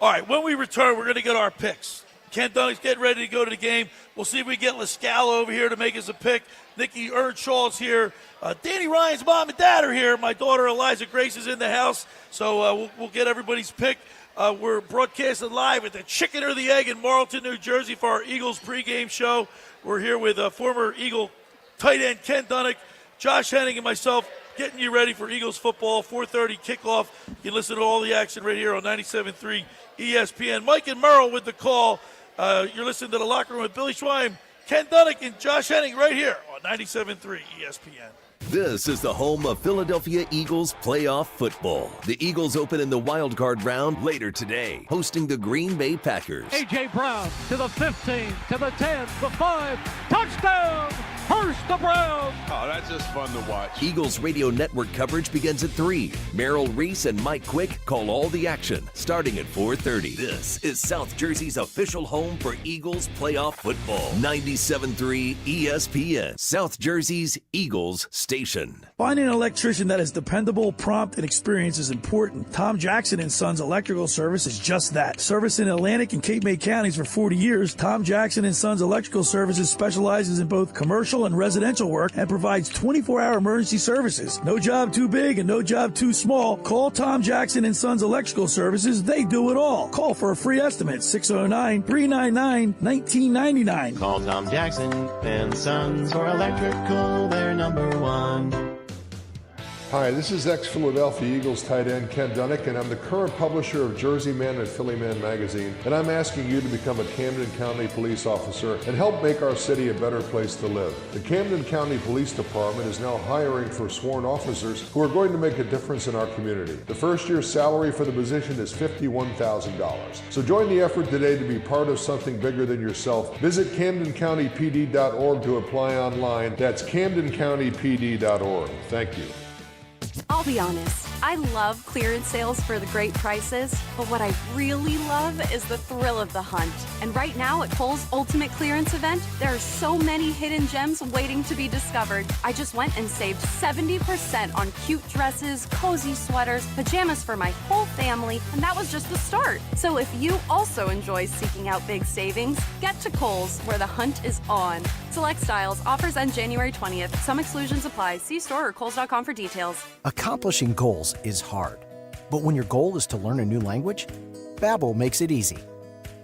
All right, when we return, we're going to get our picks. Ken Dunek's getting ready to go to the game. We'll see if we get Lascala over here to make us a pick. Nikki Earnshaw's here. Danny Ryan's mom and dad are here. My daughter Eliza Grace is in the house. So we'll get everybody's pick. We're broadcasting live at the Chicken or the Egg in Marlton, New Jersey for our Eagles pregame show. We're here with former Eagle tight end Ken Dunek, Josh Hennig, and myself getting you ready for Eagles football, 4:30 kickoff. You can listen to all the action right here on 97.3 ESPN. Mike and Merrill with the call. You're listening to The Locker Room with Billy Schwein, Ken Dunek, and Josh Hennig right here on 97.3 ESPN. This is the home of Philadelphia Eagles playoff football. The Eagles open in the wildcard round later today, hosting the Green Bay Packers. A.J. Brown to the 15, to the 10, the 5, touchdown! Hurst the Browns! Oh, that's just fun to watch. Eagles radio network coverage begins at 3. Merrill Reese and Mike Quick call all the action, starting at 4:30. This is South Jersey's official home for Eagles playoff football. 97.3 ESPN, South Jersey's Eagles station. Finding an electrician that is dependable, prompt, and experienced is important. Tom Jackson and Sons Electrical Service is just that. Service in Atlantic and Cape May counties for 40 years, Tom Jackson and Sons Electrical Services specializes in both commercial and residential work and provides 24-hour emergency services. No job too big and no job too small. Call Tom Jackson and Sons Electrical Services. They do it all. Call for a free estimate, 609-399-1999. Call Tom Jackson and Sons for electrical, they're number one. Hi, this is ex-Philadelphia Eagles tight end Ken Dunek, and I'm the current publisher of Jersey Man and Philly Man magazine, and I'm asking you to become a Camden County police officer and help make our city a better place to live. The Camden County Police Department is now hiring for sworn officers who are going to make a difference in our community. The first year's salary for the position is $51,000. So join the effort today to be part of something bigger than yourself. Visit CamdenCountyPD.org to apply online. That's CamdenCountyPD.org. Thank you. I'll be honest, I love clearance sales for the great prices, but what I really love is the thrill of the hunt. And right now at Kohl's Ultimate Clearance event, there are so many hidden gems waiting to be discovered. I just went and saved 70% on cute dresses, cozy sweaters, pajamas for my whole family, and that was just the start. So if you also enjoy seeking out big savings, get to Kohl's, where the hunt is on. Select styles, offers end January 20th. Some exclusions apply. See store or Kohls.com for details. Accomplishing goals is hard, but when your goal is to learn a new language, Babbel makes it easy.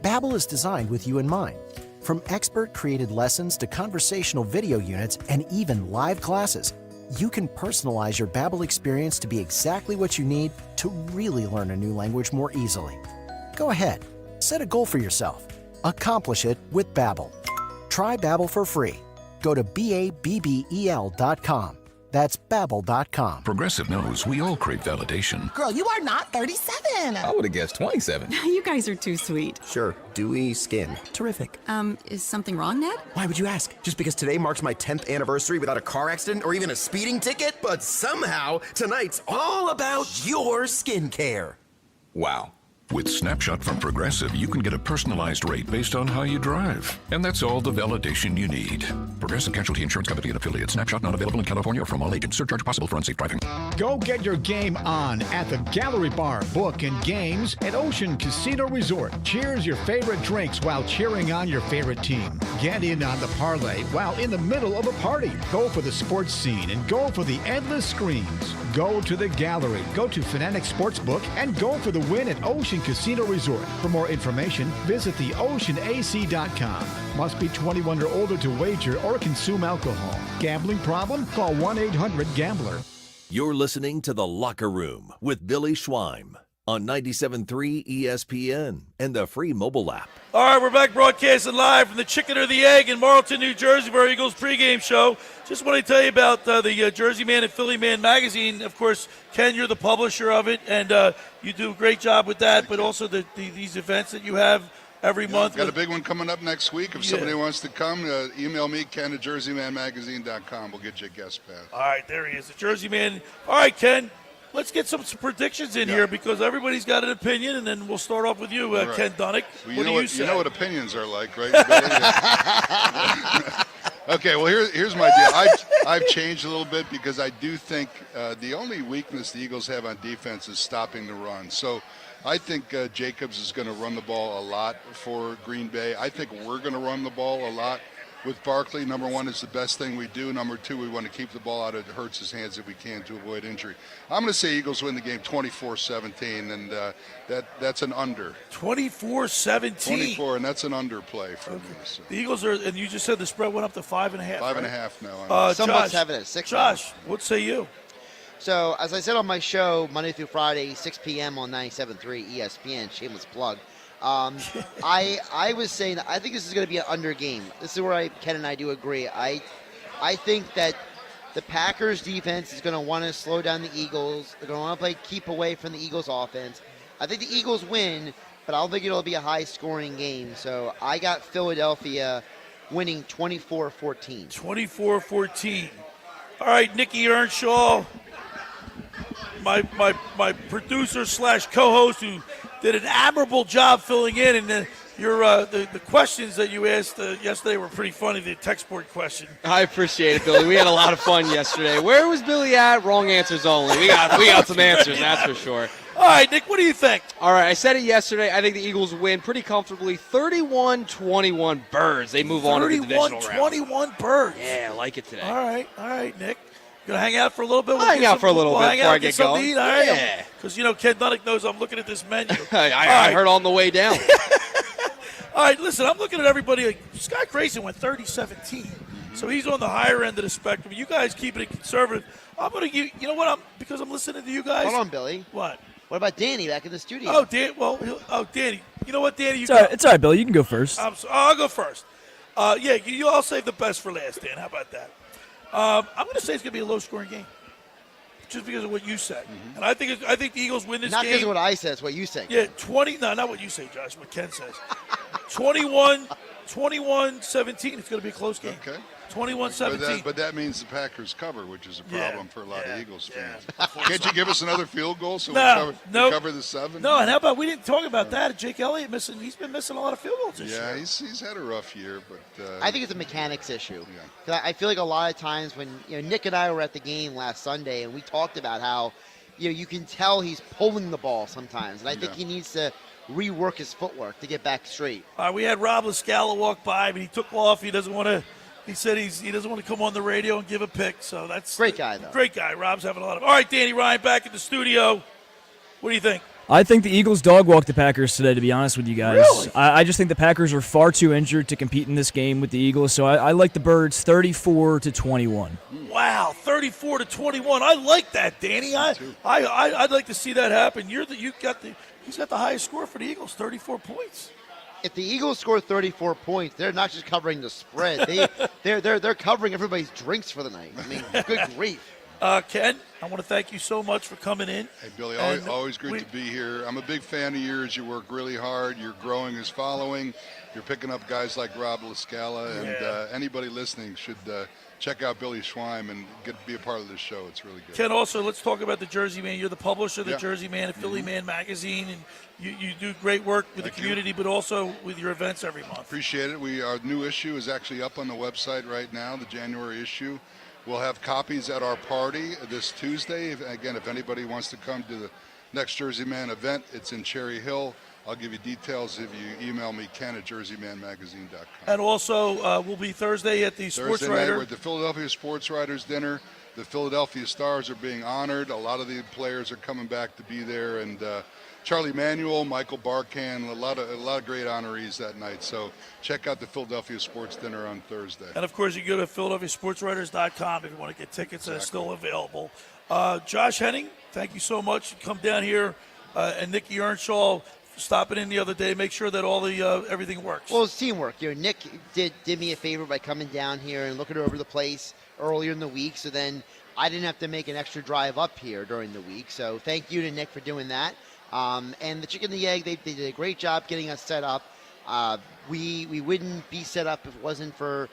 Babbel is designed with you in mind. From expert-created lessons to conversational video units and even live classes, you can personalize your Babbel experience to be exactly what you need to really learn a new language more easily. Go ahead, set a goal for yourself. Accomplish it with Babbel. Try Babbel for free. Go to BABBEL.com. That's Babbel.com. Progressive knows we all crave validation. Girl, you are not 37. I would have guessed 27. You guys are too sweet. Sure, dewy skin. Terrific. Is something wrong, Ned? Why would you ask? Just because today marks my 10th anniversary without a car accident or even a speeding ticket? But somehow, tonight's all about your skincare. Wow. With Snapshot from Progressive, you can get a personalized rate based on how you drive. And that's all the validation you need. Progressive Casualty Insurance Company and affiliates. Snapshot not available in California or from all agents. Surcharge possible for unsafe driving. Go get your game on at the Gallery Bar, Book, and Games at Ocean Casino Resort. Cheers your favorite drinks while cheering on your favorite team. Get in on the parlay while in the middle of a party. Go for the sports scene and go for the endless screens. Go to the Gallery, go to Fanatic Sportsbook, and go for the win at Ocean Casino Resort. For more information, visit theoceanac.com. Must be 21 or older to wager or consume alcohol. Gambling problem? Call 1-800-GAMBLER. You're listening to The Locker Room with Billy Schweim on 97.3 ESPN and the free mobile app. All right, we're back broadcasting live from the Chicken or the Egg in Marlton, New Jersey for our Eagles pregame show. Just want to tell you about the Jersey Man and Philly Man magazine. Of course, Ken, you're the publisher of it, and you do a great job with that, but also these events that you have every month. Got a big one coming up next week. If somebody wants to come, email me, Ken at jerseymanmagazine.com. We'll get you a guest pass. All right, there he is, the Jersey Man. All right, Ken, let's get some predictions in here because everybody's got an opinion, and then we'll start off with you, right. Ken Dunek. Well, what do you say? You know what opinions are like, right? Okay, well, here's my deal. I've changed a little bit because I do think the only weakness the Eagles have on defense is stopping the run. So I think Jacobs is going to run the ball a lot for Green Bay. I think we're going to run the ball a lot with Barkley. Number one, is the best thing we do. Number two, we want to keep the ball out of Hurts' hands if we can to avoid injury. I'm going to say Eagles win the game 24-17, and that's an under. 24-17? 24, and that's an underplay for me. So. The Eagles are, and you just said the spread went up to 5.5. 5.5 now. Some books have it at 6. Josh, what say you? So, as I said on my show, Monday through Friday, 6 p.m. on 97.3 ESPN, shameless plug, I was saying that I think this is going to be an under game. This is where Ken and I do agree. I think that The Packers defense is going to want to slow down the Eagles. They're going to want to keep away from the Eagles offense. I think the Eagles win, but I don't think it'll be a high-scoring game. So I got Philadelphia winning 24-14. 24-14. All right, Nikki Earnshaw, my producer / co-host, who did an admirable job filling in, and the questions that you asked yesterday were pretty funny. The text board question. I appreciate it, Billy. We had a lot of fun yesterday. Where was Billy at? Wrong answers only. We got some answers, that's for sure. All right, Nick, what do you think? All right, I said it yesterday. I think the Eagles win pretty comfortably, 31-21 Birds. They move on to the divisional round. 31-21 Birds. Yeah, I like it today. All right, Nick. Gonna hang out for a little bit? I'll hang out for a little bit before I get going. All right. Yeah. Because, Ken Dunek knows I'm looking at this menu. I heard on the way down. All right, listen, I'm looking at everybody. Scott Grayson went 30-17. So he's on the higher end of the spectrum. You guys keeping it conservative. I'm going to, you know what, because I'm listening to you guys. Hold on, Billy. What? What about Danny back in the studio? Oh, Danny. You know what, Danny? It's all right, Billy. You can go first. I'll go first. You all save the best for last, Dan. How about that? I'm going to say it's going to be a low-scoring game, just because of what you said. Mm-hmm. And I think the Eagles win this game. Not because of what I said. It's what you said. Yeah, 20. No, not what you say, Josh. What Ken says. 21-17. It's going to be a close game. Okay. 21-17. But that means the Packers cover, which is a problem for a lot of Eagles fans. Can't you give us another field goal so we cover the 7? No, and how about we didn't talk about that? Jake Elliott he's been missing a lot of field goals this year. Yeah, he's had a rough year, but I think it's a mechanics issue. Yeah. I feel like a lot of times when Nick and I were at the game last Sunday and we talked about how you can tell he's pulling the ball sometimes, and I think he needs to rework his footwork to get back straight. We had Rob Lascala walk by, but he took off. He doesn't want to. He said he doesn't want to come on the radio and give a pick, so that's great guy though. Great guy. Rob's having a lot of. All right, Danny Ryan back at the studio. What do you think? I think the Eagles dog walked the Packers today, to be honest with you guys. Really? I just think the Packers are far too injured to compete in this game with the Eagles, so I like the Birds 34-21. Wow, 34-21. I like that, Danny. I'd like to see that happen. He's got the highest score for the Eagles, 34 points. If the Eagles score 34 points, they're not just covering the spread. They're covering everybody's drinks for the night. I mean, good grief. Ken, I want to thank you so much for coming in. Hey, Billy, always great to be here. I'm a big fan of yours. You work really hard. You're growing as following. You're picking up guys like Rob Lascala, and anybody listening should check out Billy Schweim and be a part of this show. It's really good. Ken, also, let's talk about the Jersey Man. You're the publisher of the Jersey Man and Philly Man magazine, and you do great work with the community, but also with your events every month. Appreciate it. Our new issue is actually up on the website right now, the January issue. We'll have copies at our party this Tuesday. If anybody wants to come to the next Jersey Man event, it's in Cherry Hill. I'll give you details if you email me, Ken at jerseymanmagazine.com. And also, we'll be Thursday at the Sports Thursday Writer. night, we're at the Philadelphia Sports Writers Dinner. The Philadelphia Stars are being honored. A lot of the players are coming back to be there, and Charlie Manuel, Michael Barkan, a lot of great honorees that night. So check out the Philadelphia Sports Dinner on Thursday. And, of course, you can go to PhiladelphiaSportsWriters.com if you want to get tickets. They're still available. Josh Hennig, thank you so much. Come down here, and Nikki Earnshaw stopping in the other day, make sure that all the everything works. Well, it's teamwork. Nick did me a favor by coming down here and looking over the place earlier in the week, so then I didn't have to make an extra drive up here during the week. So thank you to Nick for doing that. And the Chicken and the Egg, they did a great job getting us set up. We wouldn't be set up if it wasn't for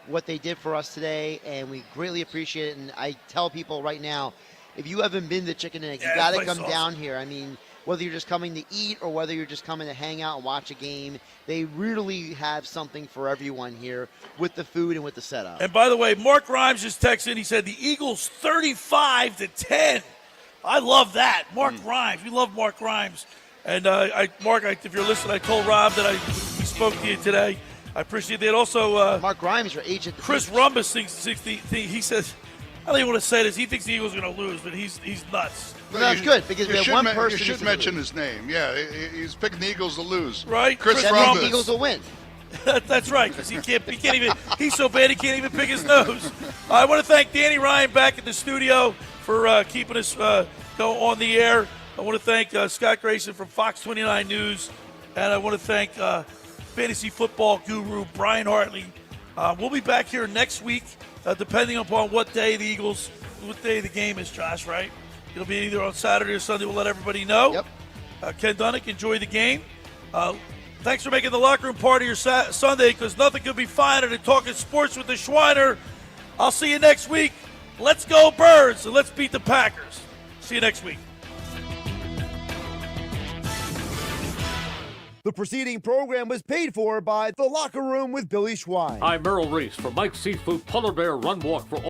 what they did for us today, and we greatly appreciate it. And I tell people right now, if you haven't been to Chicken and Egg, you got to come down here. I mean, whether you're just coming to eat or whether you're just coming to hang out and watch a game, they really have something for everyone here with the food and with the setup. And by the way, Mark Grimes just texted in. He said the Eagles 35-10. I love that. Mark Grimes. We love Mark Grimes. And, Mark, if you're listening, I told Rob that we spoke to you today. I appreciate that. Also, Mark Grimes, your agent. Chris Rumbus he says, I don't even want to say this. He thinks the Eagles are going to lose, but he's nuts. Well, that's good because we have one person. You should mention his name. Yeah, he's picking the Eagles to lose. Right? Chris That Rumbus. means the Eagles will win. That's right, because he can't even. He's so bad he can't even pick his nose. I want to thank Danny Ryan back at the studio for keeping us go on the air. I want to thank Scott Grayson from Fox 29 News, and I want to thank fantasy football guru Brian Hartley. We'll be back here next week depending upon what day the game is, Josh, right? It'll be either on Saturday or Sunday. We'll let everybody know. Yep. Ken Dunek, enjoy the game. Thanks for making the locker room part of your Sunday, because nothing could be finer than talking sports with the Schweiner. I'll see you next week. Let's go Birds, and let's beat the Packers. See you next week. The preceding program was paid for by The Locker Room with Billy Schwein. I'm Merrill Reese for Mike's Seafood Polar Bear Run Walk for